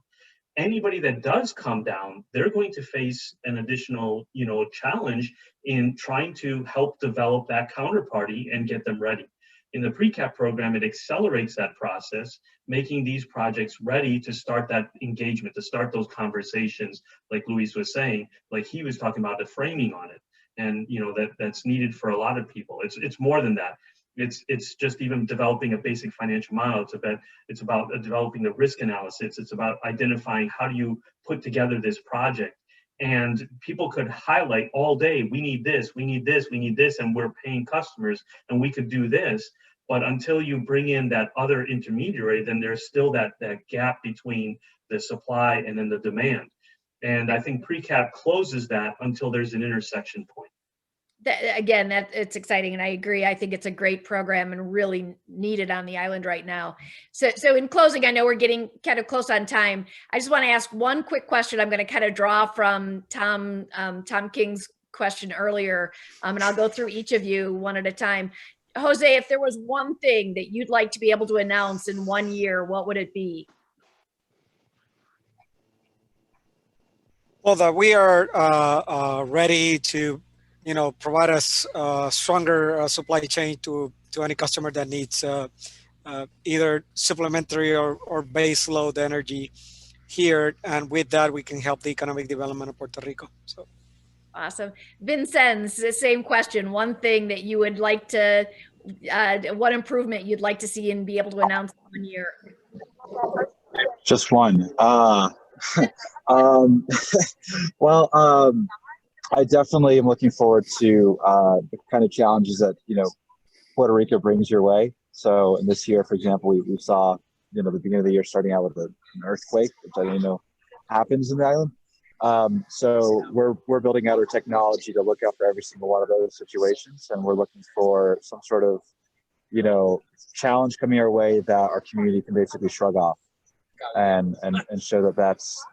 anybody that does come down, they're going to face an additional, you know, challenge in trying to help develop that counterparty and get them ready. In the PRECAP program, it accelerates that process, making these projects ready to start that engagement, to start those conversations, like Luis was saying, like he was talking about the framing on it. And, you know, that's needed for a lot of people. It's more than that. It's just even developing a basic financial model. It's about developing the risk analysis. It's about identifying how do you put together this project. And people could highlight all day, we need this, we need this, we need this, and we're paying customers, and we could do this. But until you bring in that other intermediary, then there's still that gap between the supply and then the demand. And I think PRECAP closes that until there's an intersection point. Again, it's exciting, and I agree. I think it's a great program and really needed on the island right now. So in closing, I know we're getting kind of close on time. I just want to ask one quick question. I'm going to kind of draw from Tom King's question earlier, and I'll go through each of you one at a time. Jose, if there was one thing that you'd like to be able to announce in 1 year, what would it be? Well, that we are ready to, you know, provide us stronger supply chain to any customer that needs either supplementary or base load energy here. And with that, we can help the economic development of Puerto Rico. So. Awesome. Vincenz, the same question. One thing that you would like to, what improvement you'd like to see and be able to announce in 1 year? Just one. I definitely am looking forward to the kind of challenges that, you know, Puerto Rico brings your way. So in this year, for example, we saw, you know, the beginning of the year starting out with an earthquake, which I didn't know happens in the island. So we're building out our technology to look out for every single one of those situations, and we're looking for some sort of, you know, challenge coming our way that our community can basically shrug off and show that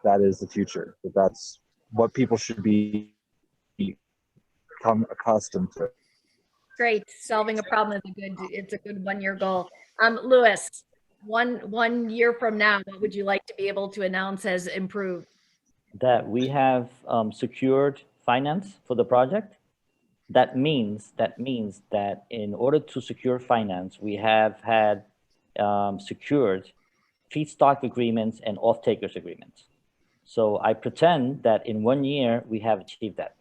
that is the future, that's what people should become accustomed to. great. Solving a problem is it's a good 1-year goal. Louis, one year from now, what would you like to be able to announce has improved? That we have secured finance for the project. That means that in order to secure finance, we have had secured feedstock agreements and off-takers agreements. So I pretend that in 1 year, we have achieved that.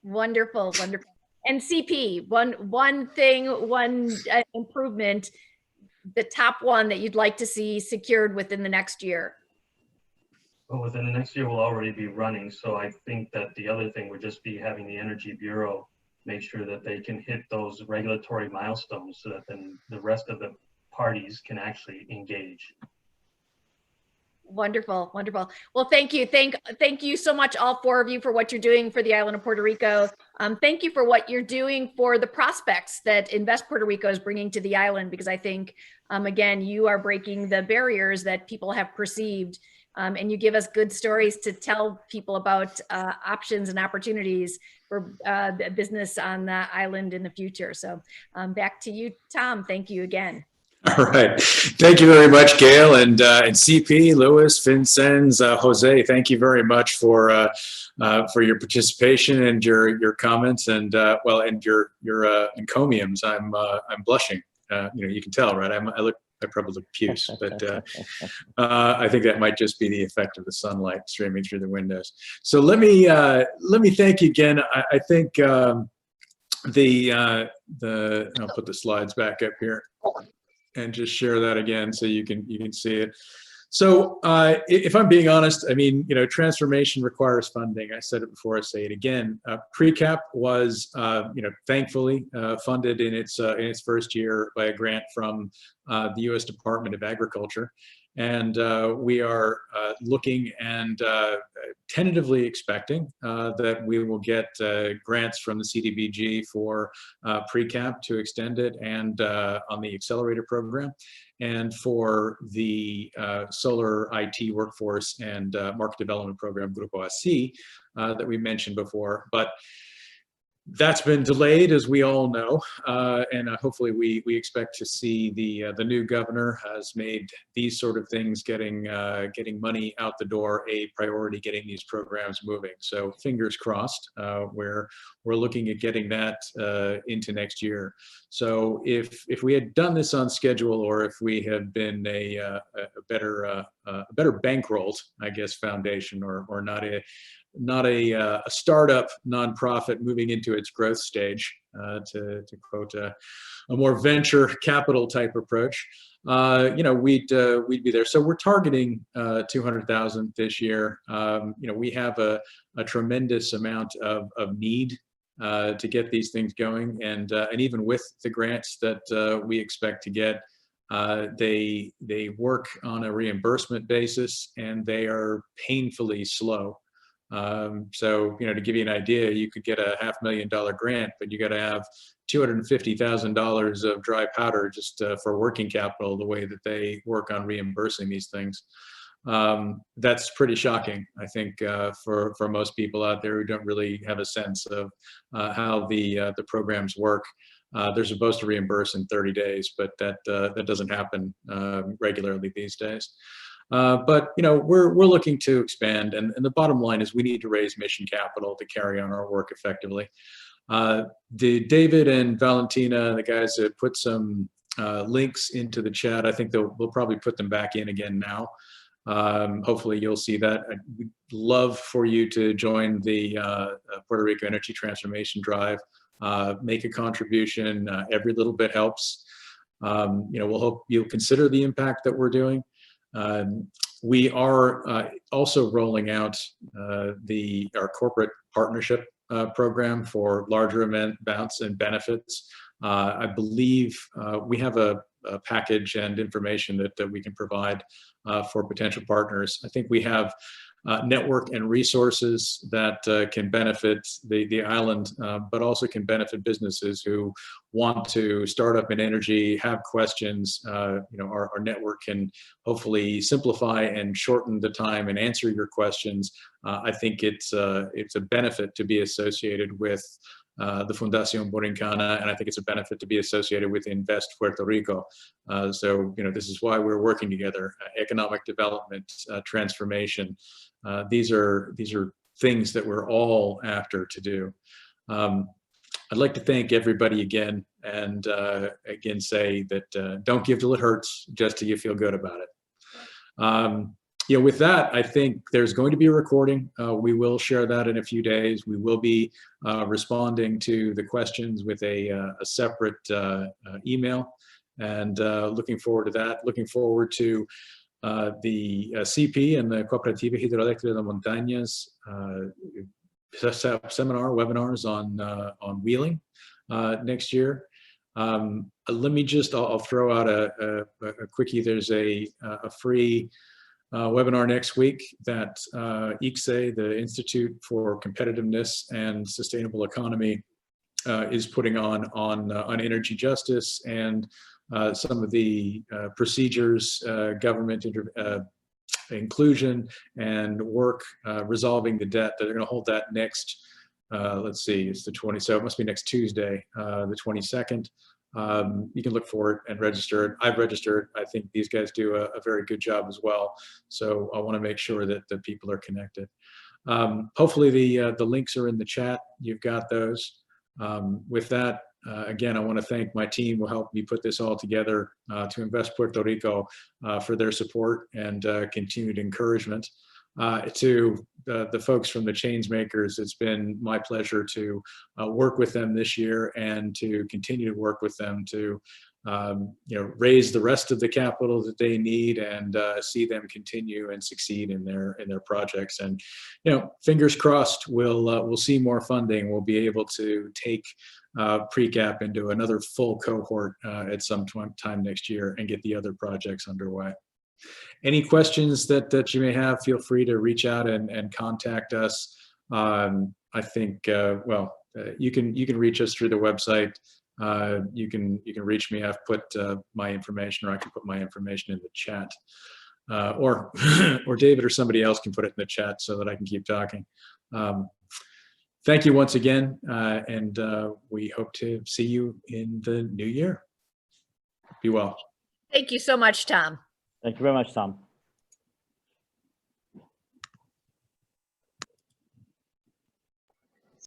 Wonderful, wonderful. And CP, one thing, one improvement, the top one that you'd like to see secured within the next year. Well, within the next year, we'll already be running. So I think that the other thing would just be having the Energy Bureau make sure that they can hit those regulatory milestones so that then the rest of the parties can actually engage. Wonderful, wonderful. Well, thank you. Thank you so much, all 4 of you, for what you're doing for the island of Puerto Rico. Thank you for what you're doing for the prospects that Invest Puerto Rico is bringing to the island, because I think, again, you are breaking the barriers that people have perceived, and you give us good stories to tell people about options and opportunities for business on the island in the future. So back to you, Tom. Thank you again. All right. Thank you very much, Gail, and CP, Louis, Vincenz, Jose. Thank you very much for your participation and your comments, and well, and your encomiums. I'm blushing. You can tell, right? I probably look puce, but I think that might just be the effect of the sunlight streaming through the windows. So let me thank you again. I think I'll put the slides back up here and just share that again so you can see it. So if I'm being honest, I mean, transformation requires funding. I said it before, I say it again. PRECAP was, thankfully funded in its first year by a grant from the U.S. Department of Agriculture. And we are looking and tentatively expecting that we will get grants from the CDBG for PRECAP to extend it, and on the accelerator program, and for the solar IT workforce and market development program, Grupo AC, that we mentioned before. But that's been delayed, as we all know, and hopefully we expect to see the new governor has made these sort of things, getting money out the door, a priority, getting these programs moving. So fingers crossed. We're looking at getting that into next year. So if we had done this on schedule, or if we had been a better bankrolled, I guess, foundation, or not a startup nonprofit moving into its growth stage, to quote a more venture capital type approach, we'd be there. So we're targeting 200,000 this year. We have a tremendous amount of need to get these things going, and even with the grants that we expect to get, they work on a reimbursement basis, and they are painfully slow. So, to give you an idea, you could get a $500,000 grant, but you got to have $250,000 of dry powder just for working capital, the way that they work on reimbursing these things. That's pretty shocking, I think, for most people out there who don't really have a sense of how the programs work. They're supposed to reimburse in 30 days, but that doesn't happen regularly these days. But we're looking to expand, and the bottom line is we need to raise mission capital to carry on our work effectively. David and Valentina, the guys that put some links into the chat, I think we'll probably put them back in again now. Hopefully you'll see that. I'd love for you to join the Puerto Rico Energy Transformation Drive. Make a contribution. Every little bit helps. We'll hope you'll consider the impact that we're doing. We are also rolling out our corporate partnership program for larger amounts and benefits. I believe we have a package and information that we can provide for potential partners. I think we have network and resources that can benefit the island, but also can benefit businesses who want to start up in energy, have questions. Our network can hopefully simplify and shorten the time and answer your questions. I think it's a benefit to be associated with the Fundación Borincana, and I think it's a benefit to be associated with Invest Puerto Rico. So, this is why we're working together. Economic development, transformation. These are things that we're all after to do. I'd like to thank everybody again, and again say that don't give till it hurts, just till you feel good about it. With that, I think there's going to be a recording. We will share that in a few days. We will be responding to the questions with a separate email, and looking forward to that. Looking forward to the CP and the Cooperativa Hidroeléctrica de Montañas seminar, webinars on wheeling next year. Let me I'll throw out a quickie. There's a free webinar next week that ICSE, the Institute for Competitiveness and Sustainable Economy, is putting on energy justice and some of the procedures, government inclusion, and work resolving the debt. They're going to hold that next, let's see, it's the 20th, so it must be next Tuesday, the 22nd. You can look for it and register. I've registered. I think these guys do a very good job as well. So I want to make sure that the people are connected. Hopefully the links are in the chat. You've got those. With that, again, I want to thank my team who helped me put this all together, to Invest Puerto Rico for their support and continued encouragement. To the folks from the Chains Makers, it's been my pleasure to work with them this year and to continue to work with them to raise the rest of the capital that they need and see them continue and succeed in their projects. And fingers crossed, we'll see more funding. We'll be able to take PRECAP into another full cohort at some time next year and get the other projects underway. Any questions that you may have, feel free to reach out and contact us. I think you can reach us through the website. You can reach me. I've put my information, or I can put my information in the chat, or David or somebody else can put it in the chat so that I can keep talking. Thank you once again, and we hope to see you in the new year. Be well. Thank you so much, Tom. Thank you very much, Tom.